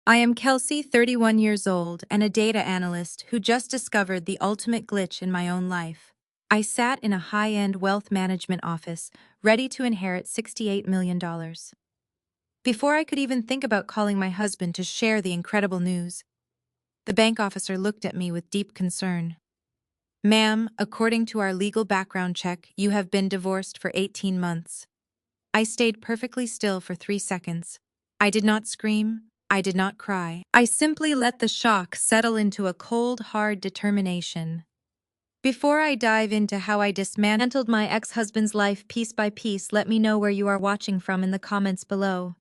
I am Kelsey, 31 years old, and a data analyst who just discovered the ultimate glitch in my own life. I sat in a high-end wealth management office, ready to inherit $68 million. Before I could even think about calling my husband to share the incredible news, the bank officer looked at me with deep concern. "Ma'am, according to our legal background check, you have been divorced for 18 months. I stayed perfectly still for 3 seconds. I did not scream. I did not cry. I simply let the shock settle into a cold, hard determination. Before I dive into how I dismantled my ex-husband's life piece by piece, let me know where you are watching from in the comments below.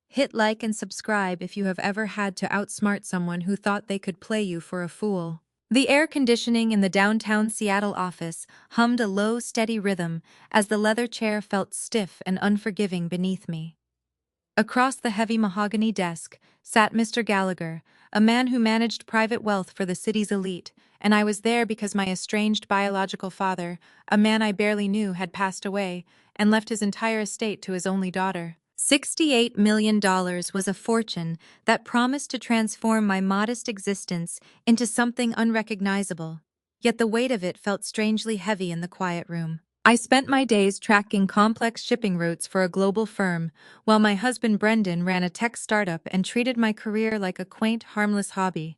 Hit like and subscribe if you have ever had to outsmart someone who thought they could play you for a fool. The air conditioning in the downtown Seattle office hummed a low, steady rhythm as the leather chair felt stiff and unforgiving beneath me. Across the heavy mahogany desk sat Mr. Gallagher, a man who managed private wealth for the city's elite, and I was there because my estranged biological father, a man I barely knew, had passed away and left his entire estate to his only daughter. $68 million was a fortune that promised to transform my modest existence into something unrecognizable, yet the weight of it felt strangely heavy in the quiet room. I spent my days tracking complex shipping routes for a global firm, while my husband Brendan ran a tech startup and treated my career like a quaint, harmless hobby.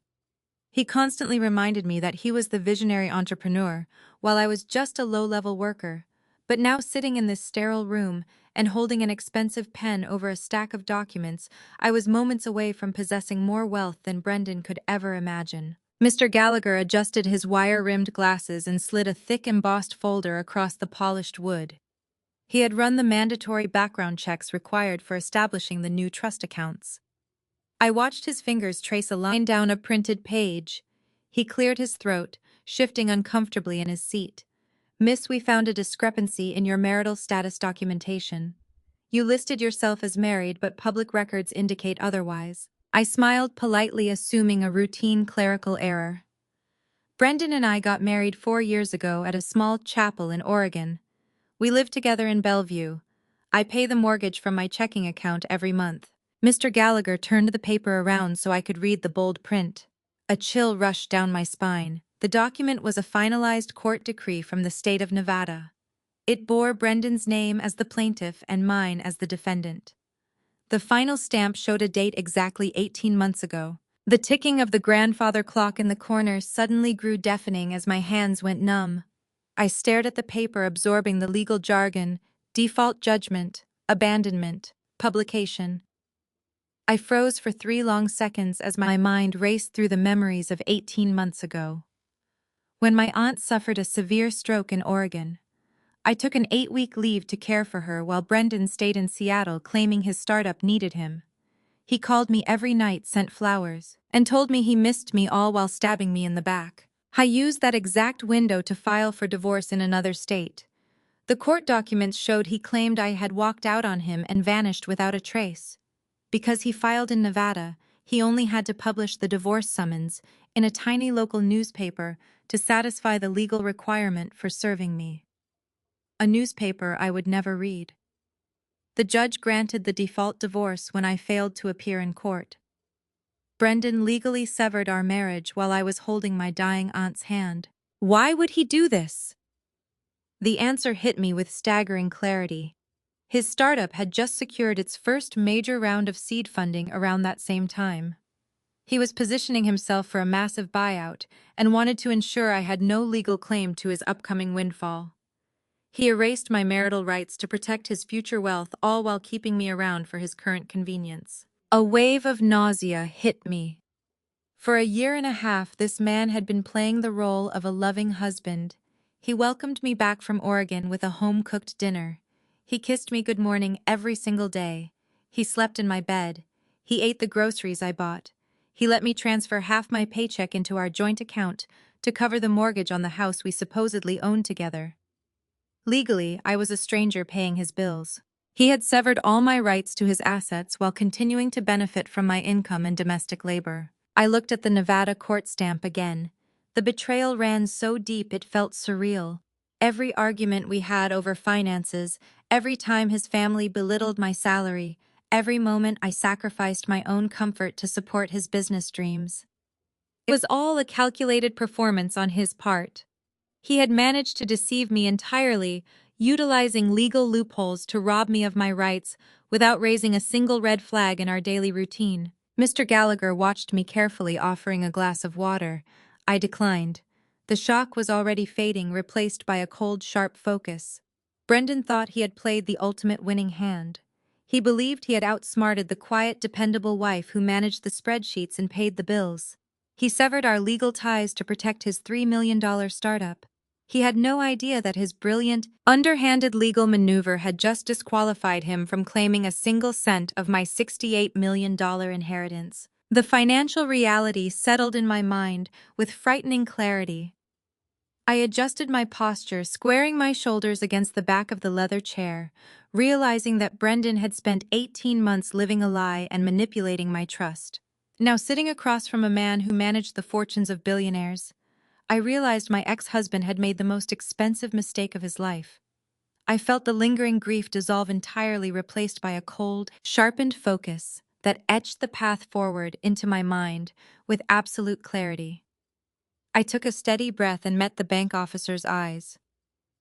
He constantly reminded me that he was the visionary entrepreneur, while I was just a low-level worker. But now, sitting in this sterile room and holding an expensive pen over a stack of documents, I was moments away from possessing more wealth than Brendan could ever imagine. Mr. Gallagher adjusted his wire-rimmed glasses and slid a thick embossed folder across the polished wood. He had run the mandatory background checks required for establishing the new trust accounts. I watched his fingers trace a line down a printed page. He cleared his throat, shifting uncomfortably in his seat. "Miss, we found a discrepancy in your marital status documentation. You listed yourself as married, but public records indicate otherwise." I smiled politely, assuming a routine clerical error. "Brendan and I got married 4 years ago at a small chapel in Oregon. We live together in Bellevue. I pay the mortgage from my checking account every month." Mr. Gallagher turned the paper around so I could read the bold print. A chill rushed down my spine. The document was a finalized court decree from the state of Nevada. It bore Brendan's name as the plaintiff and mine as the defendant. The final stamp showed a date exactly 18 months ago. The ticking of the grandfather clock in the corner suddenly grew deafening as my hands went numb. I stared at the paper, absorbing the legal jargon: default judgment, abandonment, publication. I froze for 3 long seconds as my mind raced through the memories of 18 months ago, when my aunt suffered a severe stroke in Oregon. I took an 8-week leave to care for her while Brendan stayed in Seattle, claiming his startup needed him. He called me every night, sent flowers, and told me he missed me, all while stabbing me in the back. I used that exact window to file for divorce in another state. The court documents showed he claimed I had walked out on him and vanished without a trace. Because he filed in Nevada, he only had to publish the divorce summons in a tiny local newspaper to satisfy the legal requirement for serving me. A newspaper I would never read. The judge granted the default divorce when I failed to appear in court. Brendan legally severed our marriage while I was holding my dying aunt's hand. Why would he do this? The answer hit me with staggering clarity. His startup had just secured its first major round of seed funding around that same time. He was positioning himself for a massive buyout and wanted to ensure I had no legal claim to his upcoming windfall. He erased my marital rights to protect his future wealth, all while keeping me around for his current convenience. A wave of nausea hit me. For 1.5 years, this man had been playing the role of a loving husband. He welcomed me back from Oregon with a home-cooked dinner. He kissed me good morning every single day. He slept in my bed. He ate the groceries I bought. He let me transfer half my paycheck into our joint account to cover the mortgage on the house we supposedly owned together. Legally, I was a stranger paying his bills. He had severed all my rights to his assets while continuing to benefit from my income and domestic labor. I looked at the Nevada court stamp again. The betrayal ran so deep it felt surreal. Every argument we had over finances, every time his family belittled my salary, every moment I sacrificed my own comfort to support his business dreams. It was all a calculated performance on his part. He had managed to deceive me entirely, utilizing legal loopholes to rob me of my rights without raising a single red flag in our daily routine. Mr. Gallagher watched me carefully, offering a glass of water. I declined. The shock was already fading, replaced by a cold, sharp focus. Brendan thought he had played the ultimate winning hand. He believed he had outsmarted the quiet, dependable wife who managed the spreadsheets and paid the bills. He severed our legal ties to protect his $3 million startup. He had no idea that his brilliant, underhanded legal maneuver had just disqualified him from claiming a single cent of my $68 million inheritance. The financial reality settled in my mind with frightening clarity. I adjusted my posture, squaring my shoulders against the back of the leather chair, realizing that Brendan had spent 18 months living a lie and manipulating my trust. Now sitting across from a man who managed the fortunes of billionaires, I realized my ex-husband had made the most expensive mistake of his life. I felt the lingering grief dissolve entirely, replaced by a cold, sharpened focus that etched the path forward into my mind with absolute clarity. I took a steady breath and met the bank officer's eyes.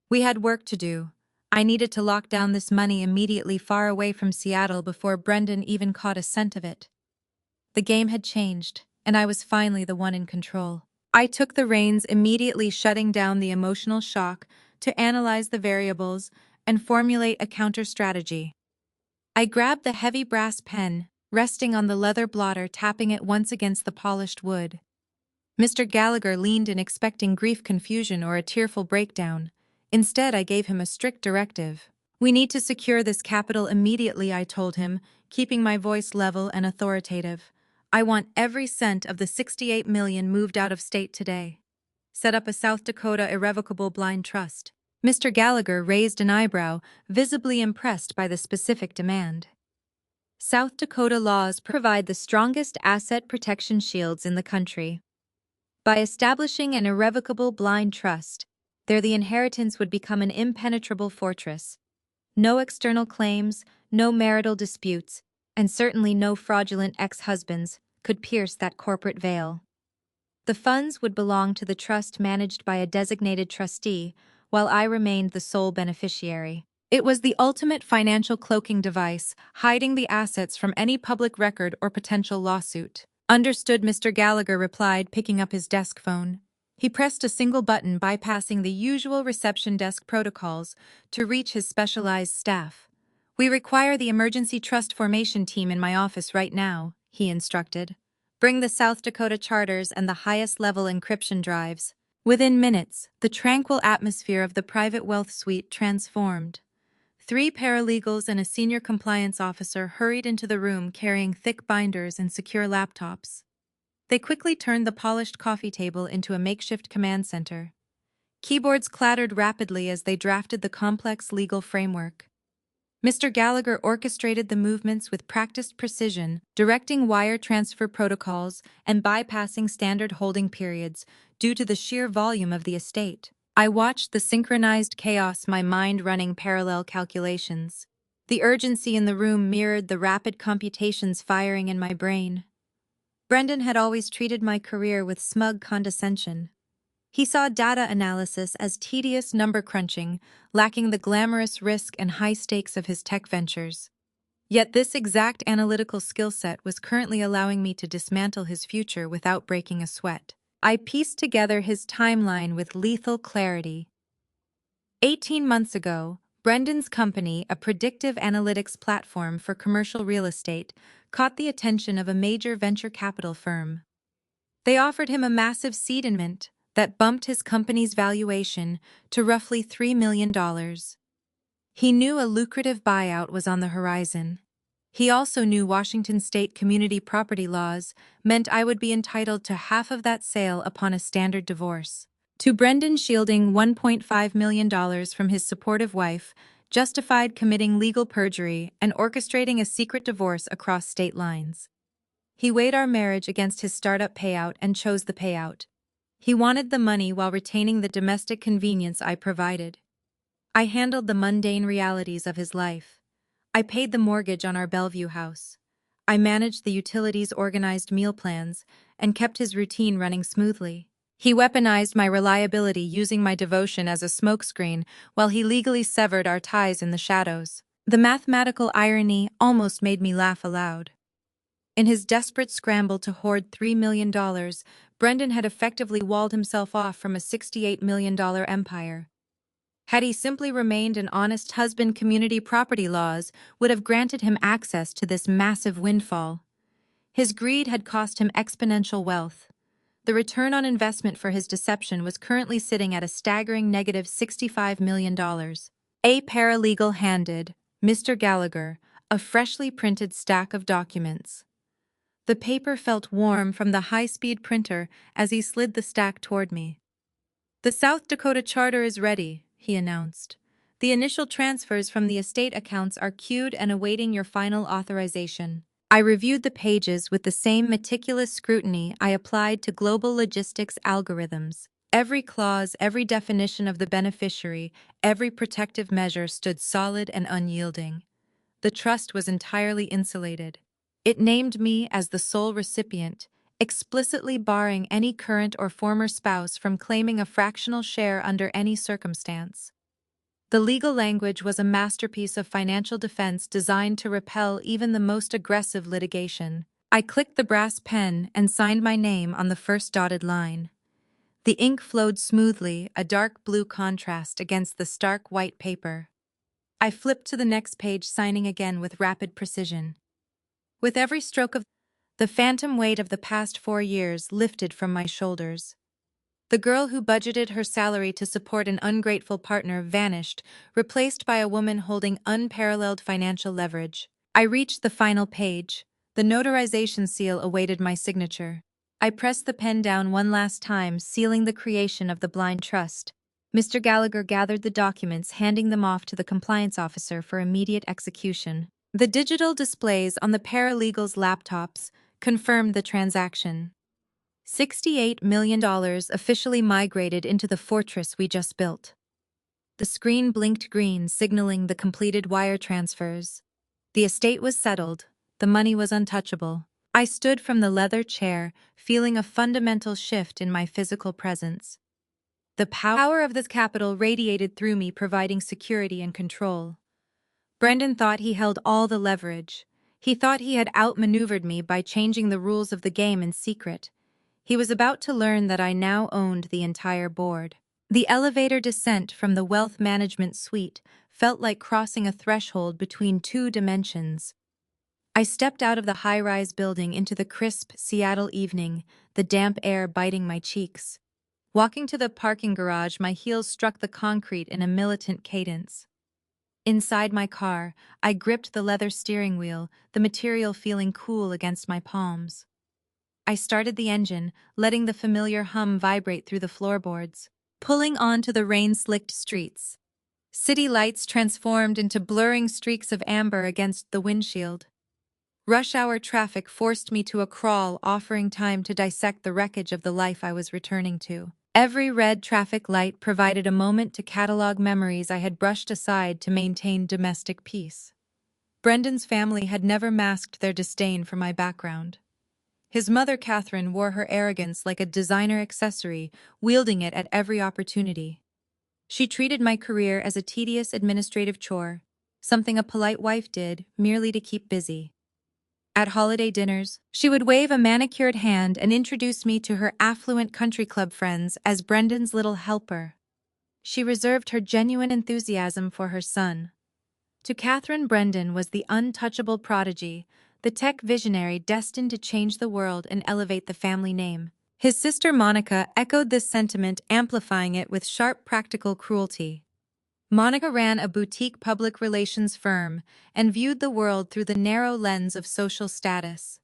We had work to do. I needed to lock down this money immediately, far away from Seattle, before Brendan even caught a scent of it. The game had changed, and I was finally the one in control. I took the reins, immediately shutting down the emotional shock to analyze the variables and formulate a counter-strategy. I grabbed the heavy brass pen, resting on the leather blotter, tapping it once against the polished wood. Mr. Gallagher leaned in, expecting grief, confusion, or a tearful breakdown. Instead, I gave him a strict directive. "We need to secure this capital immediately," I told him, keeping my voice level and authoritative. "I want every cent of the $68 million moved out of state today. Set up a South Dakota irrevocable blind trust." Mr. Gallagher raised an eyebrow, visibly impressed by the specific demand. South Dakota laws provide the strongest asset protection shields in the country. By establishing an irrevocable blind trust, the inheritance would become an impenetrable fortress. No external claims, no marital disputes, and certainly no fraudulent ex-husbands could pierce that corporate veil. The funds would belong to the trust, managed by a designated trustee, while I remained the sole beneficiary. It was the ultimate financial cloaking device, hiding the assets from any public record or potential lawsuit. "Understood," Mr. Gallagher replied, picking up his desk phone. He pressed a single button, bypassing the usual reception desk protocols, to reach his specialized staff. "We require the emergency trust formation team in my office right now," he instructed. "Bring the South Dakota charters and the highest-level encryption drives." Within minutes, the tranquil atmosphere of the private wealth suite transformed. 3 paralegals and a senior compliance officer hurried into the room, carrying thick binders and secure laptops. They quickly turned the polished coffee table into a makeshift command center. Keyboards clattered rapidly as they drafted the complex legal framework. Mr. Gallagher orchestrated the movements with practiced precision, directing wire transfer protocols and bypassing standard holding periods due to the sheer volume of the estate. I watched the synchronized chaos, my mind running parallel calculations. The urgency in the room mirrored the rapid computations firing in my brain. Brendan had always treated my career with smug condescension. He saw data analysis as tedious number crunching, lacking the glamorous risk and high stakes of his tech ventures. Yet this exact analytical skill set was currently allowing me to dismantle his future without breaking a sweat. I pieced together his timeline with lethal clarity. 18 months ago, Brendan's company, a predictive analytics platform for commercial real estate, caught the attention of a major venture capital firm. They offered him a massive seed investment that bumped his company's valuation to roughly $3 million. He knew a lucrative buyout was on the horizon. He also knew Washington state community property laws meant I would be entitled to half of that sale upon a standard divorce. To Brendan, shielding $1.5 million from his supportive wife justified committing legal perjury and orchestrating a secret divorce across state lines. He weighed our marriage against his startup payout and chose the payout. He wanted the money while retaining the domestic convenience I provided. I handled the mundane realities of his life. I paid the mortgage on our Bellevue house. I managed the utilities' organized meal plans and kept his routine running smoothly. He weaponized my reliability using my devotion as a smokescreen while he legally severed our ties in the shadows. The mathematical irony almost made me laugh aloud. In his desperate scramble to hoard $3 million, Brendan had effectively walled himself off from a $68 million empire. Had he simply remained an honest husband, community property laws would have granted him access to this massive windfall. His greed had cost him exponential wealth. The return on investment for his deception was currently sitting at a staggering negative $65 million. A paralegal handed Mr. Gallagher a freshly printed stack of documents. The paper felt warm from the high-speed printer as he slid the stack toward me. "The South Dakota charter is ready," he announced. "The initial transfers from the estate accounts are queued and awaiting your final authorization." I reviewed the pages with the same meticulous scrutiny I applied to global logistics algorithms. Every clause, every definition of the beneficiary, every protective measure stood solid and unyielding. The trust was entirely insulated. It named me as the sole recipient, explicitly barring any current or former spouse from claiming a fractional share under any circumstance. The legal language was a masterpiece of financial defense designed to repel even the most aggressive litigation. I clicked the brass pen and signed my name on the first dotted line. The ink flowed smoothly, a dark blue contrast against the stark white paper. I flipped to the next page, signing again with rapid precision. With every stroke of the phantom weight of the past 4 years lifted from my shoulders. The girl who budgeted her salary to support an ungrateful partner vanished, replaced by a woman holding unparalleled financial leverage. I reached the final page. The notarization seal awaited my signature. I pressed the pen down one last time, sealing the creation of the blind trust. Mr. Gallagher gathered the documents, handing them off to the compliance officer for immediate execution. The digital displays on the paralegals' laptops confirmed the transaction. $68 million officially migrated into the fortress we just built. The screen blinked green, signaling the completed wire transfers. The estate was settled. The money was untouchable. I stood from the leather chair, feeling a fundamental shift in my physical presence. The power of this capital radiated through me, providing security and control. Brendan thought he held all the leverage. He thought he had outmaneuvered me by changing the rules of the game in secret. He was about to learn that I now owned the entire board. The elevator descent from the wealth management suite felt like crossing a threshold between two dimensions. I stepped out of the high-rise building into the crisp Seattle evening, the damp air biting my cheeks. Walking to the parking garage, my heels struck the concrete in a militant cadence. Inside my car, I gripped the leather steering wheel, the material feeling cool against my palms. I started the engine, letting the familiar hum vibrate through the floorboards, pulling onto the rain-slicked streets. City lights transformed into blurring streaks of amber against the windshield. Rush-hour traffic forced me to a crawl, offering time to dissect the wreckage of the life I was returning to. Every red traffic light provided a moment to catalog memories I had brushed aside to maintain domestic peace. Brendan's family had never masked their disdain for my background. His mother, Catherine, wore her arrogance like a designer accessory, wielding it at every opportunity. She treated my career as a tedious administrative chore, something a polite wife did merely to keep busy. At holiday dinners, she would wave a manicured hand and introduce me to her affluent country club friends as Brendan's little helper. She reserved her genuine enthusiasm for her son. To Catherine, Brendan was the untouchable prodigy, the tech visionary destined to change the world and elevate the family name. His sister Monica echoed this sentiment, amplifying it with sharp practical cruelty. Monica ran a boutique public relations firm and viewed the world through the narrow lens of social status.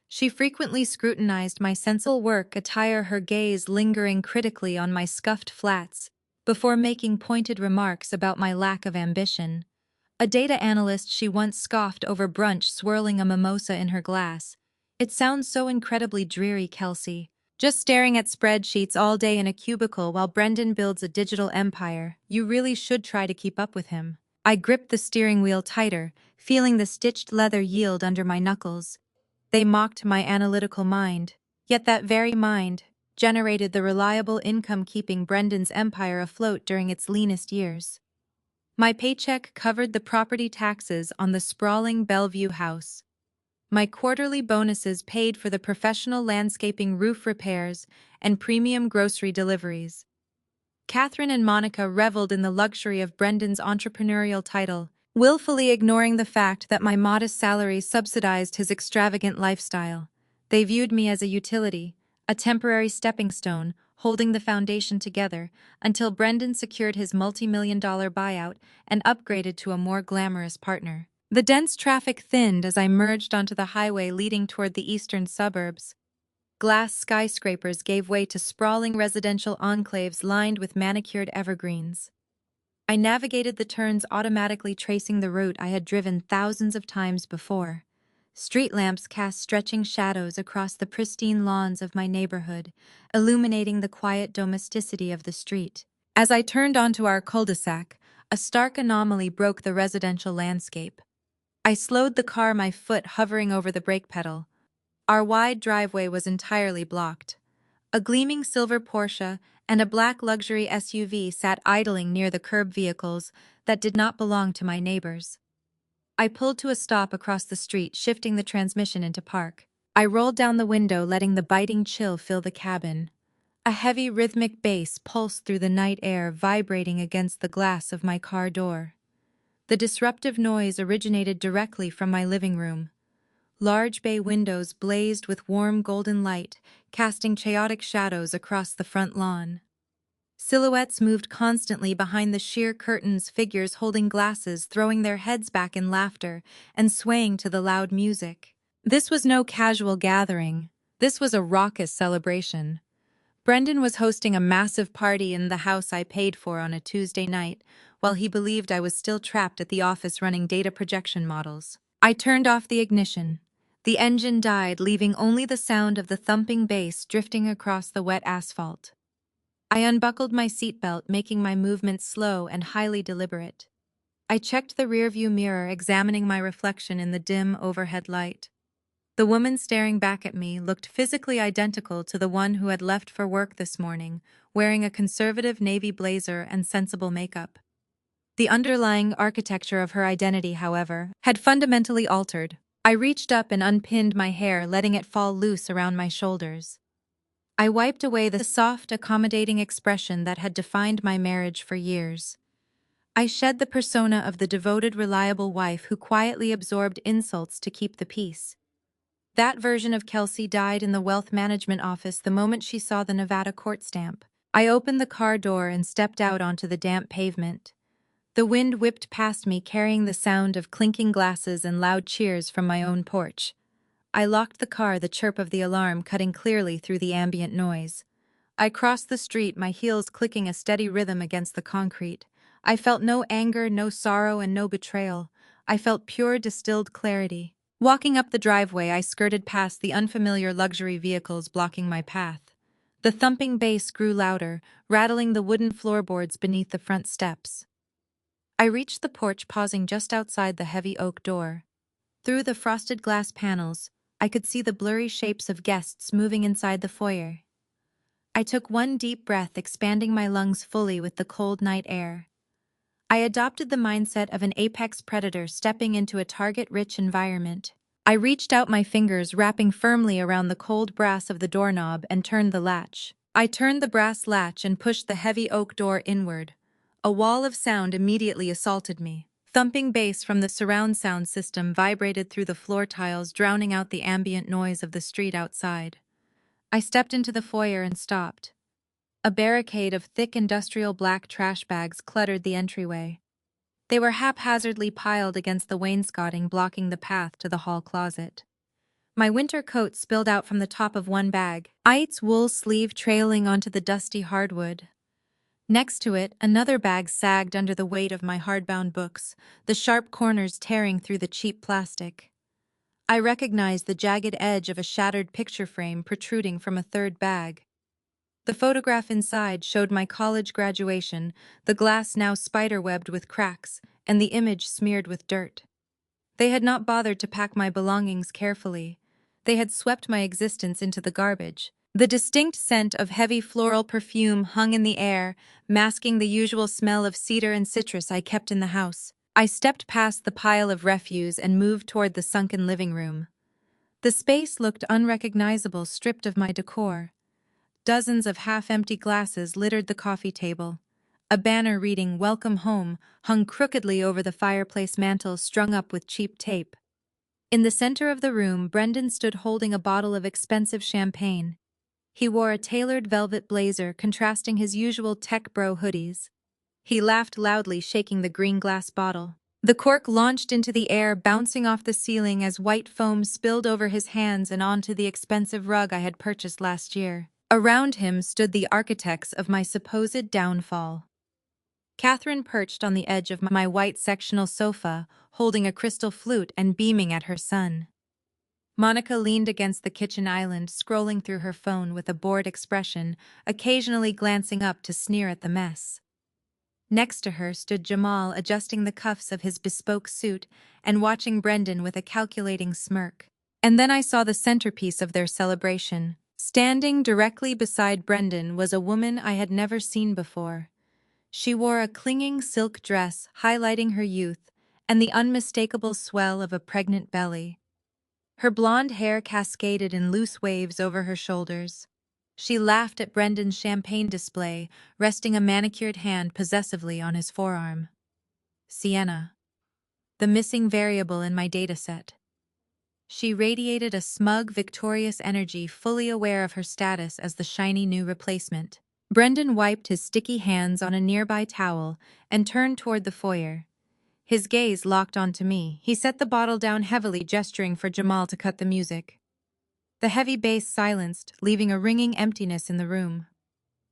She frequently scrutinized my sensible work attire, her gaze lingering critically on my scuffed flats, before making pointed remarks about my lack of ambition. A data analyst she once scoffed over brunch, swirling a mimosa in her glass. "It sounds so incredibly dreary, Kelsey. Just staring at spreadsheets all day in a cubicle while Brendan builds a digital empire. You really should try to keep up with him." I gripped the steering wheel tighter, feeling the stitched leather yield under my knuckles. They mocked my analytical mind. Yet that very mind generated the reliable income keeping Brendan's empire afloat during its leanest years. My paycheck covered the property taxes on the sprawling Bellevue house. My quarterly bonuses paid for the professional landscaping roof repairs and premium grocery deliveries. Catherine and Monica reveled in the luxury of Brendan's entrepreneurial title, willfully ignoring the fact that my modest salary subsidized his extravagant lifestyle. They viewed me as a utility, a temporary stepping stone, holding the foundation together until Brendan secured his multi-million-dollar buyout and upgraded to a more glamorous partner. The dense traffic thinned as I merged onto the highway leading toward the eastern suburbs. Glass skyscrapers gave way to sprawling residential enclaves lined with manicured evergreens. I navigated the turns automatically tracing the route I had driven thousands of times before. Street lamps cast stretching shadows across the pristine lawns of my neighborhood, illuminating the quiet domesticity of the street. As I turned onto our cul-de-sac, a stark anomaly broke the residential landscape. I slowed the car, my foot hovering over the brake pedal. Our wide driveway was entirely blocked. A gleaming silver Porsche and a black luxury SUV sat idling near the curb vehicles that did not belong to my neighbors. I pulled to a stop across the street, shifting the transmission into park. I rolled down the window, letting the biting chill fill the cabin. A heavy rhythmic bass pulsed through the night air, vibrating against the glass of my car door. The disruptive noise originated directly from my living room. Large bay windows blazed with warm golden light, casting chaotic shadows across the front lawn. Silhouettes moved constantly behind the sheer curtains, figures holding glasses, throwing their heads back in laughter and swaying to the loud music. This was no casual gathering. This was a raucous celebration. Brendan was hosting a massive party in the house I paid for on a Tuesday night, while he believed I was still trapped at the office running data projection models. I turned off the ignition. The engine died, leaving only the sound of the thumping bass drifting across the wet asphalt. I unbuckled my seatbelt, making my movements slow and highly deliberate. I checked the rearview mirror, examining my reflection in the dim overhead light. The woman staring back at me looked physically identical to the one who had left for work this morning, wearing a conservative navy blazer and sensible makeup. The underlying architecture of her identity, however, had fundamentally altered. I reached up and unpinned my hair, letting it fall loose around my shoulders. I wiped away the soft, accommodating expression that had defined my marriage for years. I shed the persona of the devoted, reliable wife who quietly absorbed insults to keep the peace. That version of Kelsey died in the wealth management office the moment she saw the Nevada court stamp. I opened the car door and stepped out onto the damp pavement. The wind whipped past me, carrying the sound of clinking glasses and loud cheers from my own porch. I locked the car, the chirp of the alarm cutting clearly through the ambient noise. I crossed the street, my heels clicking a steady rhythm against the concrete. I felt no anger, no sorrow, and no betrayal. I felt pure, distilled clarity. Walking up the driveway, I skirted past the unfamiliar luxury vehicles blocking my path. The thumping bass grew louder, rattling the wooden floorboards beneath the front steps. I reached the porch, pausing just outside the heavy oak door. Through the frosted glass panels, I could see the blurry shapes of guests moving inside the foyer. I took one deep breath, expanding my lungs fully with the cold night air. I adopted the mindset of an apex predator stepping into a target-rich environment. I reached out my fingers, wrapping firmly around the cold brass of the doorknob, and turned the latch. I turned the brass latch and pushed the heavy oak door inward. A wall of sound immediately assaulted me. Thumping bass from the surround sound system vibrated through the floor tiles, drowning out the ambient noise of the street outside. I stepped into the foyer and stopped. A barricade of thick industrial black trash bags cluttered the entryway. They were haphazardly piled against the wainscoting, blocking the path to the hall closet. My winter coat spilled out from the top of one bag, its wool sleeve trailing onto the dusty hardwood. Next to it, another bag sagged under the weight of my hardbound books, the sharp corners tearing through the cheap plastic. I recognized the jagged edge of a shattered picture frame protruding from a third bag. The photograph inside showed my college graduation, the glass now spiderwebbed with cracks, and the image smeared with dirt. They had not bothered to pack my belongings carefully. They had swept my existence into the garbage. The distinct scent of heavy floral perfume hung in the air, masking the usual smell of cedar and citrus I kept in the house. I stepped past the pile of refuse and moved toward the sunken living room. The space looked unrecognizable, stripped of my decor. Dozens of half-empty glasses littered the coffee table. A banner reading "Welcome Home" hung crookedly over the fireplace mantel, strung up with cheap tape. In the center of the room, Brendan stood holding a bottle of expensive champagne. He wore a tailored velvet blazer, contrasting his usual tech bro hoodies. He laughed loudly, shaking the green glass bottle. The cork launched into the air, bouncing off the ceiling as white foam spilled over his hands and onto the expensive rug I had purchased last year. Around him stood the architects of my supposed downfall. Catherine perched on the edge of my white sectional sofa, holding a crystal flute and beaming at her son. Monica leaned against the kitchen island, scrolling through her phone with a bored expression, occasionally glancing up to sneer at the mess. Next to her stood Jamal, adjusting the cuffs of his bespoke suit and watching Brendan with a calculating smirk. And then I saw the centerpiece of their celebration. Standing directly beside Brendan was a woman I had never seen before. She wore a clinging silk dress, highlighting her youth and the unmistakable swell of a pregnant belly. Her blonde hair cascaded in loose waves over her shoulders. She laughed at Brendan's champagne display, resting a manicured hand possessively on his forearm. Sienna, the missing variable in my dataset. She radiated a smug, victorious energy, fully aware of her status as the shiny new replacement. Brendan wiped his sticky hands on a nearby towel and turned toward the foyer. His gaze locked onto me. He set the bottle down heavily, gesturing for Jamal to cut the music. The heavy bass silenced, leaving a ringing emptiness in the room.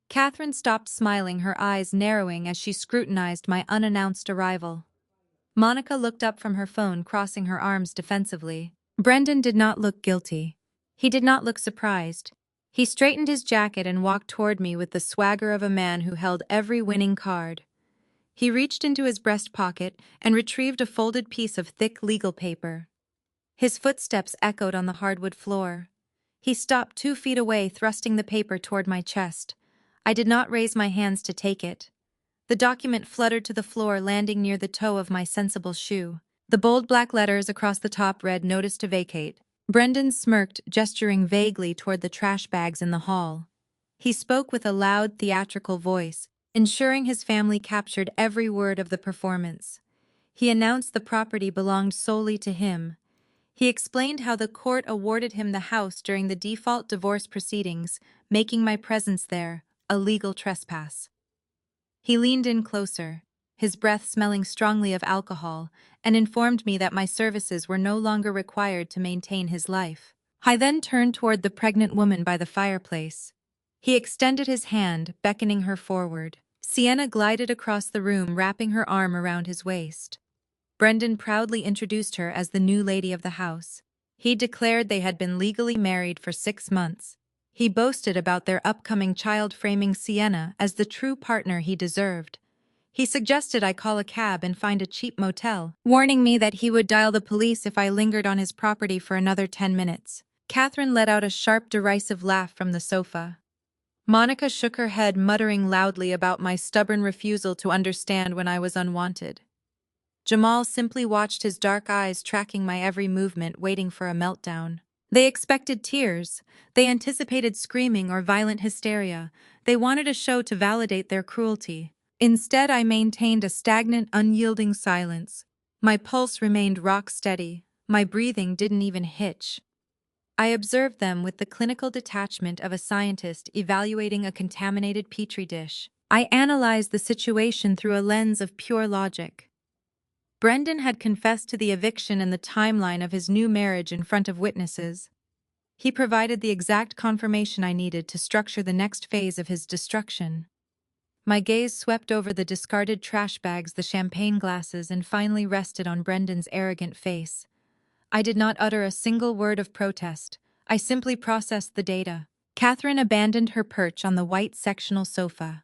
Catherine stopped smiling, her eyes narrowing as she scrutinized my unannounced arrival. Monica looked up from her phone, crossing her arms defensively. Brendan did not look guilty. He did not look surprised. He straightened his jacket and walked toward me with the swagger of a man who held every winning card. He reached into his breast pocket and retrieved a folded piece of thick legal paper. His footsteps echoed on the hardwood floor. He stopped 2 feet away, thrusting the paper toward my chest. I did not raise my hands to take it. The document fluttered to the floor, landing near the toe of my sensible shoe. The bold black letters across the top read "Notice to vacate." Brendan smirked, gesturing vaguely toward the trash bags in the hall. He spoke with a loud, theatrical voice, ensuring his family captured every word of the performance. He announced the property belonged solely to him. He explained how the court awarded him the house during the default divorce proceedings, making my presence there a legal trespass. He leaned in closer, his breath smelling strongly of alcohol, and informed me that my services were no longer required to maintain his life. I then turned toward the pregnant woman by the fireplace. He extended his hand, beckoning her forward. Sienna glided across the room, wrapping her arm around his waist. Brendan proudly introduced her as the new lady of the house. He declared they had been legally married for 6 months. He boasted about their upcoming child, framing Sienna as the true partner he deserved. He suggested I call a cab and find a cheap motel, warning me that he would dial the police if I lingered on his property for another 10 minutes. Catherine let out a sharp, derisive laugh from the sofa. Monica shook her head, muttering loudly about my stubborn refusal to understand when I was unwanted. Jamal simply watched, his dark eyes tracking my every movement, waiting for a meltdown. They expected tears. They anticipated screaming or violent hysteria. They wanted a show to validate their cruelty. Instead, I maintained a stagnant, unyielding silence. My pulse remained rock steady. My breathing didn't even hitch. I observed them with the clinical detachment of a scientist evaluating a contaminated petri dish. I analyzed the situation through a lens of pure logic. Brendan had confessed to the eviction and the timeline of his new marriage in front of witnesses. He provided the exact confirmation I needed to structure the next phase of his destruction. My gaze swept over the discarded trash bags, the champagne glasses, and finally rested on Brendan's arrogant face. I did not utter a single word of protest. I simply processed the data. Catherine abandoned her perch on the white sectional sofa.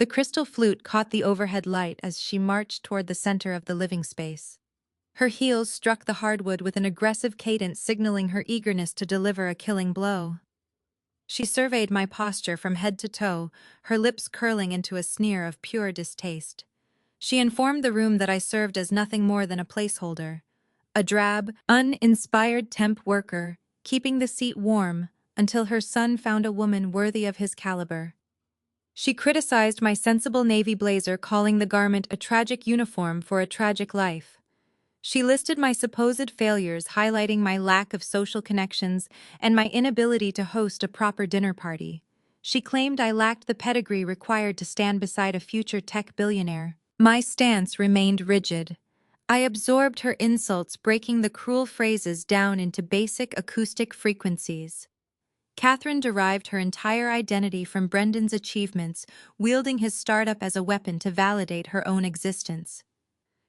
The crystal flute caught the overhead light as she marched toward the center of the living space. Her heels struck the hardwood with an aggressive cadence, signaling her eagerness to deliver a killing blow. She surveyed my posture from head to toe, her lips curling into a sneer of pure distaste. She informed the room that I served as nothing more than a placeholder, a drab, uninspired temp worker, keeping the seat warm until her son found a woman worthy of his caliber. She criticized my sensible navy blazer, calling the garment a tragic uniform for a tragic life. She listed my supposed failures, highlighting my lack of social connections and my inability to host a proper dinner party. She claimed I lacked the pedigree required to stand beside a future tech billionaire. My stance remained rigid. I absorbed her insults, breaking the cruel phrases down into basic acoustic frequencies. Catherine derived her entire identity from Brendan's achievements, wielding his startup as a weapon to validate her own existence.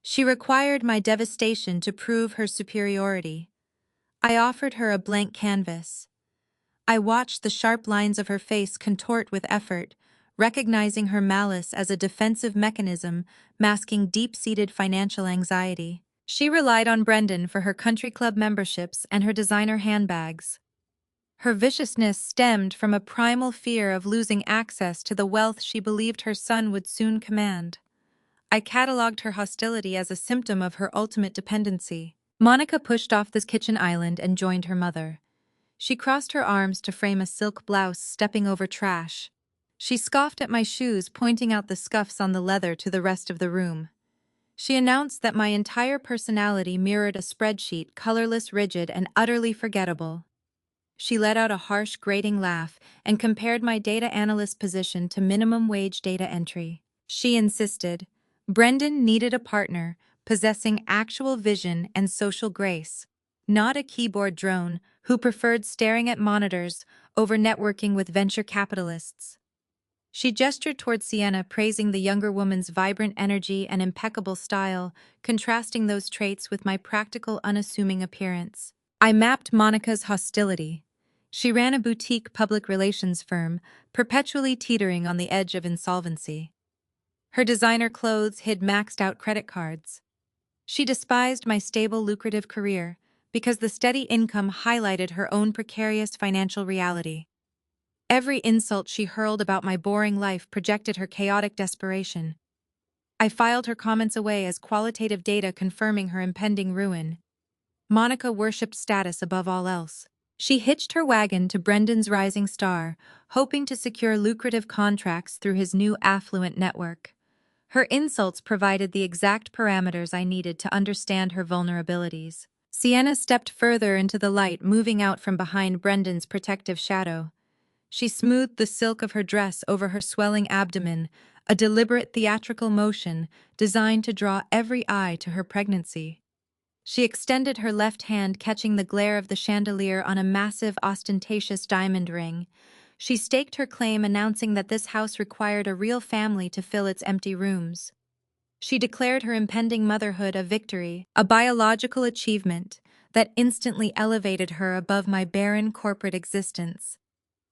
She required my devastation to prove her superiority. I offered her a blank canvas. I watched the sharp lines of her face contort with effort, recognizing her malice as a defensive mechanism masking deep-seated financial anxiety. She relied on Brendan for her country club memberships and her designer handbags. Her viciousness stemmed from a primal fear of losing access to the wealth she believed her son would soon command. I cataloged her hostility as a symptom of her ultimate dependency. Monica pushed off this kitchen island and joined her mother. She crossed her arms to frame a silk blouse, stepping over trash. She scoffed at my shoes, pointing out the scuffs on the leather to the rest of the room. She announced that my entire personality mirrored a spreadsheet, colorless, rigid, and utterly forgettable. She let out a harsh, grating laugh and compared my data analyst position to minimum wage data entry. She insisted Brendan needed a partner possessing actual vision and social grace, not a keyboard drone who preferred staring at monitors over networking with venture capitalists. She gestured toward Sienna, praising the younger woman's vibrant energy and impeccable style, contrasting those traits with my practical, unassuming appearance. I mapped Monica's hostility. She ran a boutique public relations firm, perpetually teetering on the edge of insolvency. Her designer clothes hid maxed-out credit cards. She despised my stable, lucrative career because the steady income highlighted her own precarious financial reality. Every insult she hurled about my boring life projected her chaotic desperation. I filed her comments away as qualitative data confirming her impending ruin. Monica worshipped status above all else. She hitched her wagon to Brendan's rising star, hoping to secure lucrative contracts through his new affluent network. Her insults provided the exact parameters I needed to understand her vulnerabilities. Sienna stepped further into the light, moving out from behind Brendan's protective shadow. She smoothed the silk of her dress over her swelling abdomen, a deliberate theatrical motion designed to draw every eye to her pregnancy. She extended her left hand, catching the glare of the chandelier on a massive, ostentatious diamond ring. She staked her claim, announcing that this house required a real family to fill its empty rooms. She declared her impending motherhood a victory, a biological achievement that instantly elevated her above my barren corporate existence.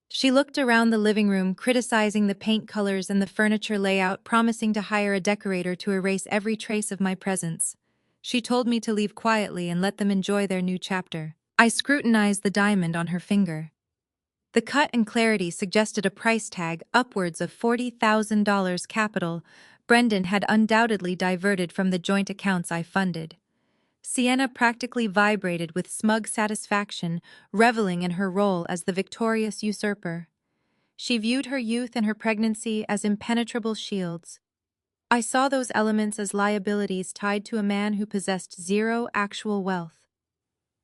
She looked around the living room, criticizing the paint colors and the furniture layout, promising to hire a decorator to erase every trace of my presence. She told me to leave quietly and let them enjoy their new chapter. I scrutinized the diamond on her finger. The cut and clarity suggested a price tag upwards of $40,000 capital Brendan had undoubtedly diverted from the joint accounts I funded. Sienna practically vibrated with smug satisfaction, reveling in her role as the victorious usurper. She viewed her youth and her pregnancy as impenetrable shields. I saw those elements as liabilities tied to a man who possessed zero actual wealth.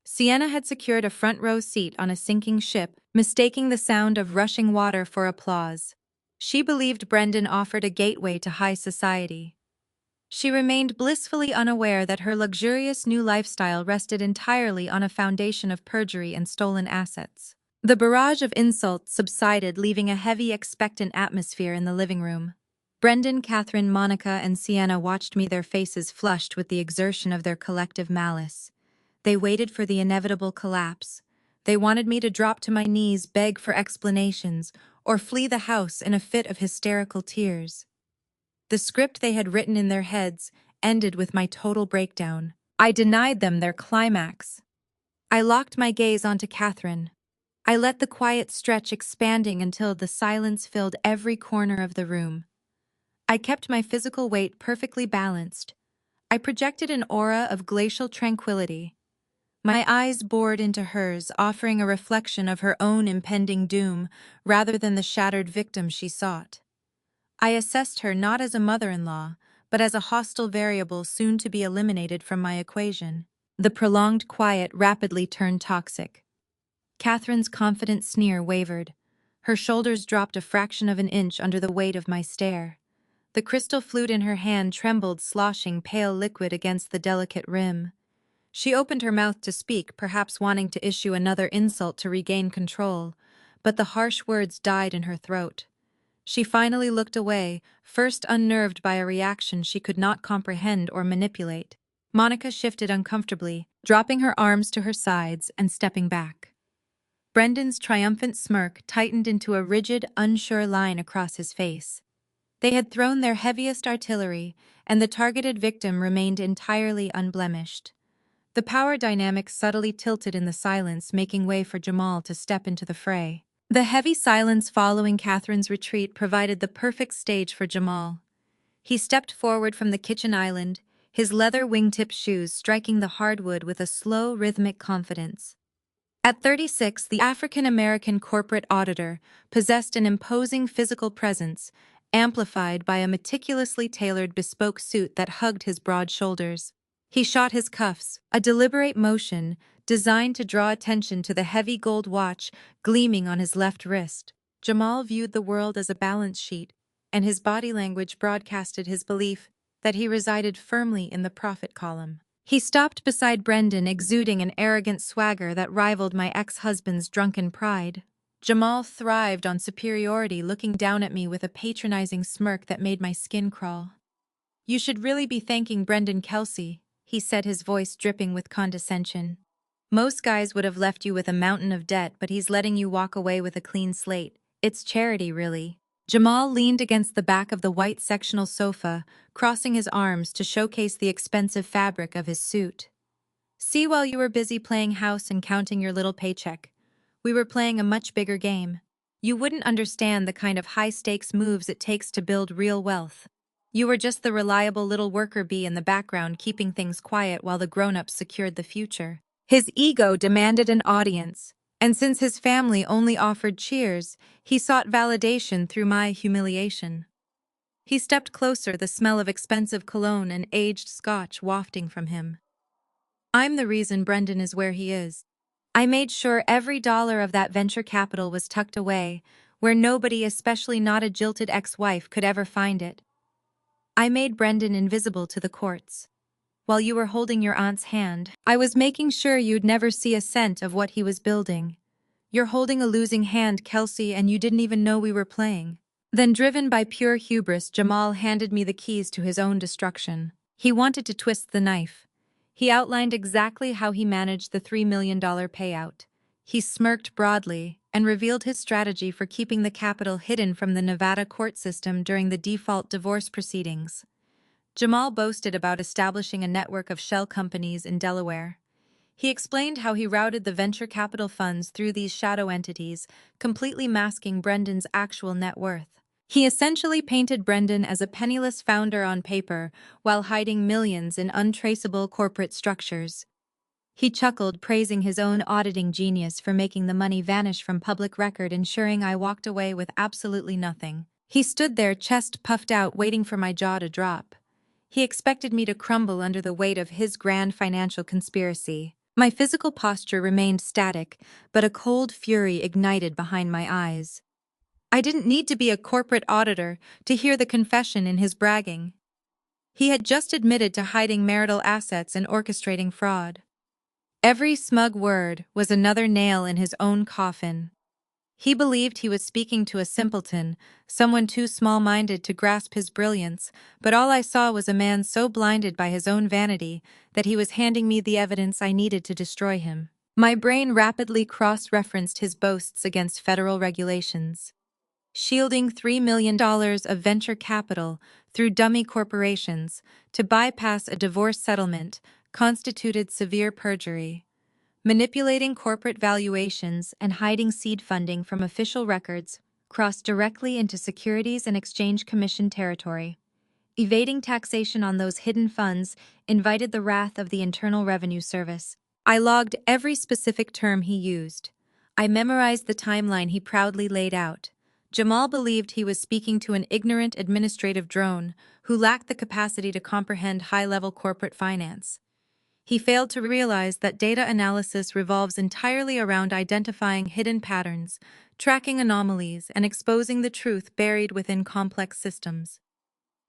Sienna had secured a front-row seat on a sinking ship, mistaking the sound of rushing water for applause. She believed Brendan offered a gateway to high society. She remained blissfully unaware that her luxurious new lifestyle rested entirely on a foundation of perjury and stolen assets. The barrage of insults subsided, leaving a heavy, expectant atmosphere in the living room. Brendan, Catherine, Monica, and Sienna watched me, their faces flushed with the exertion of their collective malice. They waited for the inevitable collapse. They wanted me to drop to my knees, beg for explanations, or flee the house in a fit of hysterical tears. The script they had written in their heads ended with my total breakdown. I denied them their climax. I locked my gaze onto Catherine. I let the quiet stretch expanding until the silence filled every corner of the room. I kept my physical weight perfectly balanced. I projected an aura of glacial tranquility. My eyes bored into hers, offering a reflection of her own impending doom rather than the shattered victim she sought. I assessed her not as a mother-in-law, but as a hostile variable soon to be eliminated from my equation. The prolonged quiet rapidly turned toxic. Catherine's confident sneer wavered. Her shoulders dropped a fraction of an inch under the weight of my stare. The crystal flute in her hand trembled, sloshing pale liquid against the delicate rim. She opened her mouth to speak, perhaps wanting to issue another insult to regain control, but the harsh words died in her throat. She finally looked away, first unnerved by a reaction she could not comprehend or manipulate. Monica shifted uncomfortably, dropping her arms to her sides and stepping back. Brendan's triumphant smirk tightened into a rigid, unsure line across his face. They had thrown their heaviest artillery, and the targeted victim remained entirely unblemished. The power dynamic subtly tilted in the silence, making way for Jamal to step into the fray. The heavy silence following Catherine's retreat provided the perfect stage for Jamal. He stepped forward from the kitchen island, his leather wingtip shoes striking the hardwood with a slow, rhythmic confidence. At 36, the African-American corporate auditor possessed an imposing physical presence, amplified by a meticulously tailored bespoke suit that hugged his broad shoulders. He shot his cuffs, a deliberate motion designed to draw attention to the heavy gold watch gleaming on his left wrist. Jamal viewed the world as a balance sheet, and his body language broadcasted his belief that he resided firmly in the profit column. He stopped beside Brendan, exuding an arrogant swagger that rivaled my ex-husband's drunken pride. Jamal thrived on superiority, looking down at me with a patronizing smirk that made my skin crawl. "You should really be thanking Brendan Kelsey," he said, his voice dripping with condescension. "Most guys would have left you with a mountain of debt, but he's letting you walk away with a clean slate. It's charity, really." Jamal leaned against the back of the white sectional sofa, crossing his arms to showcase the expensive fabric of his suit. "See, while you were busy playing house and counting your little paycheck, we were playing a much bigger game. You wouldn't understand the kind of high-stakes moves it takes to build real wealth. You were just the reliable little worker bee in the background, keeping things quiet while the grown-ups secured the future." His ego demanded an audience, and since his family only offered cheers, he sought validation through my humiliation. He stepped closer, the smell of expensive cologne and aged scotch wafting from him. "I'm the reason Brendan is where he is. I made sure every dollar of that venture capital was tucked away, where nobody, especially not a jilted ex-wife, could ever find it. I made Brendan invisible to the courts. While you were holding your aunt's hand, I was making sure you'd never see a cent of what he was building. You're holding a losing hand, Kelsey, and you didn't even know we were playing." Then, driven by pure hubris, Jamal handed me the keys to his own destruction. He wanted to twist the knife. He outlined exactly how he managed the $3 million payout. He smirked broadly and revealed his strategy for keeping the capital hidden from the Nevada court system during the default divorce proceedings. Jamal boasted about establishing a network of shell companies in Delaware. He explained how he routed the venture capital funds through these shadow entities, completely masking Brendan's actual net worth. He essentially painted Brendan as a penniless founder on paper while hiding millions in untraceable corporate structures. He chuckled, praising his own auditing genius for making the money vanish from public record, ensuring I walked away with absolutely nothing. He stood there, chest puffed out, waiting for my jaw to drop. He expected me to crumble under the weight of his grand financial conspiracy. My physical posture remained static, but a cold fury ignited behind my eyes. I didn't need to be a corporate auditor to hear the confession in his bragging. He had just admitted to hiding marital assets and orchestrating fraud. Every smug word was another nail in his own coffin. He believed he was speaking to a simpleton, someone too small-minded to grasp his brilliance, but all I saw was a man so blinded by his own vanity that he was handing me the evidence I needed to destroy him. My brain rapidly cross-referenced his boasts against federal regulations. shielding $3 million of venture capital through dummy corporations to bypass a divorce settlement constituted severe perjury. Manipulating corporate valuations and hiding seed funding from official records crossed directly into Securities and Exchange Commission territory. Evading taxation on those hidden funds invited the wrath of the Internal Revenue Service. I logged every specific term he used. I memorized the timeline he proudly laid out. Jamal believed he was speaking to an ignorant administrative drone who lacked the capacity to comprehend high-level corporate finance. He failed to realize that data analysis revolves entirely around identifying hidden patterns, tracking anomalies, and exposing the truth buried within complex systems.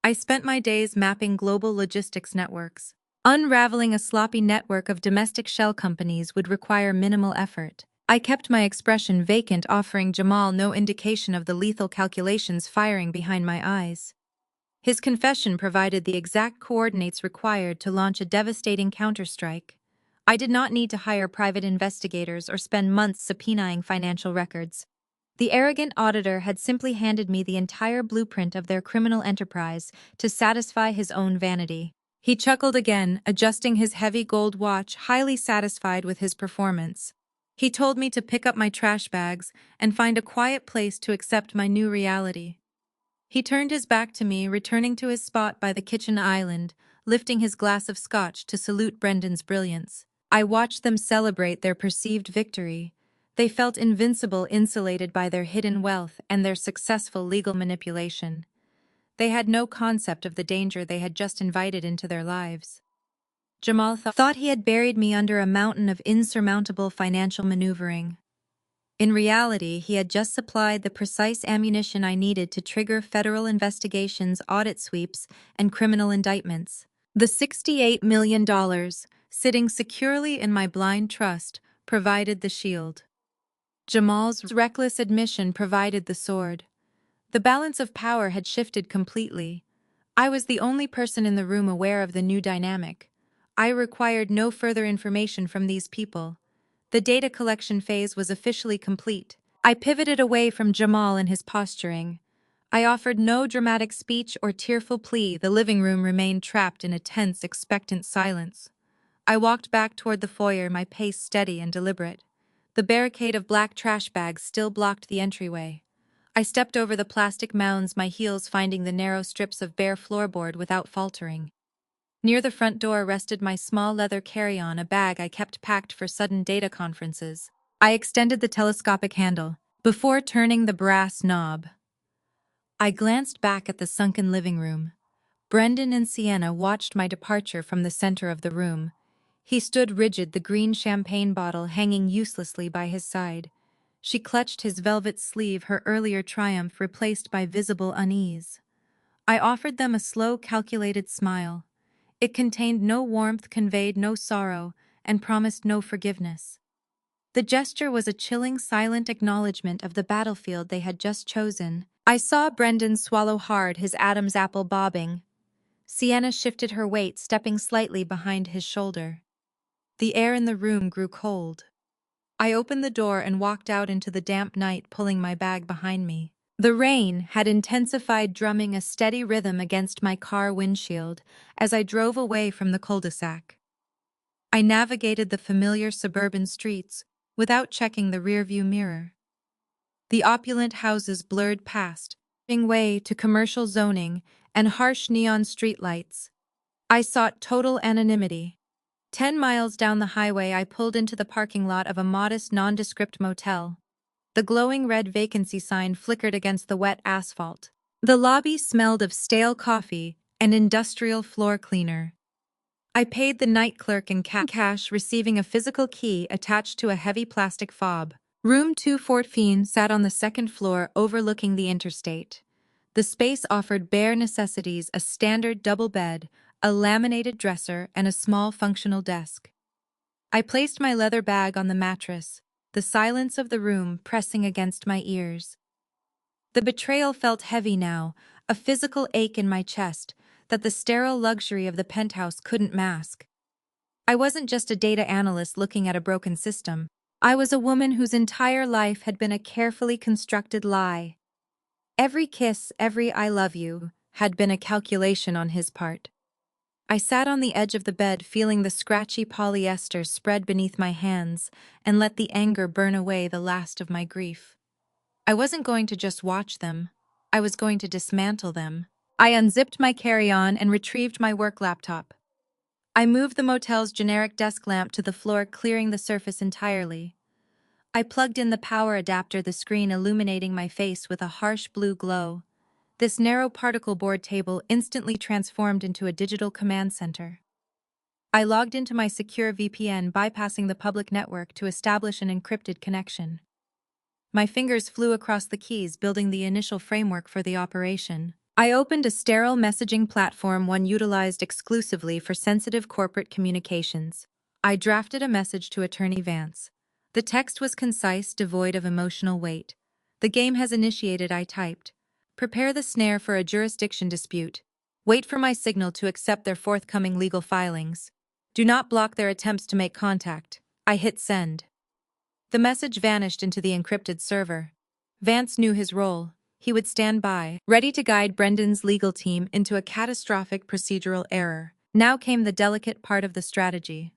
I spent my days mapping global logistics networks. Unraveling a sloppy network of domestic shell companies would require minimal effort. I kept my expression vacant, offering Jamal no indication of the lethal calculations firing behind my eyes. His confession provided the exact coordinates required to launch a devastating counterstrike. I did not need to hire private investigators or spend months subpoenaing financial records. The arrogant auditor had simply handed me the entire blueprint of their criminal enterprise to satisfy his own vanity. He chuckled again, adjusting his heavy gold watch, highly satisfied with his performance. He told me to pick up my trash bags and find a quiet place to accept my new reality. He turned his back to me, returning to his spot by the kitchen island, lifting his glass of scotch to salute Brendan's brilliance. I watched them celebrate their perceived victory. They felt invincible, insulated by their hidden wealth and their successful legal manipulation. They had no concept of the danger they had just invited into their lives. Jamal thought he had buried me under a mountain of insurmountable financial maneuvering. In reality, he had just supplied the precise ammunition I needed to trigger federal investigations, audit sweeps, and criminal indictments. The $68 million, sitting securely in my blind trust, provided the shield. Jamal's reckless admission provided the sword. The balance of power had shifted completely. I was the only person in the room aware of the new dynamic. I required no further information from these people. The data collection phase was officially complete. I pivoted away from Jamal and his posturing. I offered no dramatic speech or tearful plea. The living room remained trapped in a tense, expectant silence. I walked back toward the foyer, my pace steady and deliberate. The barricade of black trash bags still blocked the entryway. I stepped over the plastic mounds, my heels finding the narrow strips of bare floorboard without faltering. Near the front door rested my small leather carry-on, a bag I kept packed for sudden data conferences. I extended the telescopic handle. Before turning the brass knob, I glanced back at the sunken living room. Brendan and Sienna watched my departure from the center of the room. He stood rigid, the green champagne bottle hanging uselessly by his side. She clutched his velvet sleeve, her earlier triumph replaced by visible unease. I offered them a slow, calculated smile. It contained no warmth, conveyed no sorrow, and promised no forgiveness. The gesture was a chilling, silent acknowledgement of the battlefield they had just chosen. I saw Brendan swallow hard, his Adam's apple bobbing. Sienna shifted her weight, stepping slightly behind his shoulder. The air in the room grew cold. I opened the door and walked out into the damp night, pulling my bag behind me. The rain had intensified, drumming a steady rhythm against my car windshield as I drove away from the cul-de-sac. I navigated the familiar suburban streets without checking the rearview mirror. The opulent houses blurred past, giving way to commercial zoning and harsh neon streetlights. I sought total anonymity. 10 miles down the highway, I pulled into the parking lot of a modest, nondescript motel. The glowing red vacancy sign flickered against the wet asphalt. The lobby smelled of stale coffee and industrial floor cleaner. I paid the night clerk in cash, receiving a physical key attached to a heavy plastic fob. Room 214 sat on the second floor, overlooking the interstate. The space offered bare necessities: a standard double bed, a laminated dresser, and a small functional desk. I placed my leather bag on the mattress, the silence of the room pressing against my ears. The betrayal felt heavy now, a physical ache in my chest that the sterile luxury of the penthouse couldn't mask. I wasn't just a data analyst looking at a broken system. I was a woman whose entire life had been a carefully constructed lie. Every kiss, every I love you, had been a calculation on his part. I sat on the edge of the bed feeling the scratchy polyester spread beneath my hands and let the anger burn away the last of my grief. I wasn't going to just watch them. I was going to dismantle them. I unzipped my carry-on and retrieved my work laptop. I moved the motel's generic desk lamp to the floor, clearing the surface entirely. I plugged in the power adapter, the screen illuminating my face with a harsh blue glow. This narrow particle board table instantly transformed into a digital command center. I logged into my secure VPN, bypassing the public network to establish an encrypted connection. My fingers flew across the keys, building the initial framework for the operation. I opened a sterile messaging platform, one utilized exclusively for sensitive corporate communications. I drafted a message to Attorney Vance. The text was concise, devoid of emotional weight. "The game has initiated," I typed. "Prepare the snare for a jurisdiction dispute. Wait for my signal to accept their forthcoming legal filings. Do not block their attempts to make contact." I hit send. The message vanished into the encrypted server. Vance knew his role. He would stand by, ready to guide Brendan's legal team into a catastrophic procedural error. Now came the delicate part of the strategy.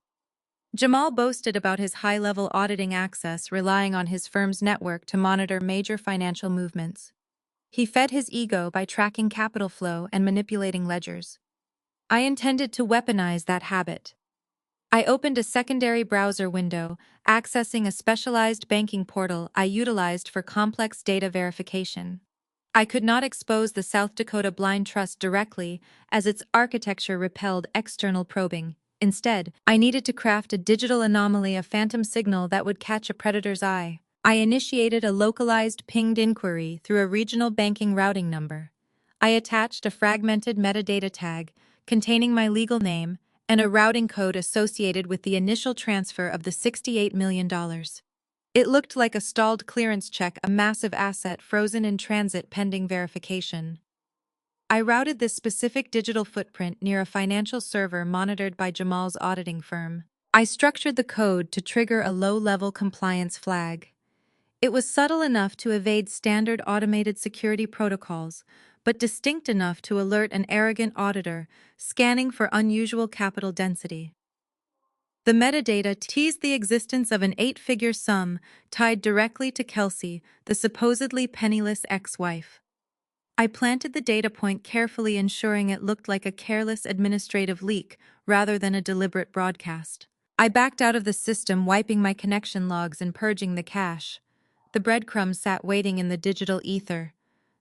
Jamal boasted about his high-level auditing access, relying on his firm's network to monitor major financial movements. He fed his ego by tracking capital flow and manipulating ledgers. I intended to weaponize that habit. I opened a secondary browser window, accessing a specialized banking portal I utilized for complex data verification. I could not expose the South Dakota Blind Trust directly, as its architecture repelled external probing. Instead, I needed to craft a digital anomaly, a phantom signal that would catch a predator's eye. I initiated a localized pinged inquiry through a regional banking routing number. I attached a fragmented metadata tag containing my legal name and a routing code associated with the initial transfer of the $68 million. It looked like a stalled clearance check, a massive asset frozen in transit pending verification. I routed this specific digital footprint near a financial server monitored by Jamal's auditing firm. I structured the code to trigger a low-level compliance flag. It was subtle enough to evade standard automated security protocols, but distinct enough to alert an arrogant auditor scanning for unusual capital density. The metadata teased the existence of an 8-figure sum tied directly to Kelsey, the supposedly penniless ex-wife. I planted the data point carefully, ensuring it looked like a careless administrative leak rather than a deliberate broadcast. I backed out of the system, wiping my connection logs and purging the cache. The breadcrumbs sat waiting in the digital ether.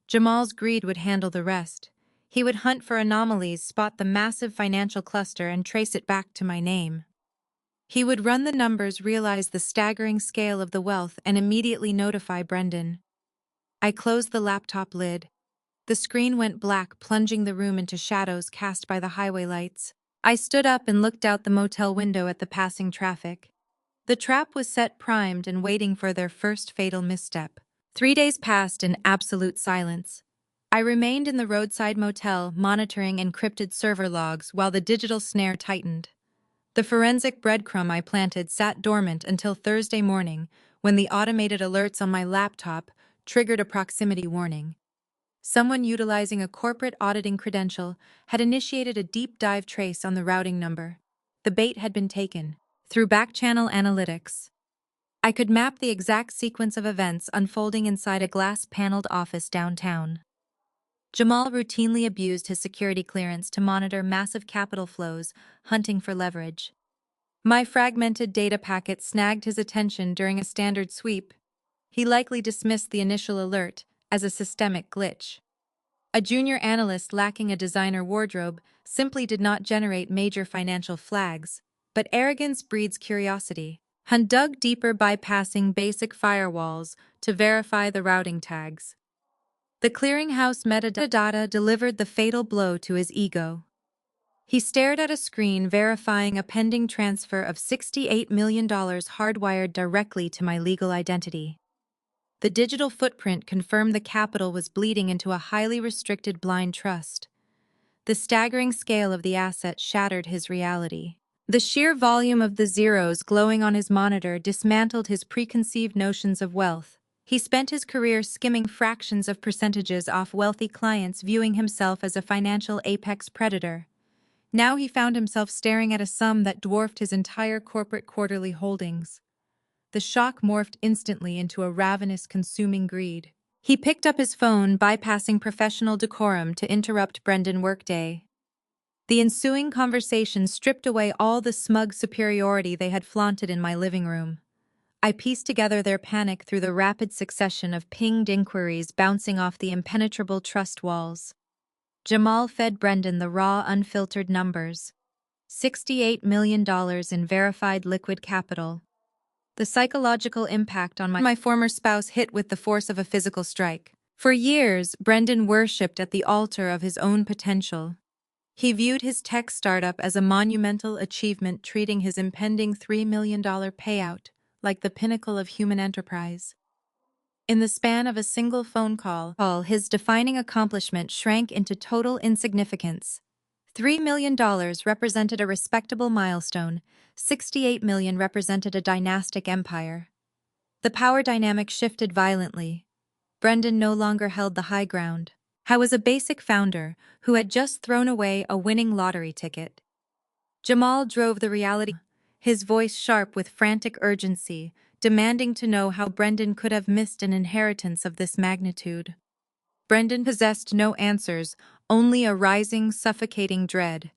Jamal's greed would handle the rest. He would hunt for anomalies, spot the massive financial cluster, and trace it back to my name. He would run the numbers, realize the staggering scale of the wealth, and immediately notify Brendan. I closed the laptop lid. The screen went black, plunging the room into shadows cast by the highway lights. I stood up and looked out the motel window at the passing traffic. The trap was set, primed, and waiting for their first fatal misstep. 3 days passed in absolute silence. I remained in the roadside motel, monitoring encrypted server logs while the digital snare tightened. The forensic breadcrumb I planted sat dormant until Thursday morning, when the automated alerts on my laptop triggered a proximity warning. Someone utilizing a corporate auditing credential had initiated a deep dive trace on the routing number. The bait had been taken. Through back-channel analytics, I could map the exact sequence of events unfolding inside a glass-paneled office downtown. Jamal routinely abused his security clearance to monitor massive capital flows, hunting for leverage. My fragmented data packet snagged his attention during a standard sweep. He likely dismissed the initial alert as a systemic glitch. A junior analyst lacking a designer wardrobe simply did not generate major financial flags, but arrogance breeds curiosity. Hunt dug deeper, bypassing basic firewalls to verify the routing tags. The clearinghouse metadata delivered the fatal blow to his ego. He stared at a screen verifying a pending transfer of $68 million hardwired directly to my legal identity. The digital footprint confirmed the capital was bleeding into a highly restricted blind trust. The staggering scale of the asset shattered his reality. The sheer volume of the zeros glowing on his monitor dismantled his preconceived notions of wealth. He spent his career skimming fractions of percentages off wealthy clients, viewing himself as a financial apex predator. Now he found himself staring at a sum that dwarfed his entire corporate quarterly holdings. The shock morphed instantly into a ravenous, consuming greed. He picked up his phone, bypassing professional decorum to interrupt Brendan's workday. The ensuing conversation stripped away all the smug superiority they had flaunted in my living room. I pieced together their panic through the rapid succession of pinged inquiries bouncing off the impenetrable trust walls. Jamal fed Brendan the raw, unfiltered numbers. $68 million in verified liquid capital. The psychological impact on my former spouse hit with the force of a physical strike. For years, Brendan worshipped at the altar of his own potential. He viewed his tech startup as a monumental achievement, treating his impending $3 million payout like the pinnacle of human enterprise. In the span of a single phone call, his defining accomplishment shrank into total insignificance. $3 million represented a respectable milestone, $68 million represented a dynastic empire. The power dynamic shifted violently. Brendan no longer held the high ground. I was a basic founder who had just thrown away a winning lottery ticket. Jamal drove the reality, his voice sharp with frantic urgency, demanding to know how Brendan could have missed an inheritance of this magnitude. Brendan possessed no answers, only a rising, suffocating dread.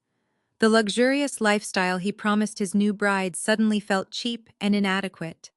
The luxurious lifestyle he promised his new bride suddenly felt cheap and inadequate.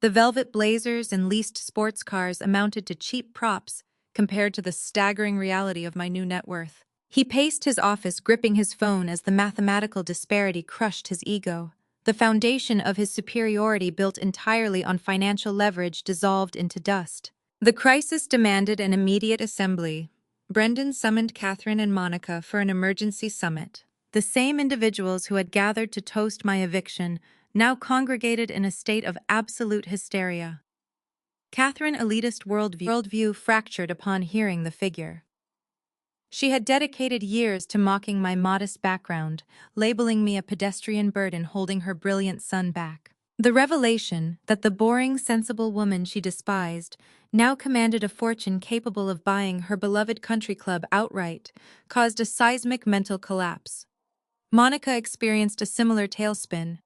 The velvet blazers and leased sports cars amounted to cheap props compared to the staggering reality of my new net worth. He paced his office, gripping his phone as the mathematical disparity crushed his ego. The foundation of his superiority, built entirely on financial leverage, dissolved into dust. The crisis demanded an immediate assembly. Brendan summoned Catherine and Monica for an emergency summit. The same individuals who had gathered to toast my eviction now congregated in a state of absolute hysteria. Catherine's elitist worldview fractured upon hearing the figure. She had dedicated years to mocking my modest background, labeling me a pedestrian burden holding her brilliant son back. The revelation that the boring, sensible woman she despised now commanded a fortune capable of buying her beloved country club outright caused a seismic mental collapse. Monica experienced a similar tailspin.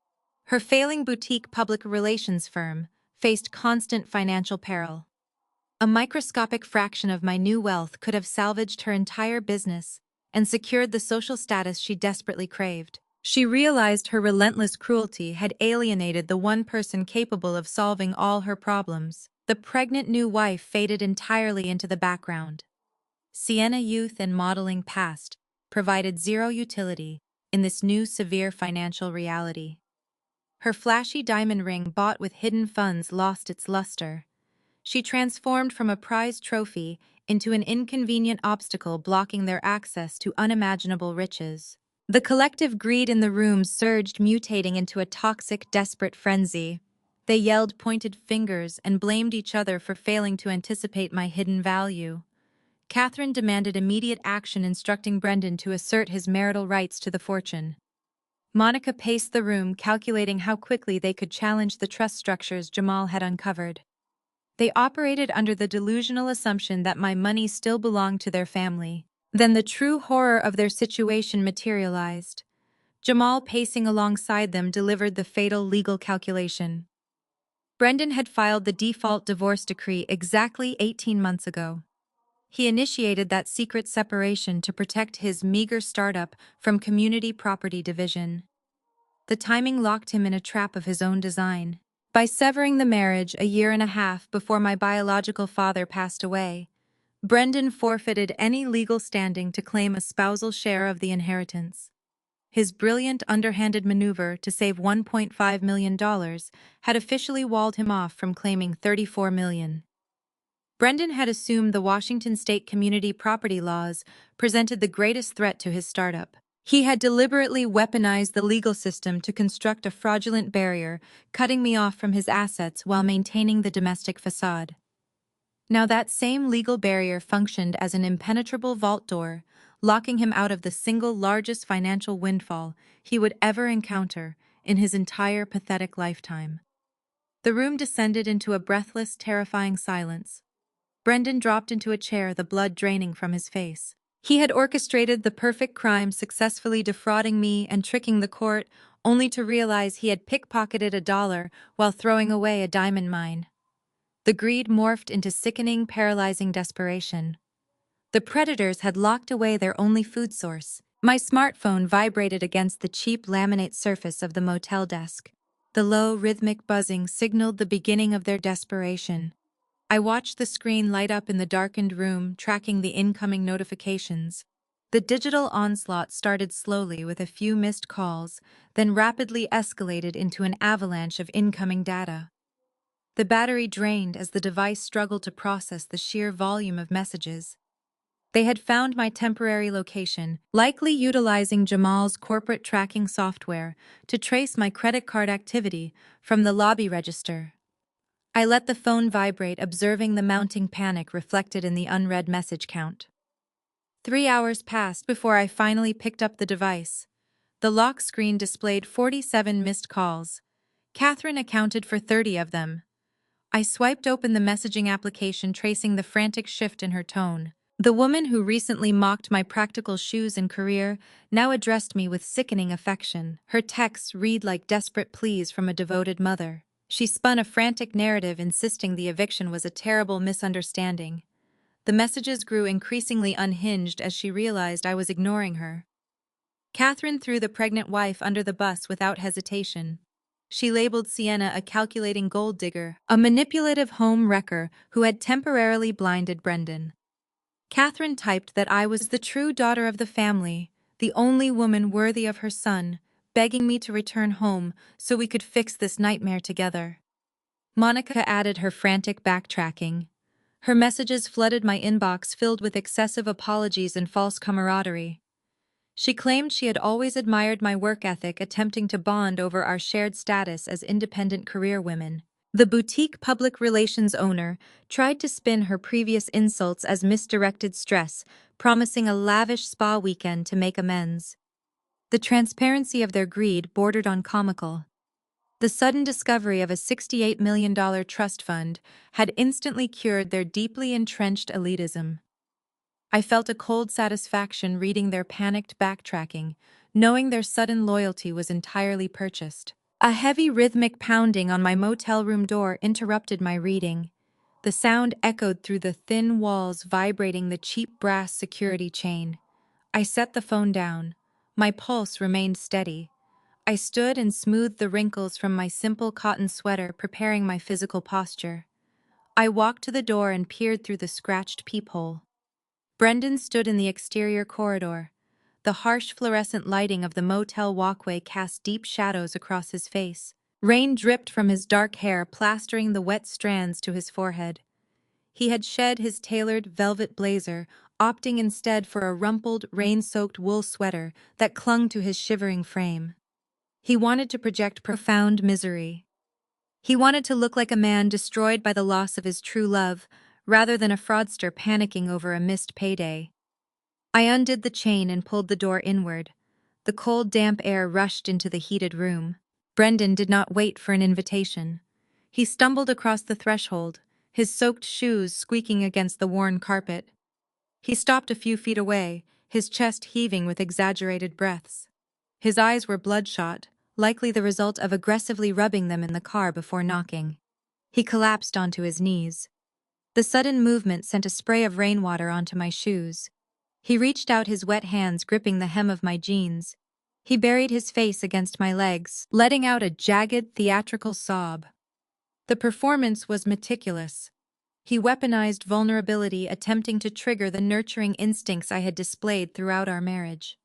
Her failing boutique public relations firm faced constant financial peril. A microscopic fraction of my new wealth could have salvaged her entire business and secured the social status she desperately craved. She realized her relentless cruelty had alienated the one person capable of solving all her problems. The pregnant new wife faded entirely into the background. Sienna youth and modeling past provided zero utility in this new severe financial reality. Her flashy diamond ring bought with hidden funds lost its luster. She transformed from a prized trophy into an inconvenient obstacle blocking their access to unimaginable riches. The collective greed in the room surged, mutating into a toxic, desperate frenzy. They yelled, pointed fingers, and blamed each other for failing to anticipate my hidden value. Catherine demanded immediate action, instructing Brendan to assert his marital rights to the fortune. Monica paced the room, calculating how quickly they could challenge the trust structures Jamal had uncovered. They operated under the delusional assumption that my money still belonged to their family. Then the true horror of their situation materialized. Jamal, pacing alongside them, delivered the fatal legal calculation. Brendan had filed the default divorce decree exactly 18 months ago. He initiated that secret separation to protect his meager startup from community property division. The timing locked him in a trap of his own design. By severing the marriage a year and a half before my biological father passed away, Brendan forfeited any legal standing to claim a spousal share of the inheritance. His brilliant, underhanded maneuver to save $1.5 million had officially walled him off from claiming $34 million. Brendan had assumed the Washington state community property laws presented the greatest threat to his startup. He had deliberately weaponized the legal system to construct a fraudulent barrier, cutting me off from his assets while maintaining the domestic facade. Now that same legal barrier functioned as an impenetrable vault door, locking him out of the single largest financial windfall he would ever encounter in his entire pathetic lifetime. The room descended into a breathless, terrifying silence. Brendan dropped into a chair, the blood draining from his face. He had orchestrated the perfect crime, successfully defrauding me and tricking the court, only to realize he had pickpocketed $1 while throwing away a diamond mine. The greed morphed into sickening, paralyzing desperation. The predators had locked away their only food source. My smartphone vibrated against the cheap laminate surface of the motel desk. The low, rhythmic buzzing signaled the beginning of their desperation. I watched the screen light up in the darkened room, tracking the incoming notifications. The digital onslaught started slowly with a few missed calls, then rapidly escalated into an avalanche of incoming data. The battery drained as the device struggled to process the sheer volume of messages. They had found my temporary location, likely utilizing Jamal's corporate tracking software to trace my credit card activity from the lobby register. I let the phone vibrate, observing the mounting panic reflected in the unread message count. 3 hours passed before I finally picked up the device. The lock screen displayed 47 missed calls. Catherine accounted for 30 of them. I swiped open the messaging application, tracing the frantic shift in her tone. The woman who recently mocked my practical shoes and career now addressed me with sickening affection. Her texts read like desperate pleas from a devoted mother. She spun a frantic narrative insisting the eviction was a terrible misunderstanding. The messages grew increasingly unhinged as she realized I was ignoring her. Catherine threw the pregnant wife under the bus without hesitation. She labeled Sienna a calculating gold digger, a manipulative home wrecker who had temporarily blinded Brendan. Catherine typed that I was the true daughter of the family, the only woman worthy of her son, begging me to return home so we could fix this nightmare together. Monica added her frantic backtracking. Her messages flooded my inbox, filled with excessive apologies and false camaraderie. She claimed she had always admired my work ethic, attempting to bond over our shared status as independent career women. The boutique public relations owner tried to spin her previous insults as misdirected stress, promising a lavish spa weekend to make amends. The transparency of their greed bordered on comical. The sudden discovery of a $68 million trust fund had instantly cured their deeply entrenched elitism. I felt a cold satisfaction reading their panicked backtracking, knowing their sudden loyalty was entirely purchased. A heavy rhythmic pounding on my motel room door interrupted my reading. The sound echoed through the thin walls, vibrating the cheap brass security chain. I set the phone down. My pulse remained steady. I stood and smoothed the wrinkles from my simple cotton sweater, preparing my physical posture. I walked to the door and peered through the scratched peephole. Brendan stood in the exterior corridor. The harsh fluorescent lighting of the motel walkway cast deep shadows across his face. Rain dripped from his dark hair, plastering the wet strands to his forehead. He had shed his tailored velvet blazer, opting instead for a rumpled, rain-soaked wool sweater that clung to his shivering frame. He wanted to project profound misery. He wanted to look like a man destroyed by the loss of his true love, rather than a fraudster panicking over a missed payday. I undid the chain and pulled the door inward. The cold, damp air rushed into the heated room. Brendan did not wait for an invitation. He stumbled across the threshold, his soaked shoes squeaking against the worn carpet. He stopped a few feet away, his chest heaving with exaggerated breaths. His eyes were bloodshot, likely the result of aggressively rubbing them in the car before knocking. He collapsed onto his knees. The sudden movement sent a spray of rainwater onto my shoes. He reached out his wet hands, gripping the hem of my jeans. He buried his face against my legs, letting out a jagged, theatrical sob. The performance was meticulous. He weaponized vulnerability, attempting to trigger the nurturing instincts I had displayed throughout our marriage.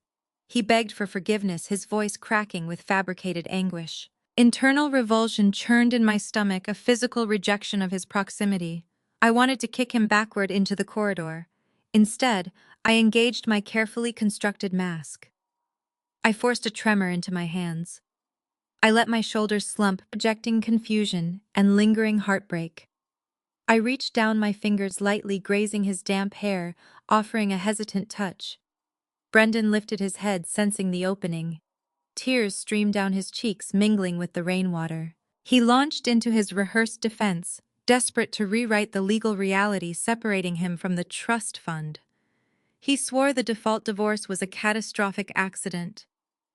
He begged for forgiveness, his voice cracking with fabricated anguish. Internal revulsion churned in my stomach, a physical rejection of his proximity. I wanted to kick him backward into the corridor. Instead, I engaged my carefully constructed mask. I forced a tremor into my hands. I let my shoulders slump, projecting confusion and lingering heartbreak. I reached down, my fingers lightly grazing his damp hair, offering a hesitant touch. Brendan lifted his head, sensing the opening. Tears streamed down his cheeks, mingling with the rainwater. He launched into his rehearsed defense, desperate to rewrite the legal reality separating him from the trust fund. He swore the default divorce was a catastrophic accident.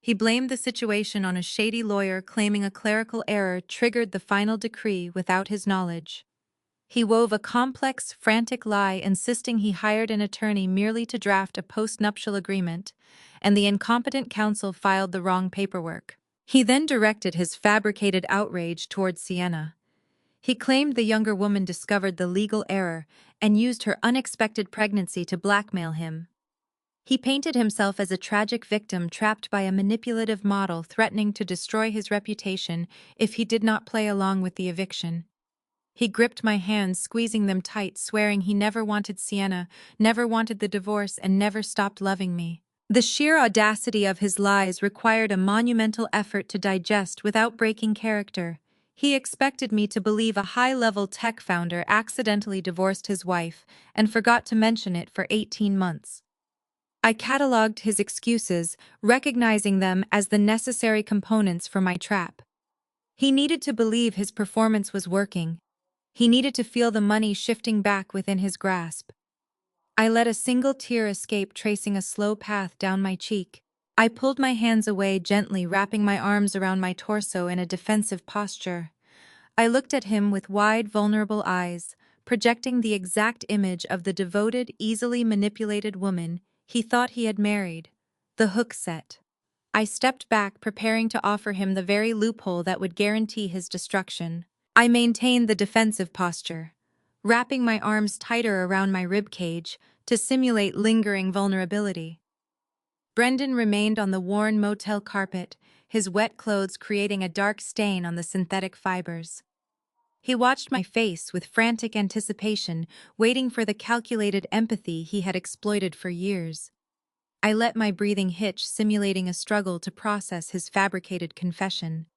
He blamed the situation on a shady lawyer claiming a clerical error triggered the final decree without his knowledge. He wove a complex, frantic lie insisting he hired an attorney merely to draft a post-nuptial agreement, and the incompetent counsel filed the wrong paperwork. He then directed his fabricated outrage toward Sienna. He claimed the younger woman discovered the legal error and used her unexpected pregnancy to blackmail him. He painted himself as a tragic victim trapped by a manipulative model threatening to destroy his reputation if he did not play along with the eviction. He gripped my hands, squeezing them tight, swearing he never wanted Sienna, never wanted the divorce, and never stopped loving me. The sheer audacity of his lies required a monumental effort to digest without breaking character. He expected me to believe a high-level tech founder accidentally divorced his wife and forgot to mention it for 18 months. I cataloged his excuses, recognizing them as the necessary components for my trap. He needed to believe his performance was working. He needed to feel the money shifting back within his grasp. I let a single tear escape, tracing a slow path down my cheek. I pulled my hands away gently, wrapping my arms around my torso in a defensive posture. I looked at him with wide, vulnerable eyes, projecting the exact image of the devoted, easily manipulated woman he thought he had married. The hook set. I stepped back, preparing to offer him the very loophole that would guarantee his destruction. I maintained the defensive posture, wrapping my arms tighter around my ribcage to simulate lingering vulnerability. Brendan remained on the worn motel carpet, his wet clothes creating a dark stain on the synthetic fibers. He watched my face with frantic anticipation, waiting for the calculated empathy he had exploited for years. I let my breathing hitch, simulating a struggle to process his fabricated confession.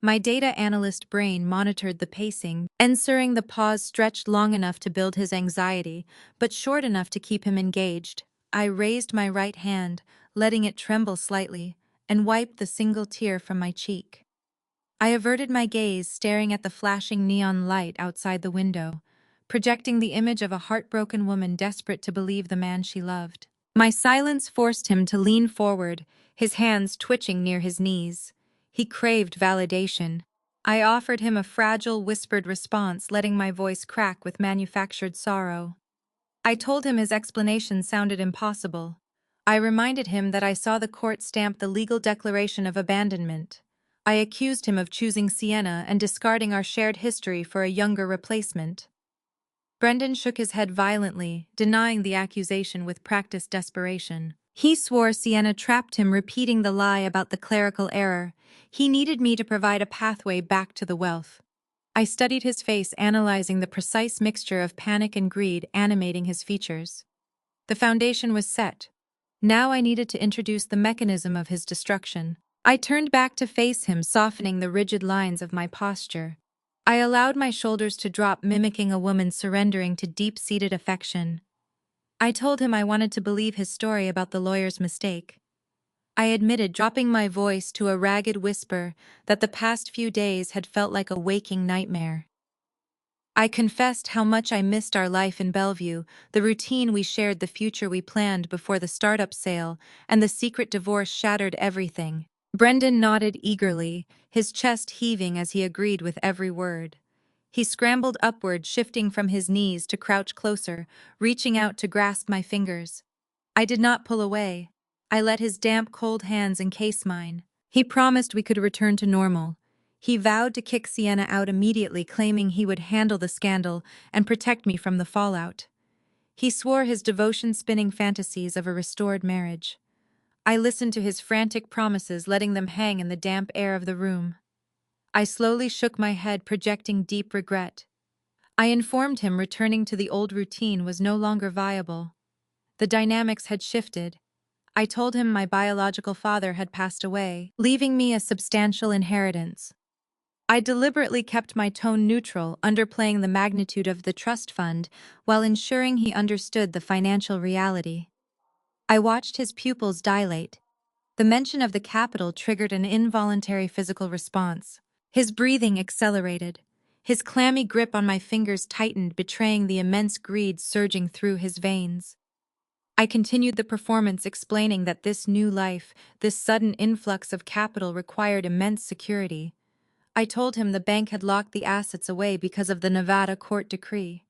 My data analyst brain monitored the pacing, ensuring the pause stretched long enough to build his anxiety, but short enough to keep him engaged. I raised my right hand, letting it tremble slightly, and wiped the single tear from my cheek. I averted my gaze, staring at the flashing neon light outside the window, projecting the image of a heartbroken woman desperate to believe the man she loved. My silence forced him to lean forward, his hands twitching near his knees. He craved validation. I offered him a fragile, whispered response, letting my voice crack with manufactured sorrow. I told him his explanation sounded impossible. I reminded him that I saw the court stamp the legal declaration of abandonment. I accused him of choosing Sienna and discarding our shared history for a younger replacement. Brendan shook his head violently, denying the accusation with practiced desperation. He swore Sienna trapped him, repeating the lie about the clerical error. He needed me to provide a pathway back to the wealth. I studied his face, analyzing the precise mixture of panic and greed animating his features. The foundation was set. Now I needed to introduce the mechanism of his destruction. I turned back to face him, softening the rigid lines of my posture. I allowed my shoulders to drop, mimicking a woman surrendering to deep-seated affection. I told him I wanted to believe his story about the lawyer's mistake. I admitted, dropping my voice to a ragged whisper, that the past few days had felt like a waking nightmare. I confessed how much I missed our life in Bellevue, the routine we shared, the future we planned before the startup sale, and the secret divorce shattered everything. Brendan nodded eagerly, his chest heaving as he agreed with every word. He scrambled upward, shifting from his knees to crouch closer, reaching out to grasp my fingers. I did not pull away. I let his damp, cold hands encase mine. He promised we could return to normal. He vowed to kick Sienna out immediately, claiming he would handle the scandal and protect me from the fallout. He swore his devotion, spinning fantasies of a restored marriage. I listened to his frantic promises, letting them hang in the damp air of the room. I slowly shook my head, projecting deep regret. I informed him returning to the old routine was no longer viable. The dynamics had shifted. I told him my biological father had passed away, leaving me a substantial inheritance. I deliberately kept my tone neutral, underplaying the magnitude of the trust fund while ensuring he understood the financial reality. I watched his pupils dilate. The mention of the capital triggered an involuntary physical response. His breathing accelerated. His clammy grip on my fingers tightened, betraying the immense greed surging through his veins. I continued the performance, explaining that this new life, this sudden influx of capital required immense security. I told him the bank had locked the assets away because of the Nevada court decree.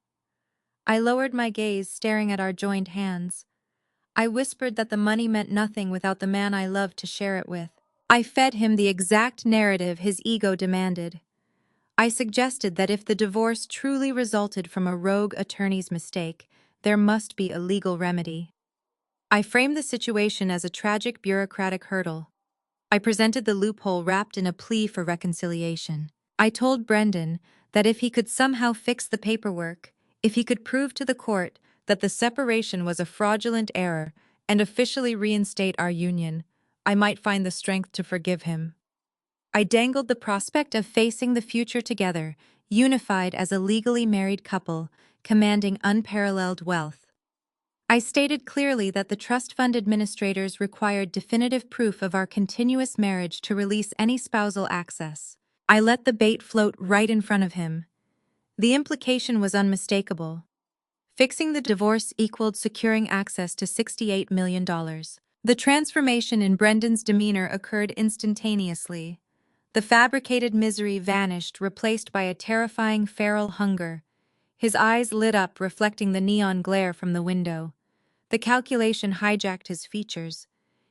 I lowered my gaze, staring at our joined hands. I whispered that the money meant nothing without the man I loved to share it with. I fed him the exact narrative his ego demanded. I suggested that if the divorce truly resulted from a rogue attorney's mistake, there must be a legal remedy. I framed the situation as a tragic bureaucratic hurdle. I presented the loophole wrapped in a plea for reconciliation. I told Brendan that if he could somehow fix the paperwork, if he could prove to the court that the separation was a fraudulent error and officially reinstate our union, I might find the strength to forgive him. I dangled the prospect of facing the future together, unified as a legally married couple, commanding unparalleled wealth. I stated clearly that the trust fund administrators required definitive proof of our continuous marriage to release any spousal access. I let the bait float right in front of him. The implication was unmistakable. Fixing the divorce equaled securing access to $68 million. The transformation in Brendan's demeanor occurred instantaneously. The fabricated misery vanished, replaced by a terrifying feral hunger. His eyes lit up, reflecting the neon glare from the window. The calculation hijacked his features.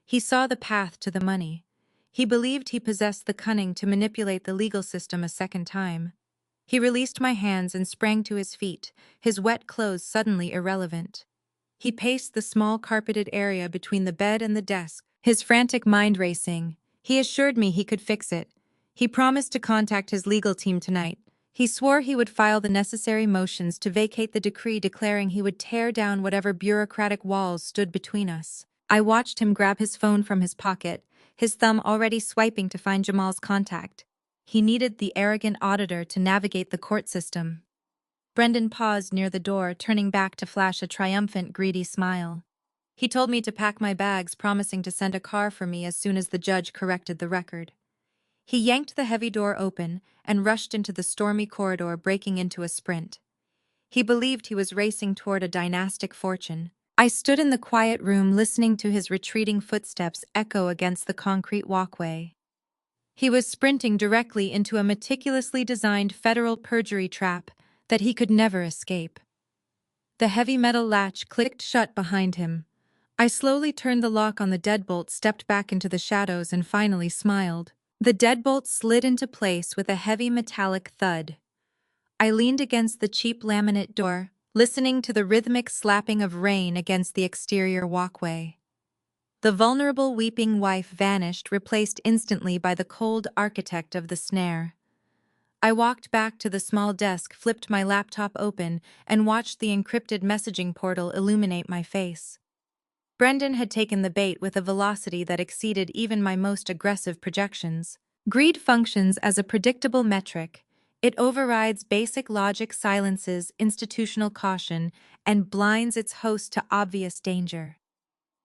He saw the path to the money. He believed he possessed the cunning to manipulate the legal system a second time. He released my hands and sprang to his feet, his wet clothes suddenly irrelevant. He paced the small carpeted area between the bed and the desk, his frantic mind racing. He assured me he could fix it. He promised to contact his legal team tonight. He swore he would file the necessary motions to vacate the decree, declaring he would tear down whatever bureaucratic walls stood between us. I watched him grab his phone from his pocket, his thumb already swiping to find Jamal's contact. He needed the arrogant auditor to navigate the court system. Brendan paused near the door, turning back to flash a triumphant, greedy smile. He told me to pack my bags, promising to send a car for me as soon as the judge corrected the record. He yanked the heavy door open and rushed into the stormy corridor, breaking into a sprint. He believed he was racing toward a dynastic fortune. I stood in the quiet room, listening to his retreating footsteps echo against the concrete walkway. He was sprinting directly into a meticulously designed federal perjury trap that he could never escape. The heavy metal latch clicked shut behind him. I slowly turned the lock on the deadbolt, stepped back into the shadows, and finally smiled. The deadbolt slid into place with a heavy metallic thud. I leaned against the cheap laminate door, listening to the rhythmic slapping of rain against the exterior walkway. The vulnerable weeping wife vanished, replaced instantly by the cold architect of the snare. I walked back to the small desk, flipped my laptop open, and watched the encrypted messaging portal illuminate my face. Brendan had taken the bait with a velocity that exceeded even my most aggressive projections. Greed functions as a predictable metric. It overrides basic logic, silences institutional caution, and blinds its host to obvious danger.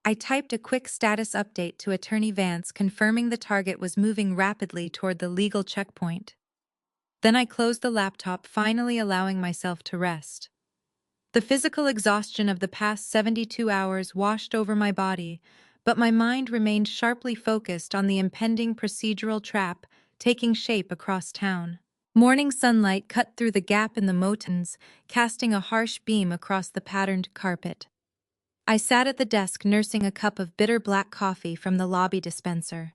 I typed a quick status update to Attorney Vance, confirming the target was moving rapidly toward the legal checkpoint. Then I closed the laptop, finally allowing myself to rest. The physical exhaustion of the past 72 hours washed over my body, but my mind remained sharply focused on the impending procedural trap taking shape across town. Morning sunlight cut through the gap in the motons, casting a harsh beam across the patterned carpet. I sat at the desk, nursing a cup of bitter black coffee from the lobby dispenser.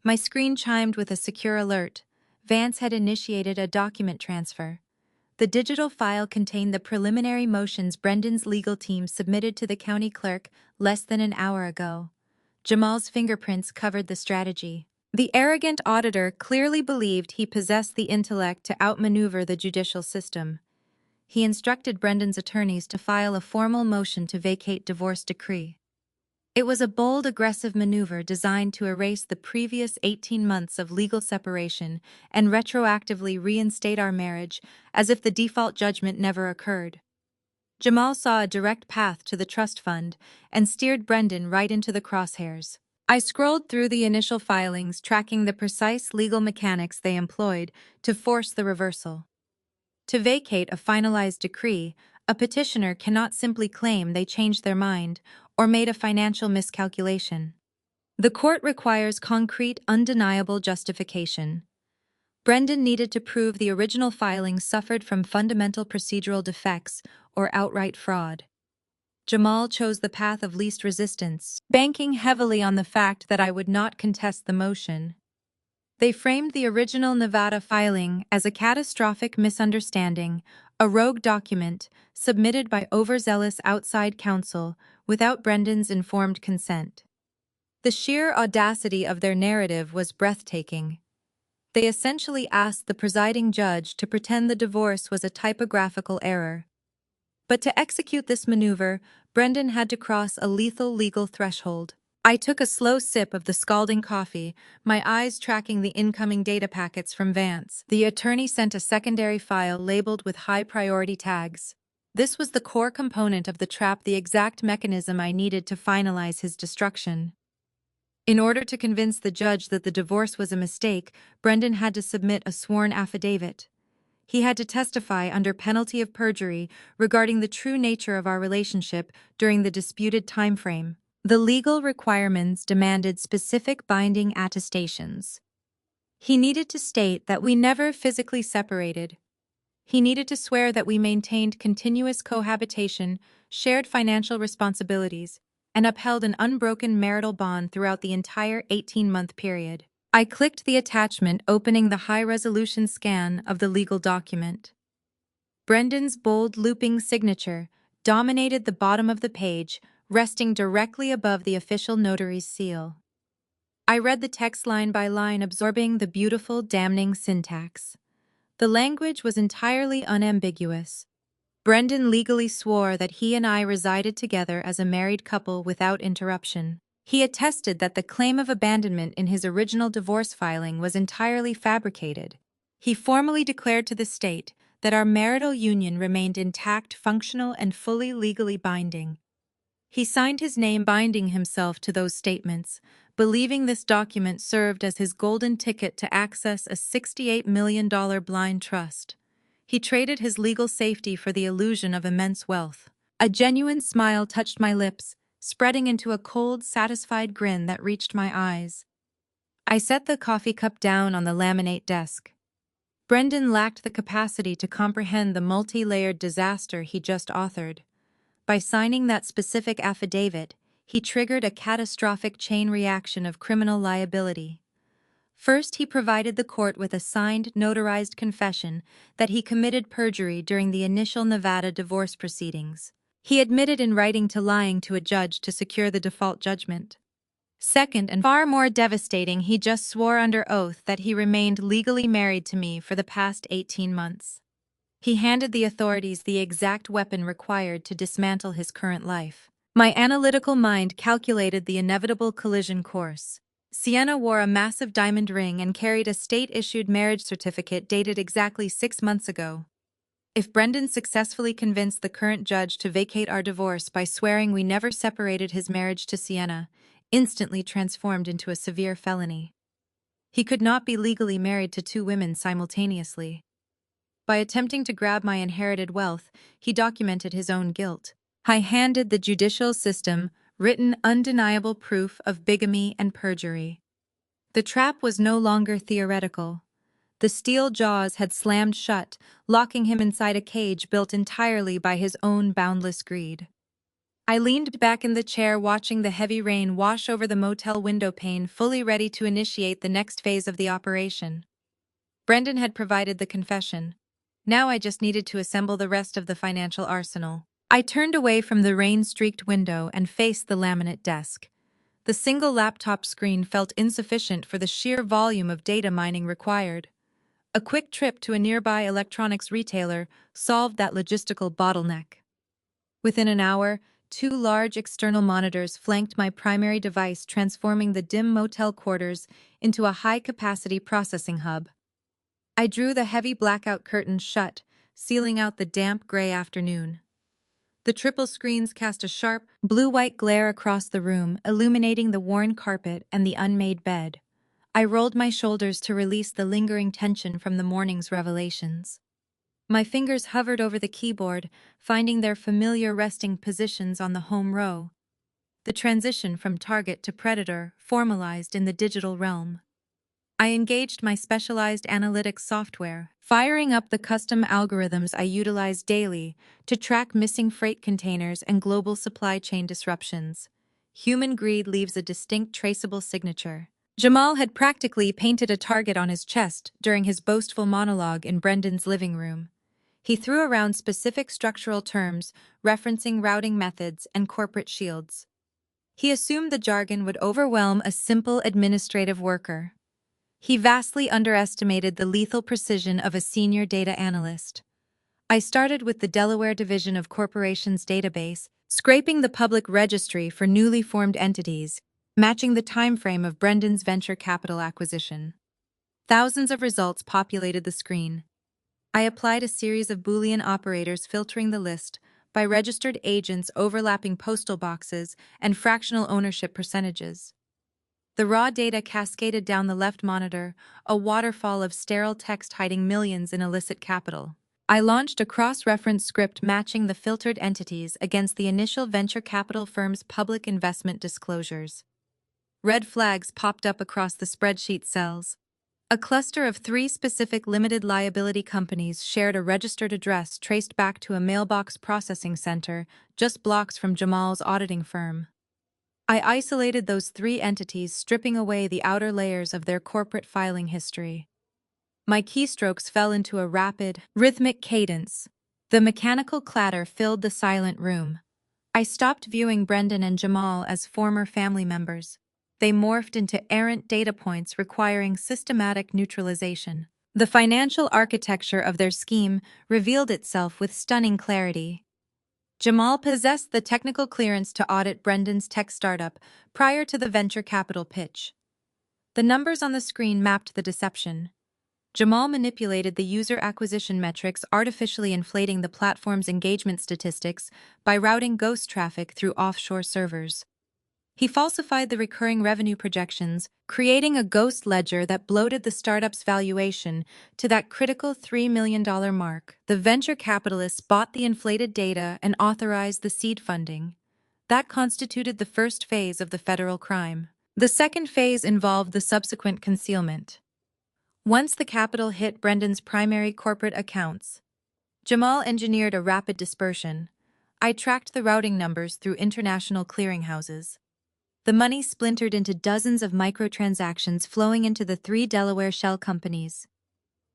My screen chimed with a secure alert. Vance had initiated a document transfer. The digital file contained the preliminary motions Brendan's legal team submitted to the county clerk less than an hour ago. Jamal's fingerprints covered the strategy. The arrogant auditor clearly believed he possessed the intellect to outmaneuver the judicial system. He instructed Brendan's attorneys to file a formal motion to vacate divorce decree. It was a bold, aggressive maneuver designed to erase the previous 18 months of legal separation and retroactively reinstate our marriage as if the default judgment never occurred. Jamal saw a direct path to the trust fund and steered Brendan right into the crosshairs. I scrolled through the initial filings, tracking the precise legal mechanics they employed to force the reversal. To vacate a finalized decree, a petitioner cannot simply claim they changed their mind or made a financial miscalculation. The court requires concrete, undeniable justification. Brendan needed to prove the original filing suffered from fundamental procedural defects or outright fraud. Jamal chose the path of least resistance, banking heavily on the fact that I would not contest the motion. They framed the original Nevada filing as a catastrophic misunderstanding, a rogue document submitted by overzealous outside counsel without Brendan's informed consent. The sheer audacity of their narrative was breathtaking. They essentially asked the presiding judge to pretend the divorce was a typographical error. But to execute this maneuver, Brendan had to cross a lethal legal threshold. I took a slow sip of the scalding coffee, my eyes tracking the incoming data packets from Vance. The attorney sent a secondary file labeled with high-priority tags. This was the core component of the trap, the exact mechanism I needed to finalize his destruction. In order to convince the judge that the divorce was a mistake, Brendan had to submit a sworn affidavit. He had to testify under penalty of perjury regarding the true nature of our relationship during the disputed timeframe. The legal requirements demanded specific binding attestations. He needed to state that we never physically separated. He needed to swear that we maintained continuous cohabitation, shared financial responsibilities, and upheld an unbroken marital bond throughout the entire 18-month period. I clicked the attachment, opening the high-resolution scan of the legal document. Brendan's bold, looping signature dominated the bottom of the page, resting directly above the official notary's seal. I read the text line by line, absorbing the beautiful, damning syntax. The language was entirely unambiguous. Brendan legally swore that he and I resided together as a married couple without interruption. He attested that the claim of abandonment in his original divorce filing was entirely fabricated. He formally declared to the state that our marital union remained intact, functional, and fully legally binding. He signed his name, binding himself to those statements, believing this document served as his golden ticket to access a $68 million blind trust. He traded his legal safety for the illusion of immense wealth. A genuine smile touched my lips, spreading into a cold, satisfied grin that reached my eyes. I set the coffee cup down on the laminate desk. Brendan lacked the capacity to comprehend the multi-layered disaster he just authored. By signing that specific affidavit, he triggered a catastrophic chain reaction of criminal liability. First, he provided the court with a signed, notarized confession that he committed perjury during the initial Nevada divorce proceedings. He admitted in writing to lying to a judge to secure the default judgment. Second, and far more devastating, he just swore under oath that he remained legally married to me for the past 18 months. He handed the authorities the exact weapon required to dismantle his current life. My analytical mind calculated the inevitable collision course. Sienna wore a massive diamond ring and carried a state-issued marriage certificate dated exactly 6 months ago. If Brendan successfully convinced the current judge to vacate our divorce by swearing we never separated, his marriage to Sienna instantly transformed into a severe felony. He could not be legally married to 2 women simultaneously. By attempting to grab my inherited wealth, he documented his own guilt. I handed the judicial system written, undeniable proof of bigamy and perjury. The trap was no longer theoretical. The steel jaws had slammed shut, locking him inside a cage built entirely by his own boundless greed. I leaned back in the chair, watching the heavy rain wash over the motel window pane, fully ready to initiate the next phase of the operation. Brendan had provided the confession. Now I just needed to assemble the rest of the financial arsenal. I turned away from the rain-streaked window and faced the laminate desk. The single laptop screen felt insufficient for the sheer volume of data mining required. A quick trip to a nearby electronics retailer solved that logistical bottleneck. Within an hour, 2 large external monitors flanked my primary device, transforming the dim motel quarters into a high-capacity processing hub. I drew the heavy blackout curtains shut, sealing out the damp gray afternoon. The triple screens cast a sharp, blue-white glare across the room, illuminating the worn carpet and the unmade bed. I rolled my shoulders to release the lingering tension from the morning's revelations. My fingers hovered over the keyboard, finding their familiar resting positions on the home row. The transition from target to predator formalized in the digital realm. I engaged my specialized analytics software, firing up the custom algorithms I utilize daily to track missing freight containers and global supply chain disruptions. Human greed leaves a distinct traceable signature. Jamal had practically painted a target on his chest during his boastful monologue in Brendan's living room. He threw around specific structural terms, referencing routing methods and corporate shields. He assumed the jargon would overwhelm a simple administrative worker. He vastly underestimated the lethal precision of a senior data analyst. I started with the Delaware Division of Corporations database, scraping the public registry for newly formed entities, matching the time frame of Brendan's venture capital acquisition. Thousands of results populated the screen. I applied a series of Boolean operators filtering the list by registered agents, overlapping postal boxes, and fractional ownership percentages. The raw data cascaded down the left monitor, a waterfall of sterile text hiding millions in illicit capital. I launched a cross-reference script matching the filtered entities against the initial venture capital firm's public investment disclosures. Red flags popped up across the spreadsheet cells. A cluster of 3 specific limited liability companies shared a registered address traced back to a mailbox processing center just blocks from Jamal's auditing firm. I isolated those 3 entities, stripping away the outer layers of their corporate filing history. My keystrokes fell into a rapid, rhythmic cadence. The mechanical clatter filled the silent room. I stopped viewing Brendan and Jamal as former family members. They morphed into errant data points requiring systematic neutralization. The financial architecture of their scheme revealed itself with stunning clarity. Jamal possessed the technical clearance to audit Brendan's tech startup prior to the venture capital pitch. The numbers on the screen mapped the deception. Jamal manipulated the user acquisition metrics, artificially inflating the platform's engagement statistics by routing ghost traffic through offshore servers. He falsified the recurring revenue projections, creating a ghost ledger that bloated the startup's valuation to that critical $3 million mark. The venture capitalists bought the inflated data and authorized the seed funding. That constituted the first phase of the federal crime. The second phase involved the subsequent concealment. Once the capital hit Brendan's primary corporate accounts, Jamal engineered a rapid dispersion. I tracked the routing numbers through international clearinghouses. The money splintered into dozens of microtransactions flowing into the 3 Delaware shell companies.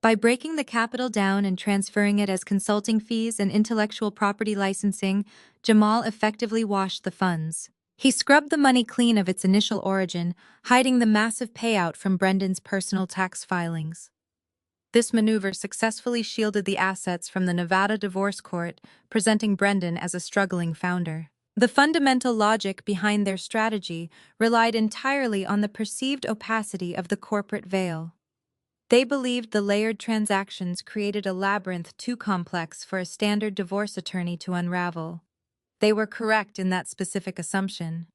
By breaking the capital down and transferring it as consulting fees and intellectual property licensing, Jamal effectively washed the funds. He scrubbed the money clean of its initial origin, hiding the massive payout from Brendan's personal tax filings. This maneuver successfully shielded the assets from the Nevada divorce court, presenting Brendan as a struggling founder. The fundamental logic behind their strategy relied entirely on the perceived opacity of the corporate veil. They believed the layered transactions created a labyrinth too complex for a standard divorce attorney to unravel. They were correct in that specific assumption.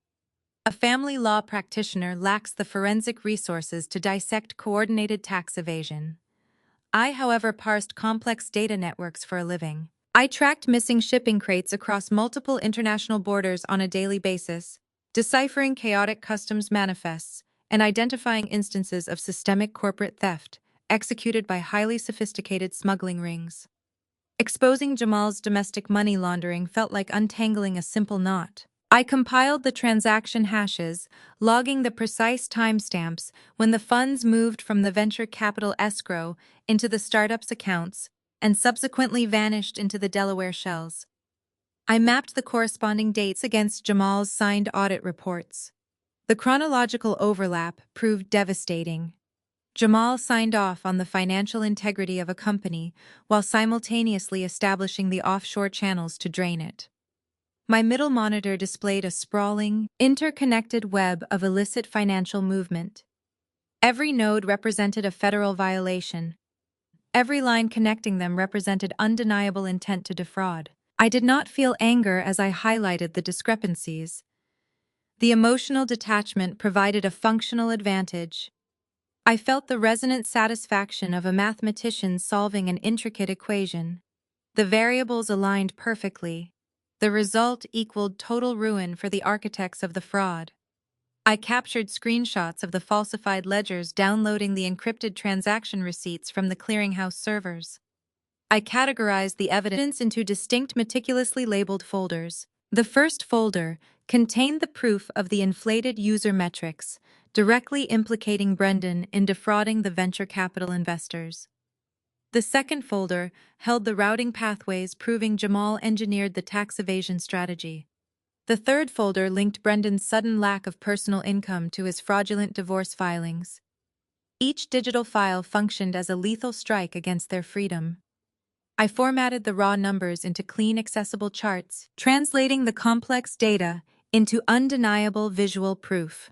A family law practitioner lacks the forensic resources to dissect coordinated tax evasion. I, however, parsed complex data networks for a living. I tracked missing shipping crates across multiple international borders on a daily basis, deciphering chaotic customs manifests and identifying instances of systemic corporate theft executed by highly sophisticated smuggling rings. Exposing Jamal's domestic money laundering felt like untangling a simple knot. I compiled the transaction hashes, logging the precise timestamps when the funds moved from the venture capital escrow into the startup's accounts and subsequently vanished into the Delaware shells. I mapped the corresponding dates against Jamal's signed audit reports. The chronological overlap proved devastating. Jamal signed off on the financial integrity of a company while simultaneously establishing the offshore channels to drain it. My middle monitor displayed a sprawling, interconnected web of illicit financial movement. Every node represented a federal violation. Every line connecting them represented undeniable intent to defraud. I did not feel anger as I highlighted the discrepancies. The emotional detachment provided a functional advantage. I felt the resonant satisfaction of a mathematician solving an intricate equation. The variables aligned perfectly. The result equaled total ruin for the architects of the fraud. I captured screenshots of the falsified ledgers downloading the encrypted transaction receipts from the clearinghouse servers. I categorized the evidence into distinct meticulously labeled folders. The first folder contained the proof of the inflated user metrics, directly implicating Brendan in defrauding the venture capital investors. The second folder held the routing pathways proving Jamal engineered the tax evasion strategy. The third folder linked Brendan's sudden lack of personal income to his fraudulent divorce filings. Each digital file functioned as a lethal strike against their freedom. I formatted the raw numbers into clean, accessible charts, translating the complex data into undeniable visual proof.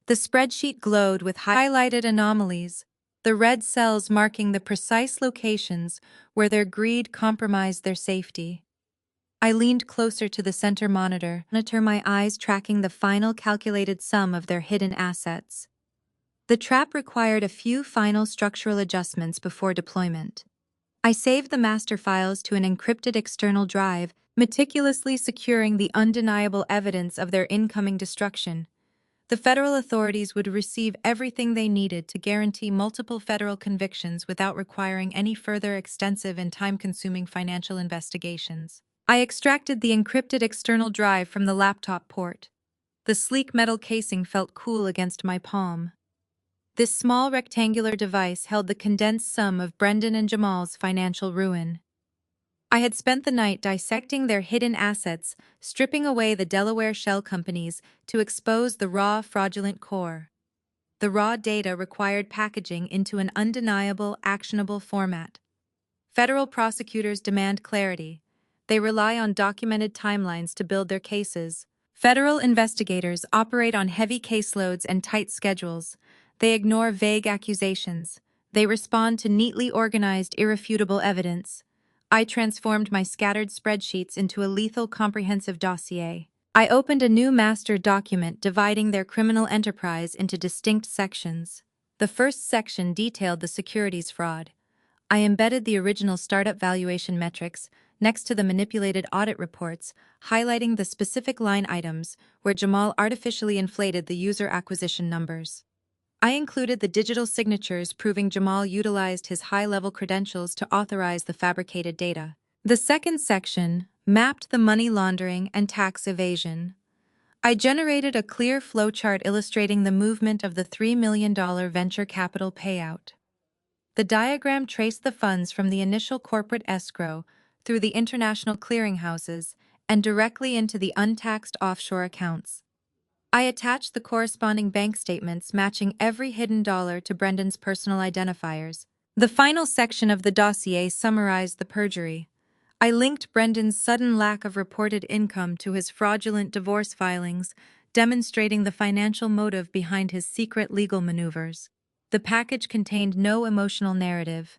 The spreadsheet glowed with highlighted anomalies, the red cells marking the precise locations where their greed compromised their safety. I leaned closer to the center monitor, my eyes tracking the final calculated sum of their hidden assets. The trap required a few final structural adjustments before deployment. I saved the master files to an encrypted external drive, meticulously securing the undeniable evidence of their incoming destruction. The federal authorities would receive everything they needed to guarantee multiple federal convictions without requiring any further extensive and time-consuming financial investigations. I extracted the encrypted external drive from the laptop port. The sleek metal casing felt cool against my palm. This small rectangular device held the condensed sum of Brendan and Jamal's financial ruin. I had spent the night dissecting their hidden assets, stripping away the Delaware shell companies to expose the raw, fraudulent core. The raw data required packaging into an undeniable, actionable format. Federal prosecutors demand clarity. They rely on documented timelines to build their cases. Federal investigators operate on heavy caseloads and tight schedules. They ignore vague accusations. They respond to neatly organized, irrefutable evidence. I transformed my scattered spreadsheets into a lethal, comprehensive dossier. I opened a new master document dividing their criminal enterprise into distinct sections. The first section detailed the securities fraud. I embedded the original startup valuation metrics next to the manipulated audit reports, highlighting the specific line items where Jamal artificially inflated the user acquisition numbers. I included the digital signatures proving Jamal utilized his high-level credentials to authorize the fabricated data. The second section mapped the money laundering and tax evasion. I generated a clear flowchart illustrating the movement of the $3 million venture capital payout. The diagram traced the funds from the initial corporate escrow through the international clearinghouses and directly into the untaxed offshore accounts. I attached the corresponding bank statements matching every hidden dollar to Brendan's personal identifiers. The final section of the dossier summarized the perjury. I linked Brendan's sudden lack of reported income to his fraudulent divorce filings, demonstrating the financial motive behind his secret legal maneuvers. The package contained no emotional narrative.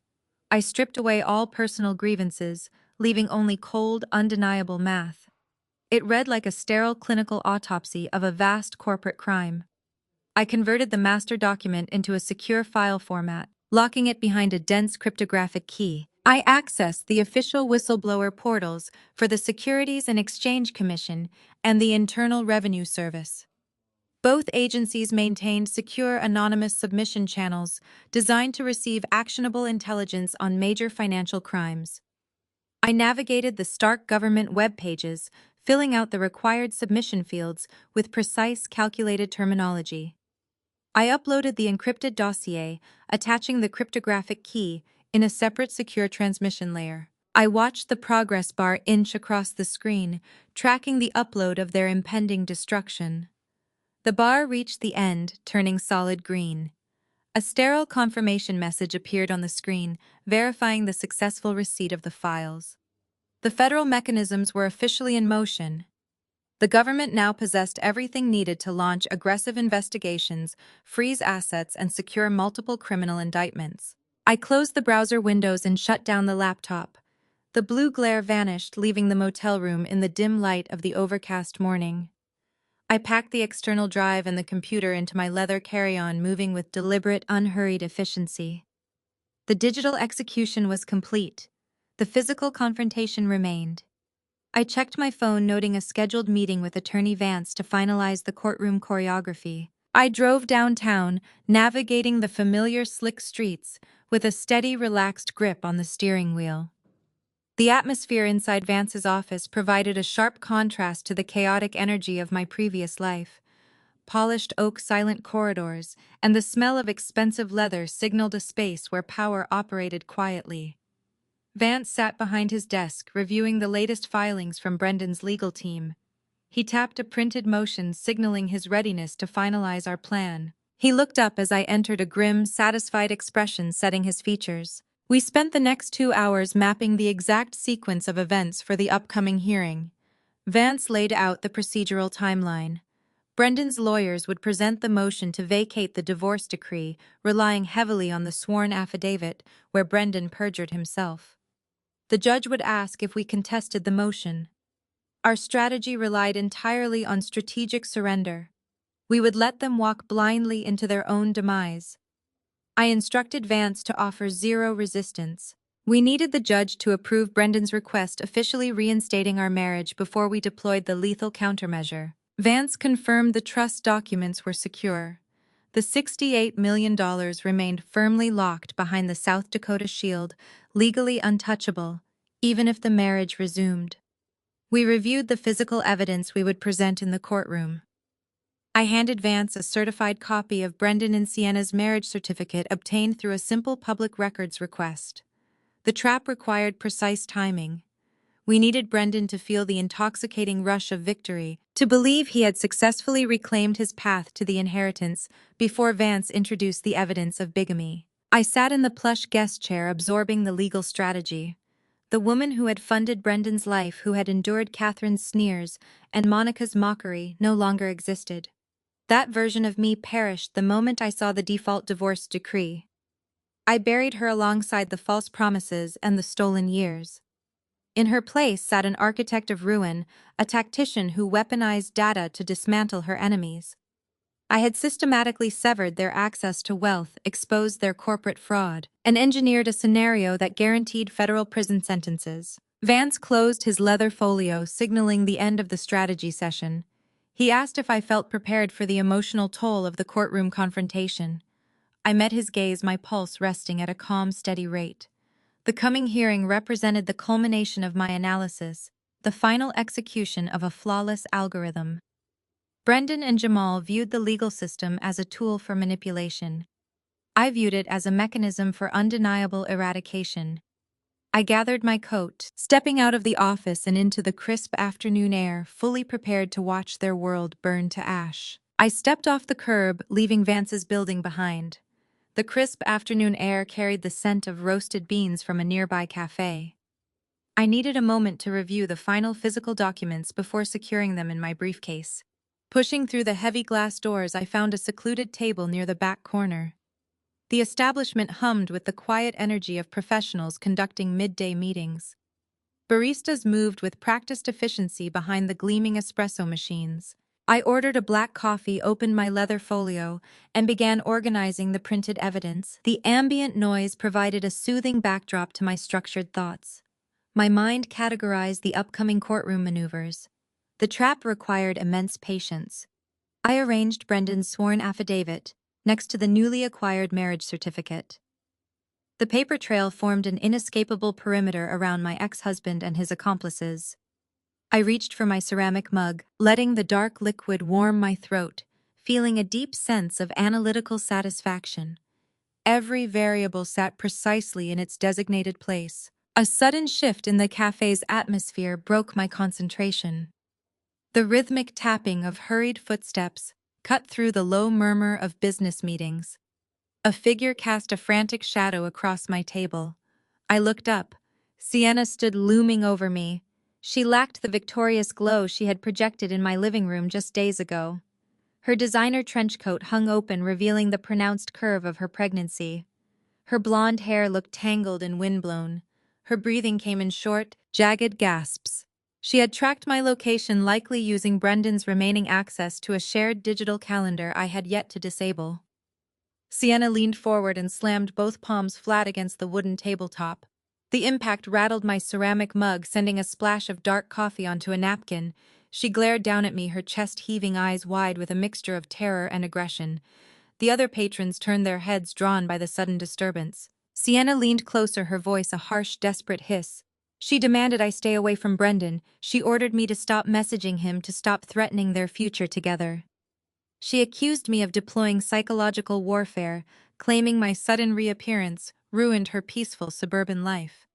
I stripped away all personal grievances, leaving only cold, undeniable math. It read like a sterile clinical autopsy of a vast corporate crime. I converted the master document into a secure file format, locking it behind a dense cryptographic key. I accessed the official whistleblower portals for the Securities and Exchange Commission and the Internal Revenue Service. Both agencies maintained secure anonymous submission channels designed to receive actionable intelligence on major financial crimes. I navigated the Stark government web pages, filling out the required submission fields with precise calculated terminology. I uploaded the encrypted dossier, attaching the cryptographic key in a separate secure transmission layer. I watched the progress bar inch across the screen, tracking the upload of their impending destruction. The bar reached the end, turning solid green. A sterile confirmation message appeared on the screen, verifying the successful receipt of the files. The federal mechanisms were officially in motion. The government now possessed everything needed to launch aggressive investigations, freeze assets, and secure multiple criminal indictments. I closed the browser windows and shut down the laptop. The blue glare vanished, leaving the motel room in the dim light of the overcast morning. I packed the external drive and the computer into my leather carry-on, moving with deliberate, unhurried efficiency. The digital execution was complete. The physical confrontation remained. I checked my phone, noting a scheduled meeting with Attorney Vance to finalize the courtroom choreography. I drove downtown, navigating the familiar slick streets with a steady, relaxed grip on the steering wheel. The atmosphere inside Vance's office provided a sharp contrast to the chaotic energy of my previous life. Polished oak silent corridors and the smell of expensive leather signaled a space where power operated quietly. Vance sat behind his desk, reviewing the latest filings from Brendan's legal team. He tapped a printed motion, signaling his readiness to finalize our plan. He looked up as I entered, a grim, satisfied expression setting his features. We spent the next 2 hours mapping the exact sequence of events for the upcoming hearing. Vance laid out the procedural timeline. Brendan's lawyers would present the motion to vacate the divorce decree, relying heavily on the sworn affidavit where Brendan perjured himself. The judge would ask if we contested the motion. Our strategy relied entirely on strategic surrender. We would let them walk blindly into their own demise. I instructed Vance to offer zero resistance. We needed the judge to approve Brendan's request, officially reinstating our marriage before we deployed the lethal countermeasure. Vance confirmed the trust documents were secure. The $68 million remained firmly locked behind the South Dakota Shield, legally untouchable, even if the marriage resumed. We reviewed the physical evidence we would present in the courtroom. I handed Vance a certified copy of Brendan and Sienna's marriage certificate obtained through a simple public records request. The trap required precise timing. We needed Brendan to feel the intoxicating rush of victory, to believe he had successfully reclaimed his path to the inheritance before Vance introduced the evidence of bigamy. I sat in the plush guest chair, absorbing the legal strategy. The woman who had funded Brendan's life, who had endured Catherine's sneers and Monica's mockery, no longer existed. That version of me perished the moment I saw the default divorce decree. I buried her alongside the false promises and the stolen years. In her place sat an architect of ruin, a tactician who weaponized data to dismantle her enemies. I had systematically severed their access to wealth, exposed their corporate fraud, and engineered a scenario that guaranteed federal prison sentences. Vance closed his leather folio, signaling the end of the strategy session. He asked if I felt prepared for the emotional toll of the courtroom confrontation. I met his gaze, my pulse resting at a calm, steady rate. The coming hearing represented the culmination of my analysis, the final execution of a flawless algorithm. Brendan and Jamal viewed the legal system as a tool for manipulation. I viewed it as a mechanism for undeniable eradication. I gathered my coat, stepping out of the office and into the crisp afternoon air, fully prepared to watch their world burn to ash. I stepped off the curb, leaving Vance's building behind. The crisp afternoon air carried the scent of roasted beans from a nearby cafe. I needed a moment to review the final physical documents before securing them in my briefcase. Pushing through the heavy glass doors, I found a secluded table near the back corner. The establishment hummed with the quiet energy of professionals conducting midday meetings. Baristas moved with practiced efficiency behind the gleaming espresso machines. I ordered a black coffee, opened my leather folio, and began organizing the printed evidence. The ambient noise provided a soothing backdrop to my structured thoughts. My mind categorized the upcoming courtroom maneuvers. The trap required immense patience. I arranged Brendan's sworn affidavit next to the newly acquired marriage certificate. The paper trail formed an inescapable perimeter around my ex-husband and his accomplices. I reached for my ceramic mug, letting the dark liquid warm my throat, feeling a deep sense of analytical satisfaction. Every variable sat precisely in its designated place. A sudden shift in the cafe's atmosphere broke my concentration. The rhythmic tapping of hurried footsteps cut through the low murmur of business meetings. A figure cast a frantic shadow across my table. I looked up. Sienna stood looming over me. She lacked the victorious glow she had projected in my living room just days ago. Her designer trench coat hung open, revealing the pronounced curve of her pregnancy. Her blonde hair looked tangled and windblown. Her breathing came in short, jagged gasps. She had tracked my location, likely using Brendan's remaining access to a shared digital calendar I had yet to disable. Sienna leaned forward and slammed both palms flat against the wooden tabletop. The impact rattled my ceramic mug, sending a splash of dark coffee onto a napkin. She glared down at me, her chest-heaving eyes wide with a mixture of terror and aggression. The other patrons turned their heads, drawn by the sudden disturbance. Sienna leaned closer, her voice a harsh, desperate hiss. She demanded I stay away from Brendan. She ordered me to stop messaging him, to stop threatening their future together. She accused me of deploying psychological warfare, claiming my sudden reappearance ruined her peaceful suburban life.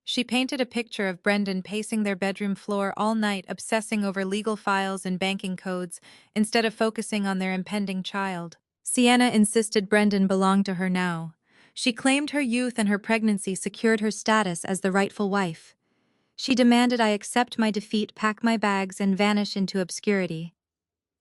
She painted a picture of Brendan pacing their bedroom floor all night, obsessing over legal files and banking codes, instead of focusing on their impending child. Sienna insisted Brendan belonged to her now. She claimed her youth and her pregnancy secured her status as the rightful wife. She demanded I accept my defeat, pack my bags, and vanish into obscurity.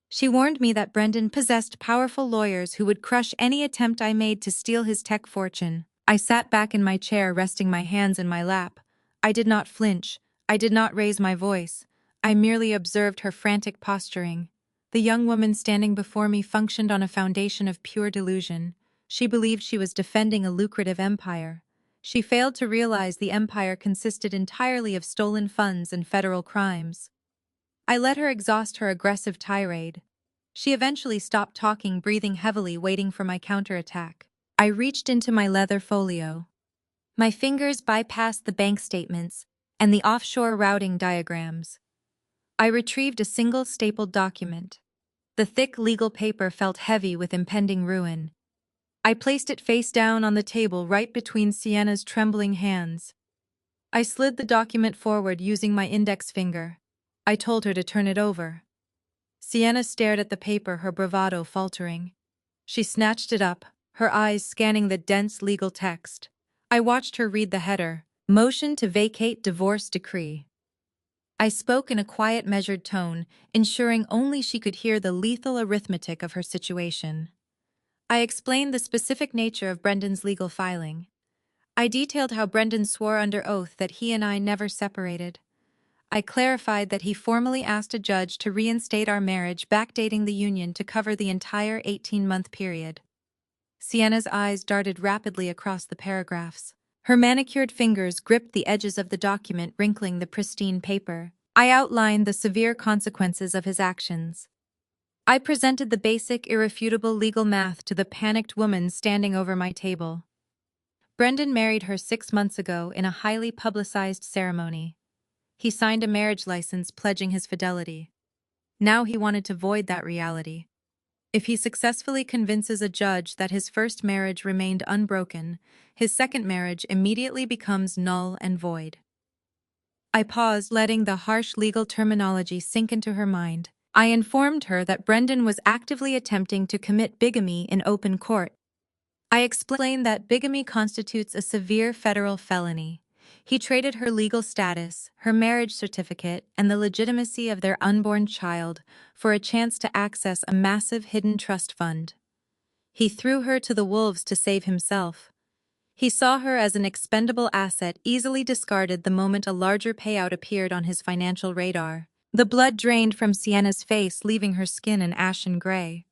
She warned me that Brendan possessed powerful lawyers who would crush any attempt I made to steal his tech fortune. I sat back in my chair, resting my hands in my lap. I did not flinch. I did not raise my voice. I merely observed her frantic posturing. The young woman standing before me functioned on a foundation of pure delusion. She believed she was defending a lucrative empire. She failed to realize the empire consisted entirely of stolen funds and federal crimes. I let her exhaust her aggressive tirade. She eventually stopped talking, breathing heavily, waiting for my counterattack. I reached into my leather folio. My fingers bypassed the bank statements and the offshore routing diagrams. I retrieved a single stapled document. The thick legal paper felt heavy with impending ruin. I placed it face down on the table right between Sienna's trembling hands. I slid the document forward using my index finger. I told her to turn it over. Sienna stared at the paper, her bravado faltering. She snatched it up, her eyes scanning the dense legal text. I watched her read the header, "Motion to vacate divorce decree." I spoke in a quiet, measured tone, ensuring only she could hear the lethal arithmetic of her situation. I explained the specific nature of Brendan's legal filing. I detailed how Brendan swore under oath that he and I never separated. I clarified that he formally asked a judge to reinstate our marriage, backdating the union to cover the entire 18-month period. Sienna's eyes darted rapidly across the paragraphs. Her manicured fingers gripped the edges of the document, wrinkling the pristine paper. I outlined the severe consequences of his actions. I presented the basic, irrefutable legal math to the panicked woman standing over my table. Brendan married her 6 months ago in a highly publicized ceremony. He signed a marriage license pledging his fidelity. Now he wanted to void that reality. If he successfully convinces a judge that his first marriage remained unbroken, his second marriage immediately becomes null and void. I paused, letting the harsh legal terminology sink into her mind. I informed her that Brendan was actively attempting to commit bigamy in open court. I explained that bigamy constitutes a severe federal felony. He traded her legal status, her marriage certificate, and the legitimacy of their unborn child for a chance to access a massive hidden trust fund. He threw her to the wolves to save himself. He saw her as an expendable asset, easily discarded the moment a larger payout appeared on his financial radar. The blood drained from Sienna's face, leaving her skin an ashen gray.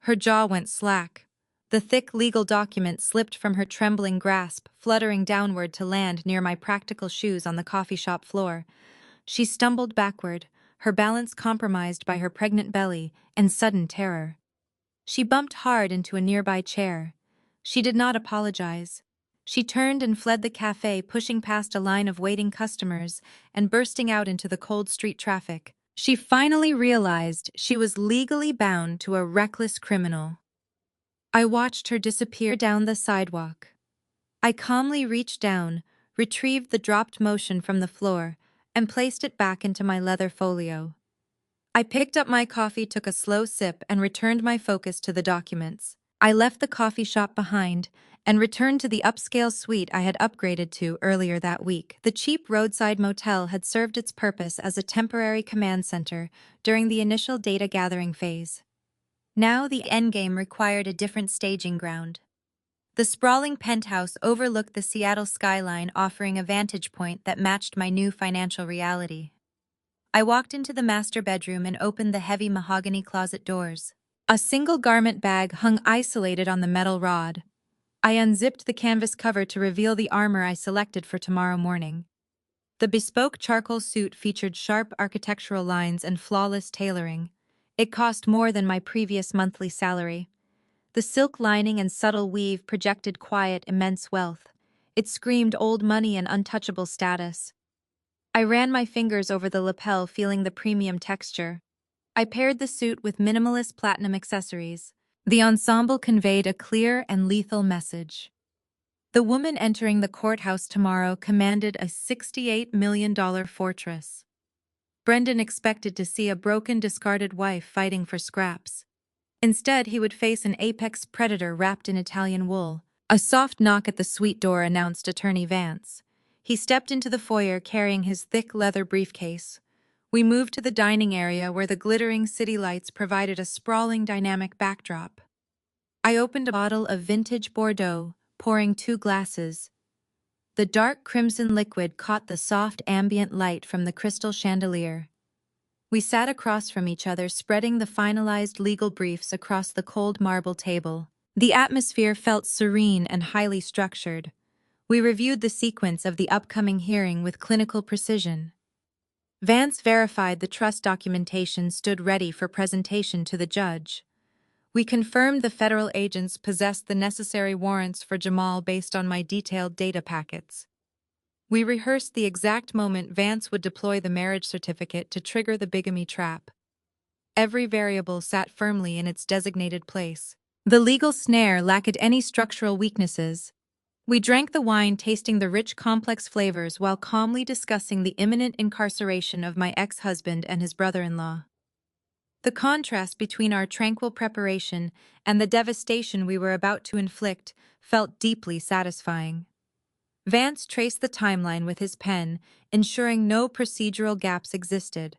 Her jaw went slack. The thick legal document slipped from her trembling grasp, fluttering downward to land near my practical shoes on the coffee shop floor. She stumbled backward, her balance compromised by her pregnant belly and sudden terror. She bumped hard into a nearby chair. She did not apologize. She turned and fled the cafe, pushing past a line of waiting customers and bursting out into the cold street traffic. She finally realized she was legally bound to a reckless criminal. I watched her disappear down the sidewalk. I calmly reached down, retrieved the dropped motion from the floor, and placed it back into my leather folio. I picked up my coffee, took a slow sip, and returned my focus to the documents. I left the coffee shop behind and returned to the upscale suite I had upgraded to earlier that week. The cheap roadside motel had served its purpose as a temporary command center during the initial data gathering phase. Now the endgame required a different staging ground. The sprawling penthouse overlooked the Seattle skyline, offering a vantage point that matched my new financial reality. I walked into the master bedroom and opened the heavy mahogany closet doors. A single garment bag hung isolated on the metal rod. I unzipped the canvas cover to reveal the armor I selected for tomorrow morning. The bespoke charcoal suit featured sharp architectural lines and flawless tailoring. It cost more than my previous monthly salary. The silk lining and subtle weave projected quiet, immense wealth. It screamed old money and untouchable status. I ran my fingers over the lapel, feeling the premium texture. I paired the suit with minimalist platinum accessories. The ensemble conveyed a clear and lethal message. The woman entering the courthouse tomorrow commanded a $68 million fortress. Brendan expected to see a broken, discarded wife fighting for scraps. Instead, he would face an apex predator wrapped in Italian wool. A soft knock at the suite door announced Attorney Vance. He stepped into the foyer carrying his thick leather briefcase. We moved to the dining area where the glittering city lights provided a sprawling, dynamic backdrop. I opened a bottle of vintage Bordeaux, pouring 2 glasses. The dark crimson liquid caught the soft ambient light from the crystal chandelier. We sat across from each other, spreading the finalized legal briefs across the cold marble table. The atmosphere felt serene and highly structured. We reviewed the sequence of the upcoming hearing with clinical precision. Vance verified the trust documentation stood ready for presentation to the judge. We confirmed the federal agents possessed the necessary warrants for Jamal based on my detailed data packets. We rehearsed the exact moment Vance would deploy the marriage certificate to trigger the bigamy trap. Every variable sat firmly in its designated place. The legal snare lacked any structural weaknesses. We drank the wine, tasting the rich, complex flavors while calmly discussing the imminent incarceration of my ex-husband and his brother-in-law. The contrast between our tranquil preparation and the devastation we were about to inflict felt deeply satisfying. Vance traced the timeline with his pen, ensuring no procedural gaps existed.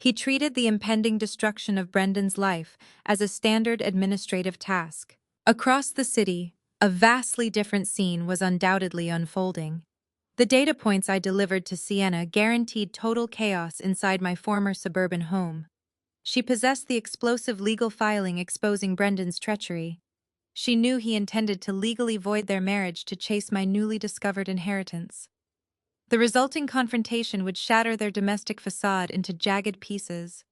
He treated the impending destruction of Brendan's life as a standard administrative task. Across the city, a vastly different scene was undoubtedly unfolding. The data points I delivered to Sienna guaranteed total chaos inside my former suburban home. She possessed the explosive legal filing exposing Brendan's treachery. She knew he intended to legally void their marriage to chase my newly discovered inheritance. The resulting confrontation would shatter their domestic facade into jagged pieces.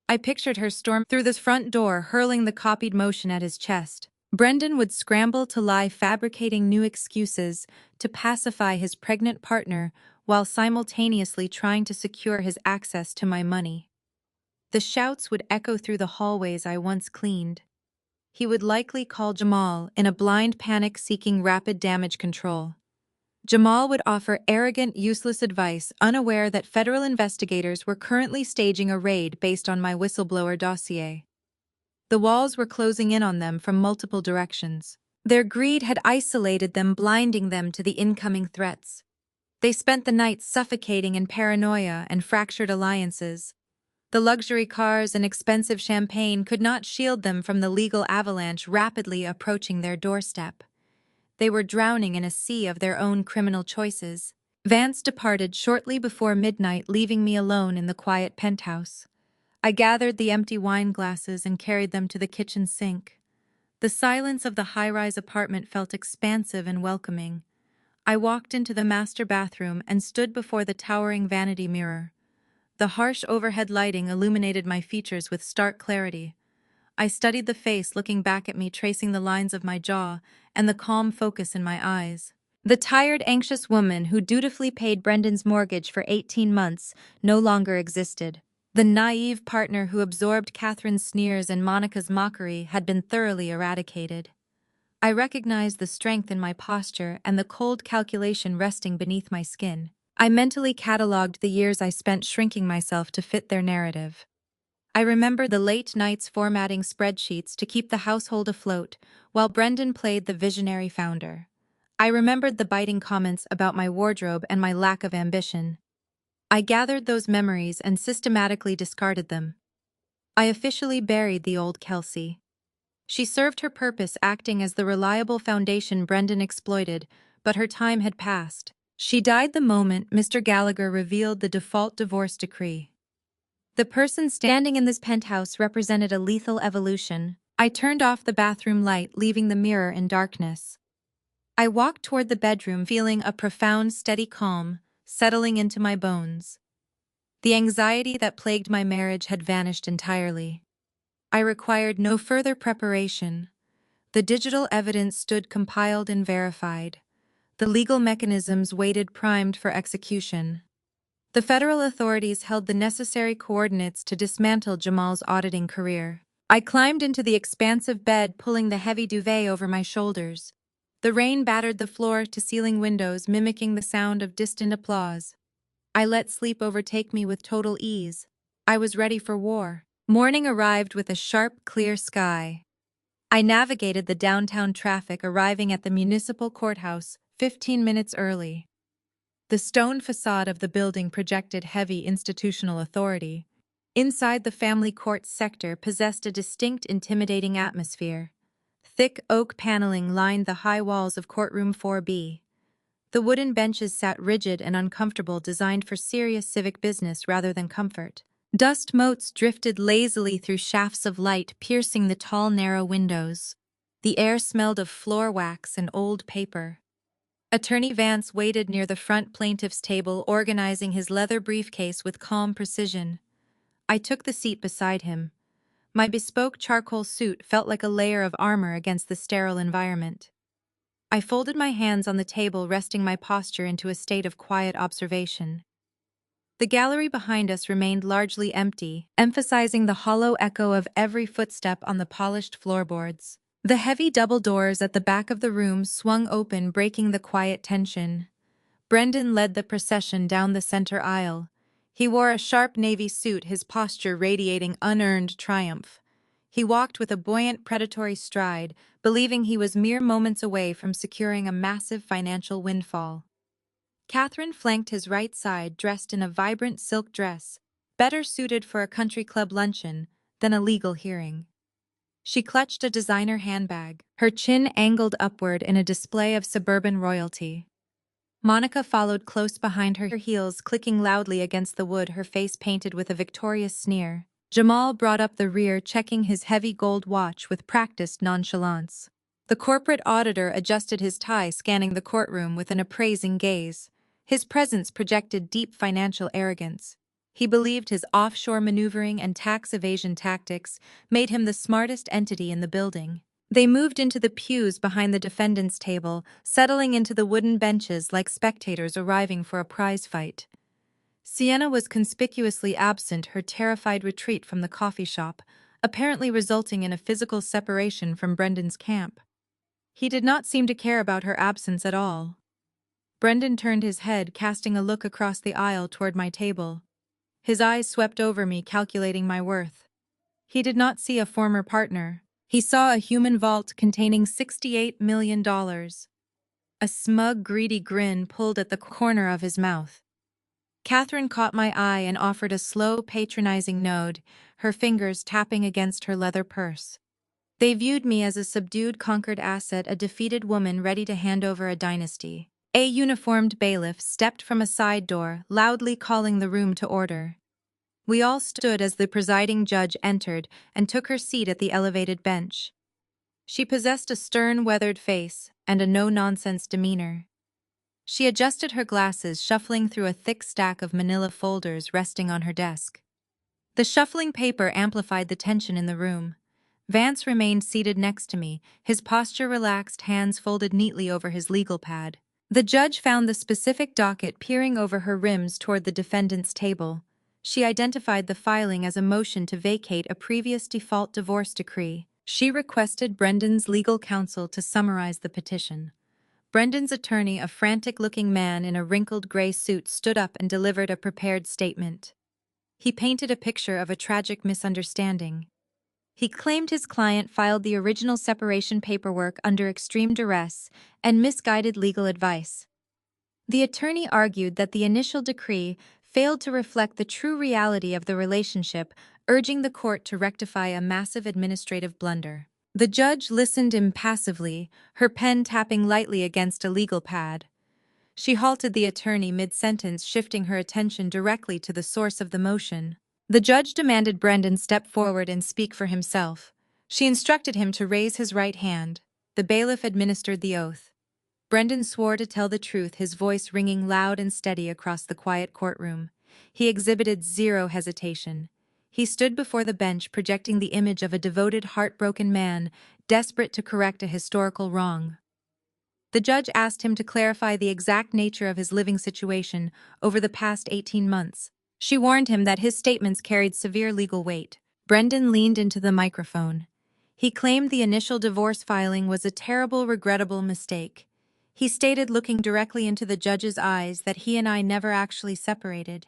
I pictured her storm through the front door, hurling the copied motion at his chest. Brendan would scramble to lie, fabricating new excuses to pacify his pregnant partner while simultaneously trying to secure his access to my money. The shouts would echo through the hallways I once cleaned. He would likely call Jamal in a blind panic seeking rapid damage control. Jamal would offer arrogant, useless advice, unaware that federal investigators were currently staging a raid based on my whistleblower dossier. The walls were closing in on them from multiple directions. Their greed had isolated them, blinding them to the incoming threats. They spent the night suffocating in paranoia and fractured alliances. The luxury cars and expensive champagne could not shield them from the legal avalanche rapidly approaching their doorstep. They were drowning in a sea of their own criminal choices. Vance departed shortly before midnight, leaving me alone in the quiet penthouse. I gathered the empty wine glasses and carried them to the kitchen sink. The silence of the high-rise apartment felt expansive and welcoming. I walked into the master bathroom and stood before the towering vanity mirror. The harsh overhead lighting illuminated my features with stark clarity. I studied the face looking back at me, tracing the lines of my jaw and the calm focus in my eyes. The tired, anxious woman who dutifully paid Brendan's mortgage for 18 months no longer existed. The naive partner who absorbed Catherine's sneers and Monica's mockery had been thoroughly eradicated. I recognized the strength in my posture and the cold calculation resting beneath my skin. I mentally cataloged the years I spent shrinking myself to fit their narrative. I remembered the late nights formatting spreadsheets to keep the household afloat, while Brendan played the visionary founder. I remembered the biting comments about my wardrobe and my lack of ambition. I gathered those memories and systematically discarded them. I officially buried the old Kelsey. She served her purpose, acting as the reliable foundation Brendan exploited, but her time had passed. She died the moment Mr. Gallagher revealed the default divorce decree. The person standing in this penthouse represented a lethal evolution. I turned off the bathroom light, leaving the mirror in darkness. I walked toward the bedroom, feeling a profound, steady calm settling into my bones. The anxiety that plagued my marriage had vanished entirely. I required no further preparation. The digital evidence stood compiled and verified. The legal mechanisms waited primed for execution. The federal authorities held the necessary coordinates to dismantle Jamal's auditing career. I climbed into the expansive bed, pulling the heavy duvet over my shoulders. The rain battered the floor-to-ceiling windows, mimicking the sound of distant applause. I let sleep overtake me with total ease. I was ready for war. Morning arrived with a sharp, clear sky. I navigated the downtown traffic, arriving at the municipal courthouse 15 minutes early. The stone facade of the building projected heavy institutional authority. Inside, the family court sector possessed a distinct, intimidating atmosphere. Thick oak paneling lined the high walls of courtroom 4B. The wooden benches sat rigid and uncomfortable, designed for serious civic business rather than comfort. Dust motes drifted lazily through shafts of light, piercing the tall, narrow windows. The air smelled of floor wax and old paper. Attorney Vance waited near the front plaintiff's table, organizing his leather briefcase with calm precision. I took the seat beside him. My bespoke charcoal suit felt like a layer of armor against the sterile environment. I folded my hands on the table, resting my posture into a state of quiet observation. The gallery behind us remained largely empty, emphasizing the hollow echo of every footstep on the polished floorboards. The heavy double doors at the back of the room swung open, breaking the quiet tension. Brendan led the procession down the center aisle. He wore a sharp navy suit, his posture radiating unearned triumph. He walked with a buoyant, predatory stride, believing he was mere moments away from securing a massive financial windfall. Catherine flanked his right side, dressed in a vibrant silk dress, better suited for a country club luncheon than a legal hearing. She clutched a designer handbag, her chin angled upward in a display of suburban royalty. Monica followed close behind her, heels clicking loudly against the wood, her face painted with a victorious sneer. Jamal brought up the rear, checking his heavy gold watch with practiced nonchalance. The corporate auditor adjusted his tie, scanning the courtroom with an appraising gaze. His presence projected deep financial arrogance. He believed his offshore maneuvering and tax evasion tactics made him the smartest entity in the building. They moved into the pews behind the defendant's table, settling into the wooden benches like spectators arriving for a prize fight. Sienna was conspicuously absent, her terrified retreat from the coffee shop, apparently resulting in a physical separation from Brendan's camp. He did not seem to care about her absence at all. Brendan turned his head, casting a look across the aisle toward my table. His eyes swept over me, calculating my worth. He did not see a former partner. He saw a human vault containing $68 million. A smug, greedy grin pulled at the corner of his mouth. Catherine caught my eye and offered a slow, patronizing nod, her fingers tapping against her leather purse. They viewed me as a subdued, conquered asset, a defeated woman ready to hand over a dynasty. A uniformed bailiff stepped from a side door, loudly calling the room to order. We all stood as the presiding judge entered and took her seat at the elevated bench. She possessed a stern, weathered face and a no-nonsense demeanor. She adjusted her glasses, shuffling through a thick stack of manila folders resting on her desk. The shuffling paper amplified the tension in the room. Vance remained seated next to me, his posture relaxed, hands folded neatly over his legal pad. The judge found the specific docket, peering over her rims toward the defendant's table. She identified the filing as a motion to vacate a previous default divorce decree. She requested Brendan's legal counsel to summarize the petition. Brendan's attorney, a frantic-looking man in a wrinkled gray suit, stood up and delivered a prepared statement. He painted a picture of a tragic misunderstanding. He claimed his client filed the original separation paperwork under extreme duress and misguided legal advice. The attorney argued that the initial decree failed to reflect the true reality of the relationship, urging the court to rectify a massive administrative blunder. The judge listened impassively, her pen tapping lightly against a legal pad. She halted the attorney mid-sentence, shifting her attention directly to the source of the motion. The judge demanded Brendan step forward and speak for himself. She instructed him to raise his right hand. The bailiff administered the oath. Brendan swore to tell the truth, his voice ringing loud and steady across the quiet courtroom. He exhibited zero hesitation. He stood before the bench, projecting the image of a devoted, heartbroken man, desperate to correct a historical wrong. The judge asked him to clarify the exact nature of his living situation over the past 18 months. She warned him that his statements carried severe legal weight. Brendan leaned into the microphone. He claimed the initial divorce filing was a terrible, regrettable mistake. He stated, looking directly into the judge's eyes, that he and I never actually separated.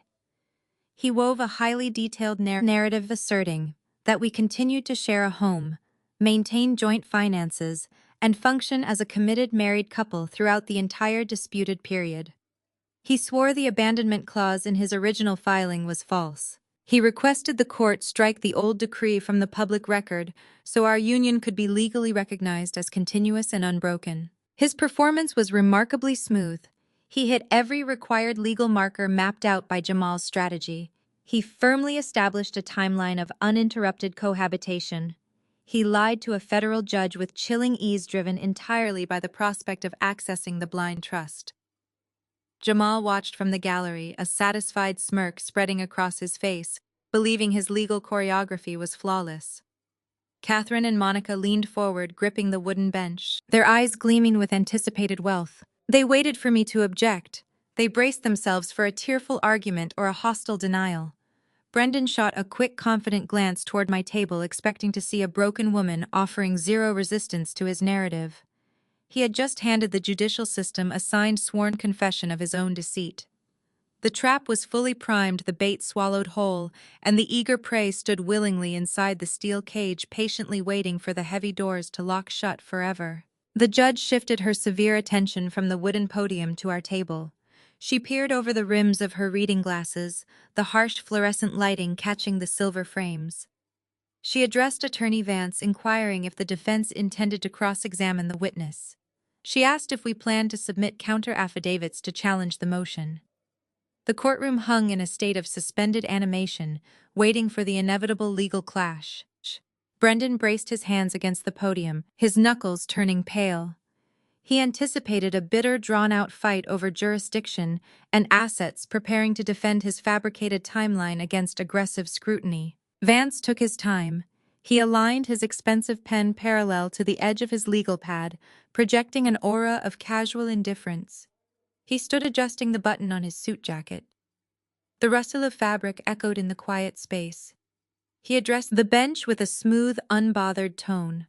He wove a highly detailed narrative asserting that we continued to share a home, maintain joint finances, and function as a committed married couple throughout the entire disputed period. He swore the abandonment clause in his original filing was false. He requested the court strike the old decree from the public record so our union could be legally recognized as continuous and unbroken. His performance was remarkably smooth. He hit every required legal marker mapped out by Jamal's strategy. He firmly established a timeline of uninterrupted cohabitation. He lied to a federal judge with chilling ease, driven entirely by the prospect of accessing the blind trust. Jamal watched from the gallery, a satisfied smirk spreading across his face, believing his legal choreography was flawless. Catherine and Monica leaned forward, gripping the wooden bench, their eyes gleaming with anticipated wealth. They waited for me to object. They braced themselves for a tearful argument or a hostile denial. Brendan shot a quick, confident glance toward my table, expecting to see a broken woman offering zero resistance to his narrative. He had just handed the judicial system a signed sworn confession of his own deceit. The trap was fully primed, the bait swallowed whole, and the eager prey stood willingly inside the steel cage, patiently waiting for the heavy doors to lock shut forever. The judge shifted her severe attention from the wooden podium to our table. She peered over the rims of her reading glasses, the harsh fluorescent lighting catching the silver frames. She addressed Attorney Vance, inquiring if the defense intended to cross-examine the witness. She asked if we planned to submit counter-affidavits to challenge the motion. The courtroom hung in a state of suspended animation, waiting for the inevitable legal clash. Brendan braced his hands against the podium, his knuckles turning pale. He anticipated a bitter, drawn-out fight over jurisdiction and assets, preparing to defend his fabricated timeline against aggressive scrutiny. Vance took his time. He aligned his expensive pen parallel to the edge of his legal pad, projecting an aura of casual indifference. He stood adjusting the button on his suit jacket. The rustle of fabric echoed in the quiet space. He addressed the bench with a smooth, unbothered tone.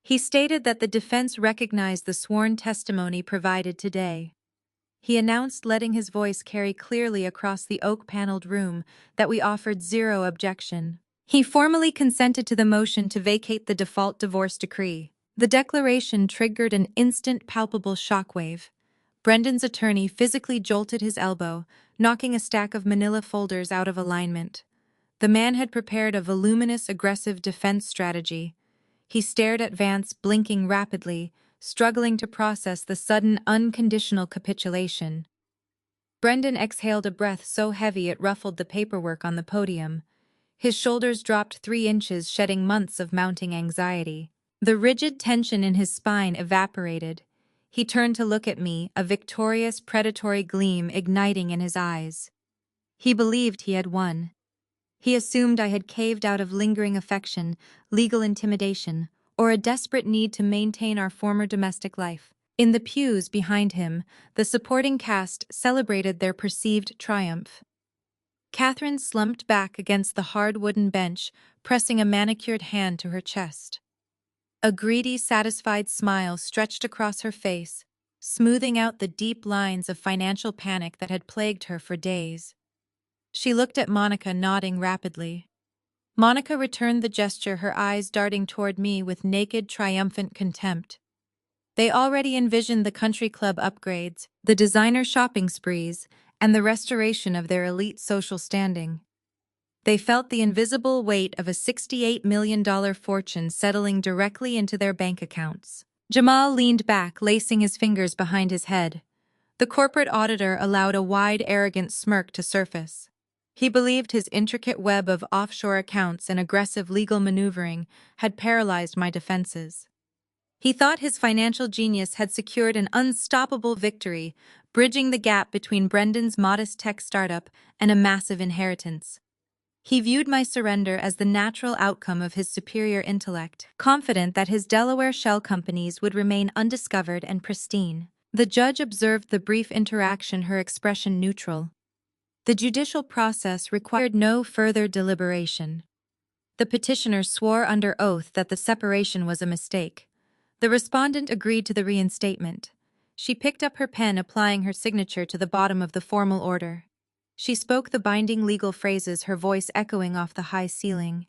He stated that the defense recognized the sworn testimony provided today. He announced, letting his voice carry clearly across the oak-paneled room, that we offered zero objection. He formally consented to the motion to vacate the default divorce decree. The declaration triggered an instant, palpable shockwave. Brendan's attorney physically jolted his elbow, knocking a stack of manila folders out of alignment. The man had prepared a voluminous, aggressive defense strategy. He stared at Vance, blinking rapidly, struggling to process the sudden, unconditional capitulation. Brendan exhaled a breath so heavy it ruffled the paperwork on the podium. His shoulders dropped 3 inches, shedding months of mounting anxiety. The rigid tension in his spine evaporated. He turned to look at me, a victorious, predatory gleam igniting in his eyes. He believed he had won. He assumed I had caved out of lingering affection, legal intimidation, or a desperate need to maintain our former domestic life. In the pews behind him, the supporting cast celebrated their perceived triumph. Catherine slumped back against the hard wooden bench, pressing a manicured hand to her chest. A greedy, satisfied smile stretched across her face, smoothing out the deep lines of financial panic that had plagued her for days. She looked at Monica, nodding rapidly. Monica returned the gesture, her eyes darting toward me with naked, triumphant contempt. They already envisioned the country club upgrades, the designer shopping sprees, and the restoration of their elite social standing. They felt the invisible weight of a $68 million fortune settling directly into their bank accounts. Jamal leaned back, lacing his fingers behind his head. The corporate auditor allowed a wide, arrogant smirk to surface. He believed his intricate web of offshore accounts and aggressive legal maneuvering had paralyzed my defenses. He thought his financial genius had secured an unstoppable victory, bridging the gap between Brendan's modest tech startup and a massive inheritance. He viewed my surrender as the natural outcome of his superior intellect, confident that his Delaware shell companies would remain undiscovered and pristine. The judge observed the brief interaction, her expression neutral. The judicial process required no further deliberation. The petitioner swore under oath that the separation was a mistake. The respondent agreed to the reinstatement. She picked up her pen, applying her signature to the bottom of the formal order. She spoke the binding legal phrases, her voice echoing off the high ceiling.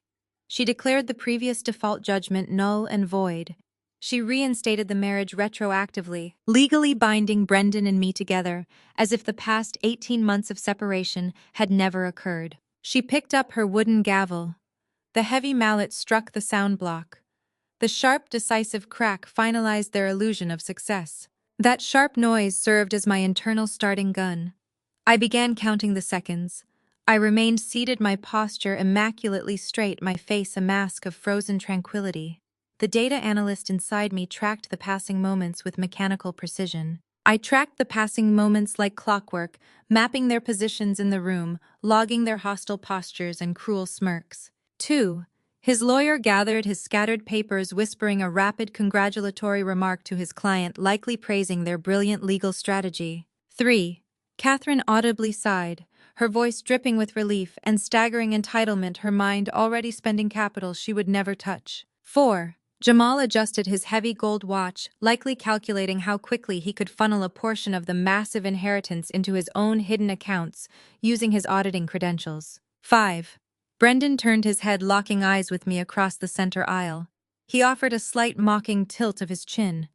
She declared the previous default judgment null and void. She reinstated the marriage retroactively, legally binding Brendan and me together, as if the past 18 months of separation had never occurred. She picked up her wooden gavel. The heavy mallet struck the sound block. The sharp, decisive crack finalized their illusion of success. That sharp noise served as my internal starting gun. I began counting the seconds. I remained seated, my posture immaculately straight, my face a mask of frozen tranquility. The data analyst inside me tracked the passing moments with mechanical precision. I tracked the passing moments like clockwork, mapping their positions in the room, logging their hostile postures and cruel smirks. 2. His lawyer gathered his scattered papers, whispering a rapid congratulatory remark to his client, likely praising their brilliant legal strategy. 3. Catherine audibly sighed, her voice dripping with relief and staggering entitlement, her mind already spending capital she would never touch. 4. Jamal adjusted his heavy gold watch, likely calculating how quickly he could funnel a portion of the massive inheritance into his own hidden accounts, using his auditing credentials. 5. Brendan turned his head, locking eyes with me across the center aisle. He offered a slight mocking tilt of his chin.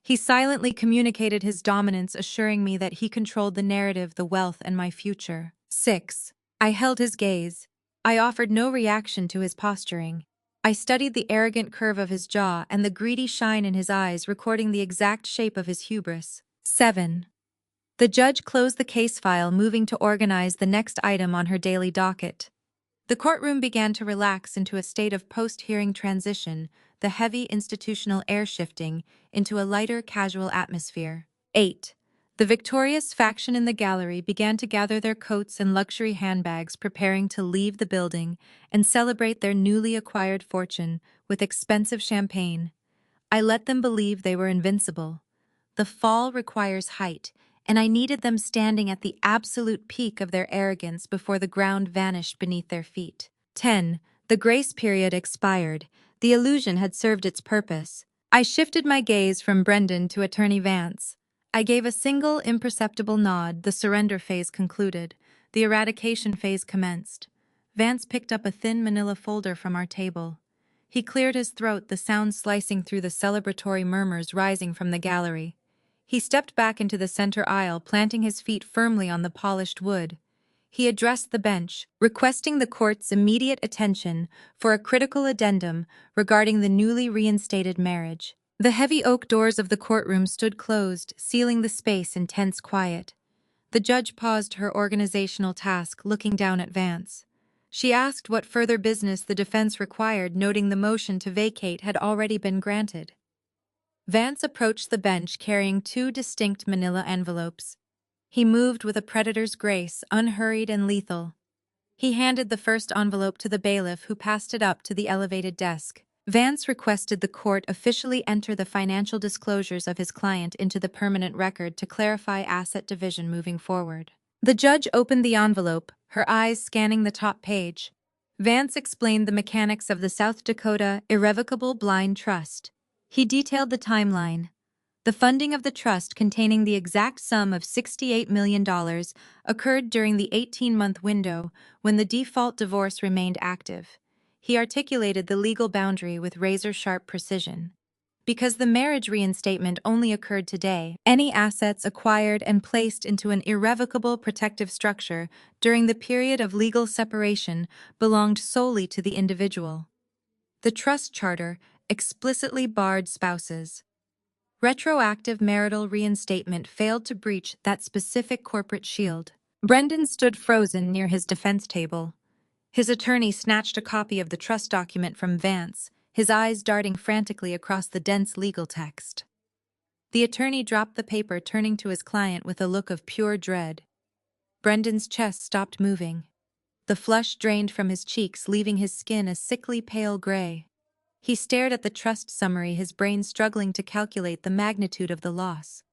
He silently communicated his dominance, assuring me that he controlled the narrative, the wealth, and my future. 6. I held his gaze. I offered no reaction to his posturing. I studied the arrogant curve of his jaw and the greedy shine in his eyes, recording the exact shape of his hubris. 7. The judge closed the case file, moving to organize the next item on her daily docket. The courtroom began to relax into a state of post-hearing transition, the heavy institutional air shifting into a lighter, casual atmosphere. 8. The victorious faction in the gallery began to gather their coats and luxury handbags, preparing to leave the building and celebrate their newly acquired fortune with expensive champagne. I let them believe they were invincible. The fall requires height, and I needed them standing at the absolute peak of their arrogance before the ground vanished beneath their feet. 10. The grace period expired. The illusion had served its purpose. I shifted my gaze from Brendan to Attorney Vance. I gave a single, imperceptible nod. The surrender phase concluded. The eradication phase commenced. Vance picked up a thin manila folder from our table. He cleared his throat, the sound slicing through the celebratory murmurs rising from the gallery. He stepped back into the center aisle, planting his feet firmly on the polished wood. He addressed the bench, requesting the court's immediate attention for a critical addendum regarding the newly reinstated marriage. The heavy oak doors of the courtroom stood closed, sealing the space in tense quiet. The judge paused her organizational task, looking down at Vance. She asked what further business the defense required, noting the motion to vacate had already been granted. Vance approached the bench carrying 2 distinct manila envelopes. He moved with a predator's grace, unhurried and lethal. He handed the first envelope to the bailiff, who passed it up to the elevated desk. Vance requested the court officially enter the financial disclosures of his client into the permanent record to clarify asset division moving forward. The judge opened the envelope, her eyes scanning the top page. Vance explained the mechanics of the South Dakota Irrevocable Blind Trust. He detailed the timeline. The funding of the trust, containing the exact sum of $68 million, occurred during the 18-month window when the default divorce remained active. He articulated the legal boundary with razor-sharp precision. Because the marriage reinstatement only occurred today, any assets acquired and placed into an irrevocable protective structure during the period of legal separation belonged solely to the individual. The trust charter explicitly barred spouses. Retroactive marital reinstatement failed to breach that specific corporate shield. Brendan stood frozen near his defense table. His attorney snatched a copy of the trust document from Vance, his eyes darting frantically across the dense legal text. The attorney dropped the paper, turning to his client with a look of pure dread. Brendan's chest stopped moving. The flush drained from his cheeks, leaving his skin a sickly pale gray. He stared at the trust summary, his brain struggling to calculate the magnitude of the loss.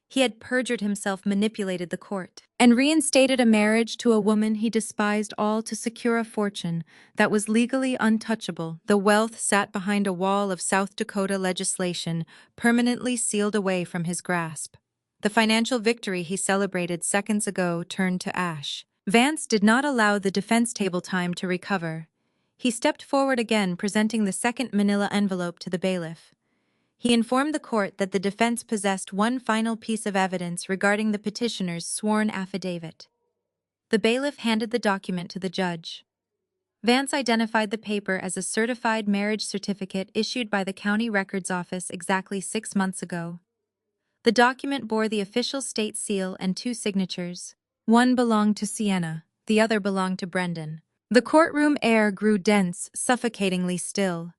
He had perjured himself, manipulated the court, and reinstated a marriage to a woman he despised, all to secure a fortune that was legally untouchable. The wealth sat behind a wall of South Dakota legislation, permanently sealed away from his grasp. The financial victory he celebrated seconds ago turned to ash. Vance did not allow the defense table time to recover. He stepped forward again, presenting the second manila envelope to the bailiff. He informed the court that the defense possessed one final piece of evidence regarding the petitioner's sworn affidavit. The bailiff handed the document to the judge. Vance identified the paper as a certified marriage certificate issued by the county records office exactly 6 months ago. The document bore the official state seal and 2 signatures. One belonged to Sienna, the other belonged to Brendan. The courtroom air grew dense, suffocatingly still.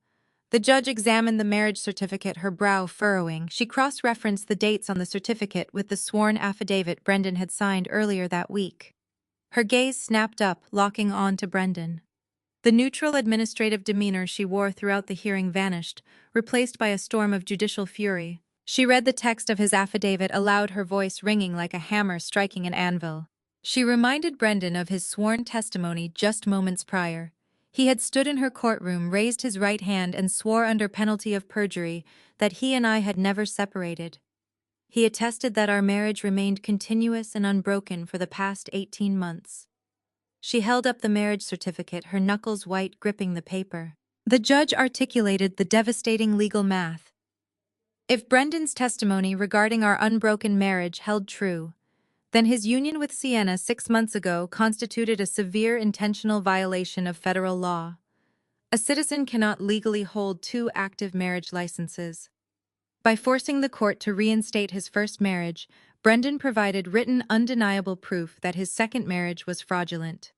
The judge examined the marriage certificate, her brow furrowing. She cross-referenced the dates on the certificate with the sworn affidavit Brendan had signed earlier that week. Her gaze snapped up, locking on to Brendan. The neutral administrative demeanor she wore throughout the hearing vanished, replaced by a storm of judicial fury. She read the text of his affidavit aloud, her voice ringing like a hammer striking an anvil. She reminded Brendan of his sworn testimony just moments prior. He had stood in her courtroom, raised his right hand, and swore under penalty of perjury that he and I had never separated. He attested that our marriage remained continuous and unbroken for the past 18 months. She held up the marriage certificate, her knuckles white, gripping the paper. The judge articulated the devastating legal math. If Brendan's testimony regarding our unbroken marriage held true, then his union with Sienna 6 months ago constituted a severe intentional violation of federal law. A citizen cannot legally hold 2 active marriage licenses. By forcing the court to reinstate his first marriage, Brendan provided written, undeniable proof that his second marriage was fraudulent.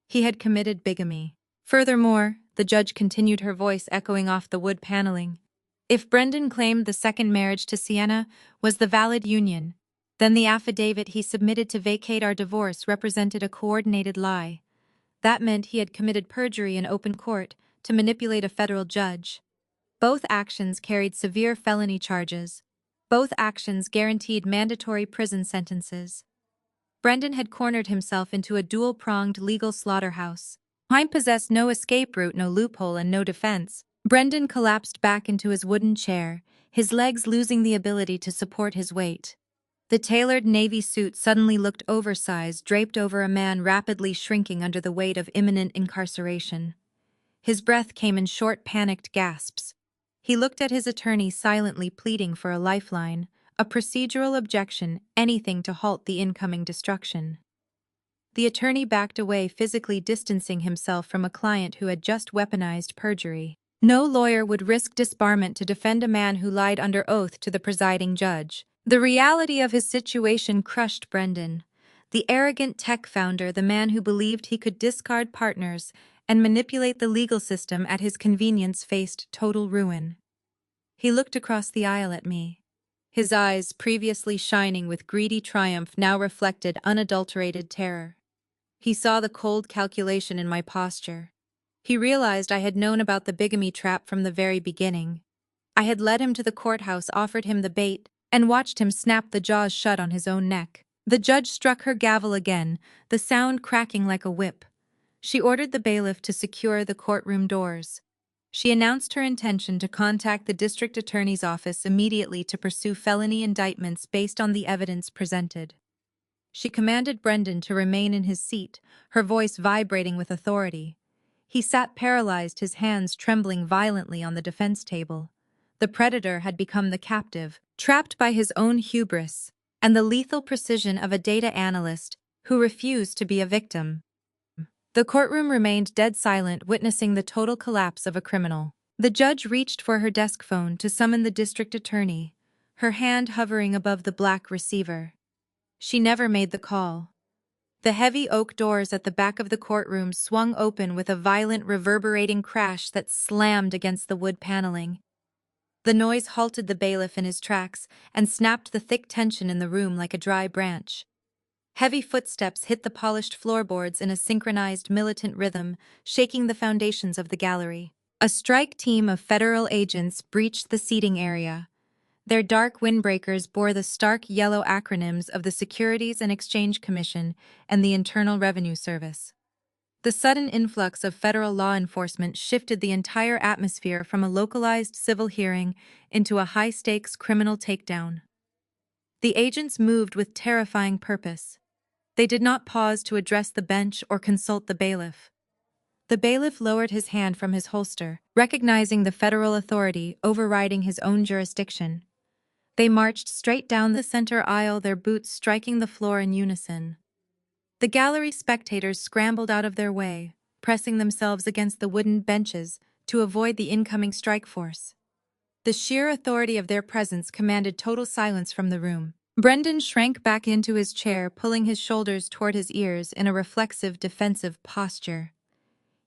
He had committed bigamy. Furthermore, the judge continued, her voice echoing off the wood paneling, if Brendan claimed the second marriage to Sienna was the valid union, then the affidavit he submitted to vacate our divorce represented a coordinated lie. That meant he had committed perjury in open court to manipulate a federal judge. Both actions carried severe felony charges. Both actions guaranteed mandatory prison sentences. Brendan had cornered himself into a dual-pronged legal slaughterhouse. He possessed no escape route, no loophole, and no defense. Brendan collapsed back into his wooden chair, his legs losing the ability to support his weight. The tailored navy suit suddenly looked oversized, draped over a man rapidly shrinking under the weight of imminent incarceration. His breath came in short, panicked gasps. He looked at his attorney, silently pleading for a lifeline, a procedural objection, anything to halt the incoming destruction. The attorney backed away, physically distancing himself from a client who had just weaponized perjury. No lawyer would risk disbarment to defend a man who lied under oath to the presiding judge. The reality of his situation crushed Brendan. The arrogant tech founder, the man who believed he could discard partners and manipulate the legal system at his convenience, faced total ruin. He looked across the aisle at me. His eyes, previously shining with greedy triumph, now reflected unadulterated terror. He saw the cold calculation in my posture. He realized I had known about the bigamy trap from the very beginning. I had led him to the courthouse, offered him the bait, and watched him snap the jaws shut on his own neck. The judge struck her gavel again, the sound cracking like a whip. She ordered the bailiff to secure the courtroom doors. She announced her intention to contact the district attorney's office immediately to pursue felony indictments based on the evidence presented. She commanded Brendan to remain in his seat, her voice vibrating with authority. He sat paralyzed, his hands trembling violently on the defense table. The predator had become the captive, trapped by his own hubris and the lethal precision of a data analyst who refused to be a victim. The courtroom remained dead silent, witnessing the total collapse of a criminal. The judge reached for her desk phone to summon the district attorney, her hand hovering above the black receiver. She never made the call. The heavy oak doors at the back of the courtroom swung open with a violent, reverberating crash that slammed against the wood paneling. The noise halted the bailiff in his tracks and snapped the thick tension in the room like a dry branch. Heavy footsteps hit the polished floorboards in a synchronized militant rhythm, shaking the foundations of the gallery. A strike team of federal agents breached the seating area. Their dark windbreakers bore the stark yellow acronyms of the Securities and Exchange Commission and the Internal Revenue Service. The sudden influx of federal law enforcement shifted the entire atmosphere from a localized civil hearing into a high-stakes criminal takedown. The agents moved with terrifying purpose. They did not pause to address the bench or consult the bailiff. The bailiff lowered his hand from his holster, recognizing the federal authority overriding his own jurisdiction. They marched straight down the center aisle, their boots striking the floor in unison. The gallery spectators scrambled out of their way, pressing themselves against the wooden benches to avoid the incoming strike force. The sheer authority of their presence commanded total silence from the room. Brendan shrank back into his chair, pulling his shoulders toward his ears in a reflexive, defensive posture.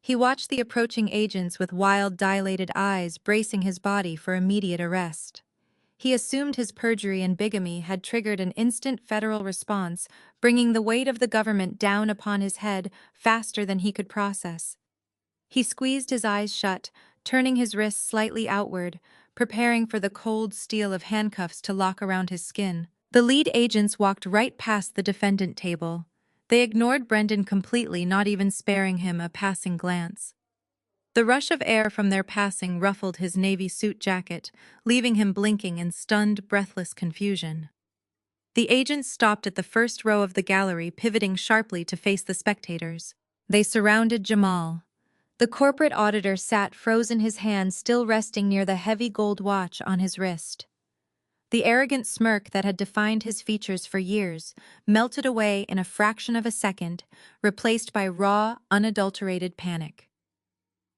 He watched the approaching agents with wild, dilated eyes, bracing his body for immediate arrest. He assumed his perjury and bigamy had triggered an instant federal response, bringing the weight of the government down upon his head faster than he could process. He squeezed his eyes shut, turning his wrists slightly outward, preparing for the cold steel of handcuffs to lock around his skin. The lead agents walked right past the defendant table. They ignored Brendan completely, not even sparing him a passing glance. The rush of air from their passing ruffled his navy suit jacket, leaving him blinking in stunned, breathless confusion. The agents stopped at the first row of the gallery, pivoting sharply to face the spectators. They surrounded Jamal. The corporate auditor sat frozen, his hand still resting near the heavy gold watch on his wrist. The arrogant smirk that had defined his features for years melted away in a fraction of a second, replaced by raw, unadulterated panic.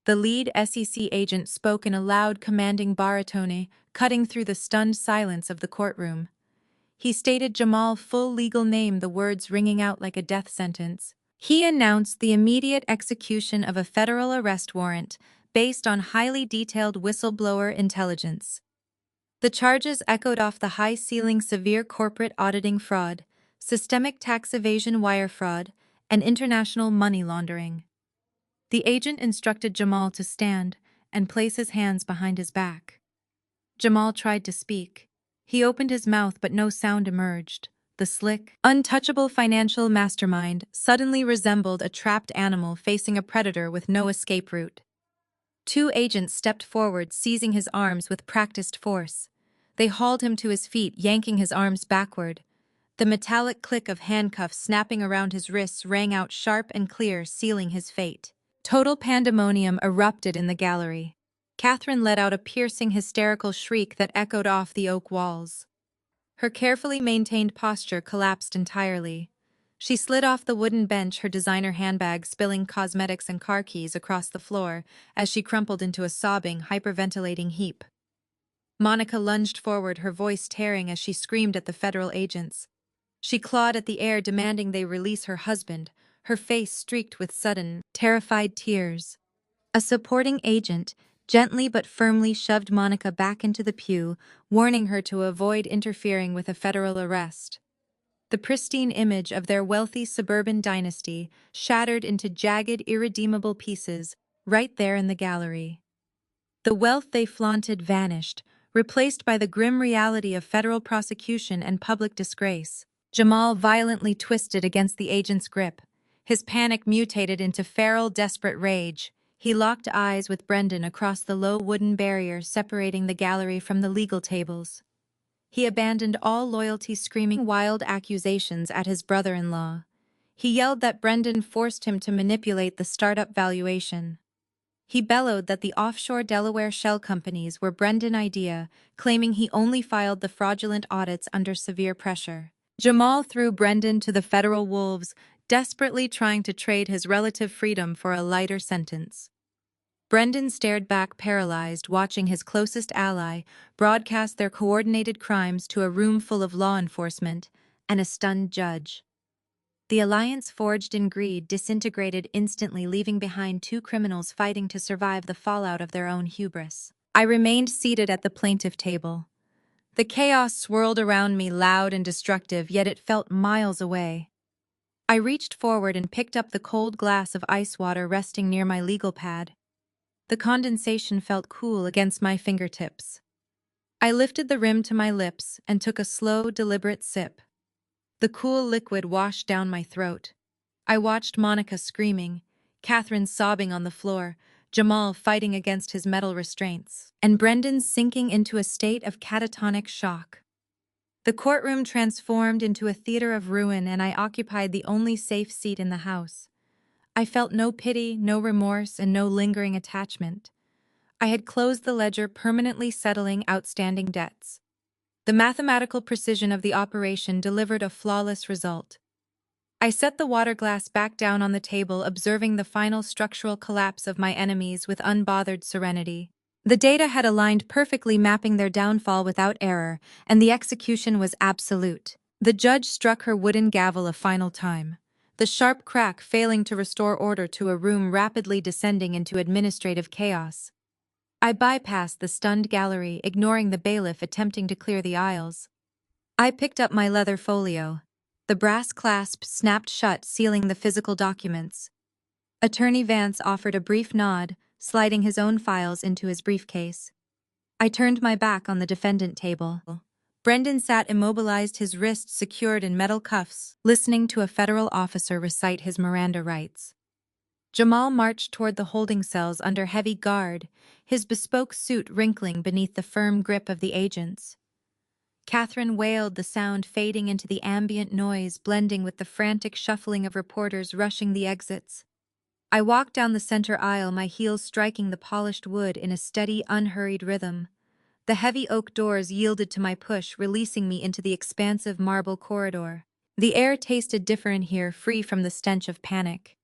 The lead SEC agent spoke in a loud, commanding baritone, cutting through the stunned silence of the courtroom. He stated Jamal's full legal name, the words ringing out like a death sentence. He announced the immediate execution of a federal arrest warrant based on highly detailed whistleblower intelligence. The charges echoed off the high-ceiling severe corporate auditing fraud, systemic tax evasion, wire fraud, and international money laundering. The agent instructed Jamal to stand and place his hands behind his back. Jamal tried to speak. He opened his mouth, but no sound emerged. The slick, untouchable financial mastermind suddenly resembled a trapped animal facing a predator with no escape route. Two agents stepped forward, seizing his arms with practiced force. They hauled him to his feet, yanking his arms backward. The metallic click of handcuffs snapping around his wrists rang out sharp and clear, sealing his fate. Total pandemonium erupted in the gallery. Catherine let out a piercing, hysterical shriek that echoed off the oak walls. Her carefully maintained posture collapsed entirely. She slid off the wooden bench, her designer handbag spilling cosmetics and car keys across the floor as she crumpled into a sobbing, hyperventilating heap. Monica lunged forward, her voice tearing as she screamed at the federal agents. She clawed at the air, demanding they release her husband, her face streaked with sudden, terrified tears. A supporting agent gently but firmly shoved Monica back into the pew, warning her to avoid interfering with a federal arrest. The pristine image of their wealthy suburban dynasty shattered into jagged, irredeemable pieces right there in the gallery. The wealth they flaunted vanished, replaced by the grim reality of federal prosecution and public disgrace. Jamal violently twisted against the agent's grip. His panic mutated into feral, desperate rage. He locked eyes with Brendan across the low wooden barrier separating the gallery from the legal tables. He abandoned all loyalty, screaming wild accusations at his brother-in-law. He yelled that Brendan forced him to manipulate the startup valuation. He bellowed that the offshore Delaware shell companies were Brendan's idea, claiming he only filed the fraudulent audits under severe pressure. Jamal threw Brendan to the federal wolves, desperately trying to trade his relative freedom for a lighter sentence. Brendan stared back paralyzed, watching his closest ally broadcast their coordinated crimes to a room full of law enforcement and a stunned judge. The alliance forged in greed disintegrated instantly, leaving behind two criminals fighting to survive the fallout of their own hubris. I remained seated at the plaintiff table. The chaos swirled around me, loud and destructive, yet it felt miles away. I reached forward and picked up the cold glass of ice water resting near my legal pad. The condensation felt cool against my fingertips. I lifted the rim to my lips and took a slow, deliberate sip. The cool liquid washed down my throat. I watched Monica screaming, Catherine sobbing on the floor, Jamal fighting against his metal restraints, and Brendan sinking into a state of catatonic shock. The courtroom transformed into a theater of ruin, and I occupied the only safe seat in the house. I felt no pity, no remorse, and no lingering attachment. I had closed the ledger, permanently settling outstanding debts. The mathematical precision of the operation delivered a flawless result. I set the water glass back down on the table, observing the final structural collapse of my enemies with unbothered serenity. The data had aligned perfectly, mapping their downfall without error, and the execution was absolute. The judge struck her wooden gavel a final time, the sharp crack failing to restore order to a room rapidly descending into administrative chaos. I bypassed the stunned gallery, ignoring the bailiff attempting to clear the aisles. I picked up my leather folio. The brass clasp snapped shut, sealing the physical documents. Attorney Vance offered a brief nod, sliding his own files into his briefcase. I turned my back on the defendant table. Brendan sat immobilized, his wrists secured in metal cuffs, listening to a federal officer recite his Miranda rights. Jamal marched toward the holding cells under heavy guard, his bespoke suit wrinkling beneath the firm grip of the agents. Catherine wailed, the sound fading into the ambient noise, blending with the frantic shuffling of reporters rushing the exits. I walked down the center aisle, my heels striking the polished wood in a steady, unhurried rhythm. The heavy oak doors yielded to my push, releasing me into the expansive marble corridor. The air tasted different here, free from the stench of panic.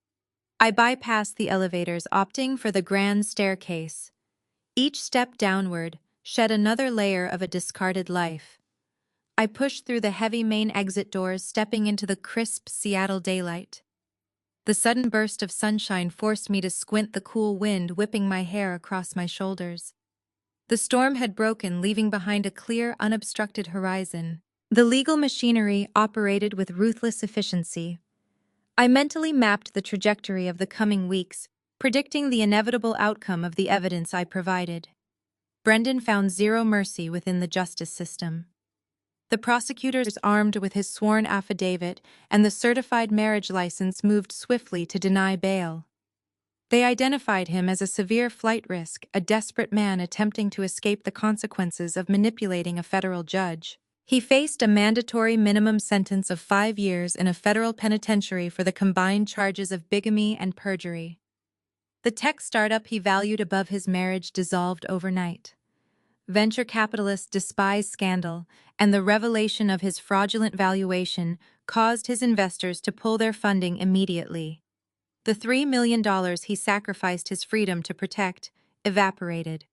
I bypassed the elevators, opting for the grand staircase. Each step downward shed another layer of a discarded life. I pushed through the heavy main exit doors, stepping into the crisp Seattle daylight. The sudden burst of sunshine forced me to squint, the cool wind whipping my hair across my shoulders. The storm had broken, leaving behind a clear, unobstructed horizon. The legal machinery operated with ruthless efficiency. I mentally mapped the trajectory of the coming weeks, predicting the inevitable outcome of the evidence I provided. Brendan found zero mercy within the justice system. The prosecutors, armed with his sworn affidavit and the certified marriage license, moved swiftly to deny bail. They identified him as a severe flight risk, a desperate man attempting to escape the consequences of manipulating a federal judge. He faced a mandatory minimum sentence of 5 years in a federal penitentiary for the combined charges of bigamy and perjury. The tech startup he valued above his marriage dissolved overnight. Venture capitalists despised scandal, and the revelation of his fraudulent valuation caused his investors to pull their funding immediately. The $3 million he sacrificed his freedom to protect evaporated.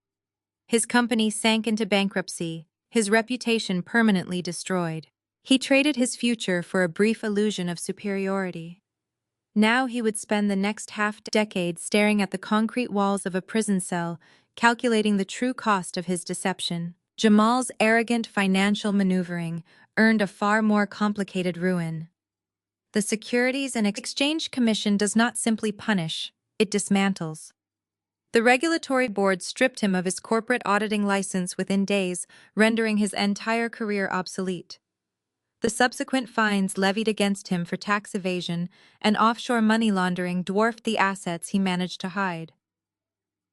His company sank into bankruptcy, his reputation permanently destroyed. He traded his future for a brief illusion of superiority. Now he would spend the next half-decade staring at the concrete walls of a prison cell, calculating the true cost of his deception. Jamal's arrogant financial maneuvering earned a far more complicated ruin. The Securities and Exchange Commission does not simply punish, it dismantles. The regulatory board stripped him of his corporate auditing license within days, rendering his entire career obsolete. The subsequent fines levied against him for tax evasion and offshore money laundering dwarfed the assets he managed to hide.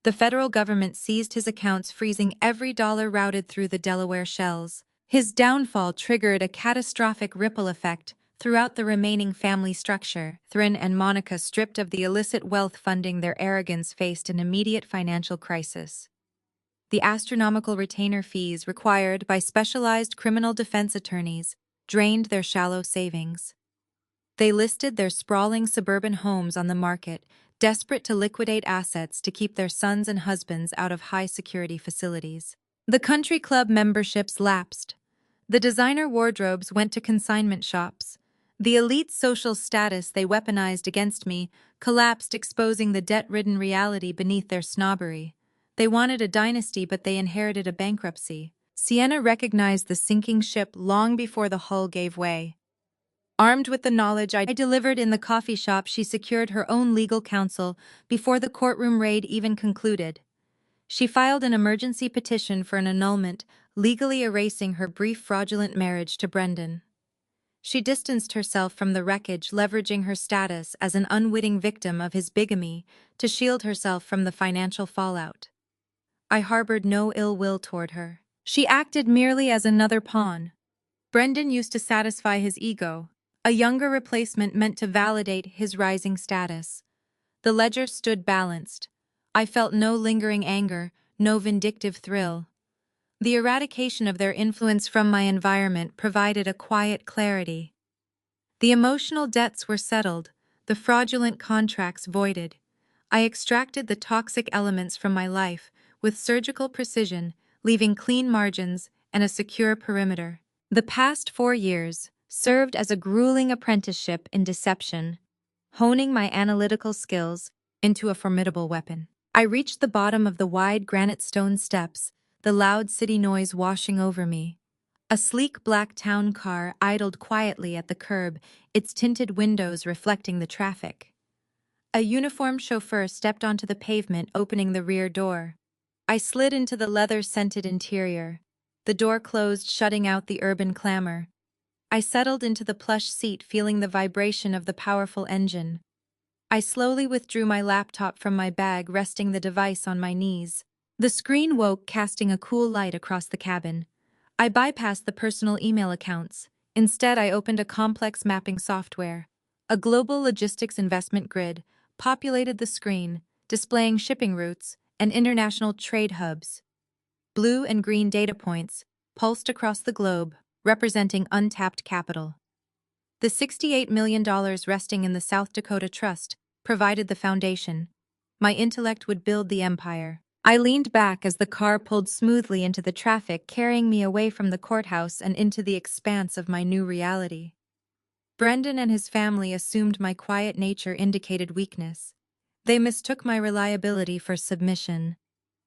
The federal government seized his accounts, freezing every dollar routed through the Delaware shells. His downfall triggered a catastrophic ripple effect, Throughout the remaining family structure, Thrin and Monica, stripped of the illicit wealth funding their arrogance, faced an immediate financial crisis. The astronomical retainer fees required by specialized criminal defense attorneys drained their shallow savings. They listed their sprawling suburban homes on the market, desperate to liquidate assets to keep their sons and husbands out of high-security facilities. The country club memberships lapsed. The designer wardrobes went to consignment shops. The elite social status they weaponized against me collapsed, exposing the debt-ridden reality beneath their snobbery. They wanted a dynasty, but they inherited a bankruptcy. Sienna recognized the sinking ship long before the hull gave way. Armed with the knowledge I delivered in the coffee shop, she secured her own legal counsel before the courtroom raid even concluded. She filed an emergency petition for an annulment, legally erasing her brief fraudulent marriage to Brendan. She distanced herself from the wreckage, leveraging her status as an unwitting victim of his bigamy to shield herself from the financial fallout. I harbored no ill will toward her. She acted merely as another pawn. Brendan used to satisfy his ego, a younger replacement meant to validate his rising status. The ledger stood balanced. I felt no lingering anger, no vindictive thrill. The eradication of their influence from my environment provided a quiet clarity. The emotional debts were settled, the fraudulent contracts voided. I extracted the toxic elements from my life with surgical precision, leaving clean margins and a secure perimeter. The past 4 years served as a grueling apprenticeship in deception, honing my analytical skills into a formidable weapon. I reached the bottom of the wide granite stone steps, the loud city noise washing over me. A sleek black town car idled quietly at the curb, its tinted windows reflecting the traffic. A uniformed chauffeur stepped onto the pavement, opening the rear door. I slid into the leather-scented interior. The door closed, shutting out the urban clamor. I settled into the plush seat, feeling the vibration of the powerful engine. I slowly withdrew my laptop from my bag, resting the device on my knees. The screen woke, casting a cool light across the cabin. I bypassed the personal email accounts. Instead, I opened a complex mapping software. A global logistics investment grid populated the screen, displaying shipping routes and international trade hubs. Blue and green data points pulsed across the globe, representing untapped capital. The $68 million resting in the South Dakota Trust provided the foundation. My intellect would build the empire. I leaned back as the car pulled smoothly into the traffic, carrying me away from the courthouse and into the expanse of my new reality. Brendan and his family assumed my quiet nature indicated weakness. They mistook my reliability for submission.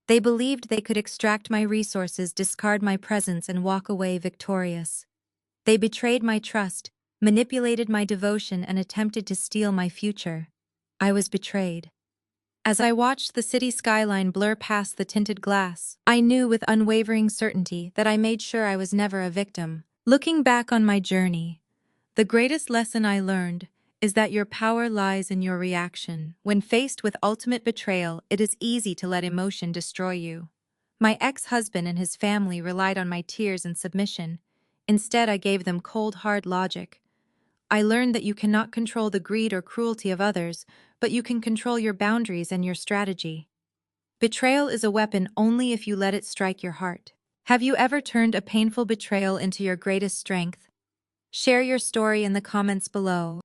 They believed they could extract my resources, discard my presence, and walk away victorious. They betrayed my trust, manipulated my devotion, and attempted to steal my future. I was betrayed. As I watched the city skyline blur past the tinted glass, I knew with unwavering certainty that I made sure I was never a victim. Looking back on my journey, the greatest lesson I learned is that your power lies in your reaction. When faced with ultimate betrayal, it is easy to let emotion destroy you. My ex-husband and his family relied on my tears and submission. Instead, I gave them cold, hard logic. I learned that you cannot control the greed or cruelty of others, but you can control your boundaries and your strategy. Betrayal is a weapon only if you let it strike your heart. Have you ever turned a painful betrayal into your greatest strength? Share your story in the comments below.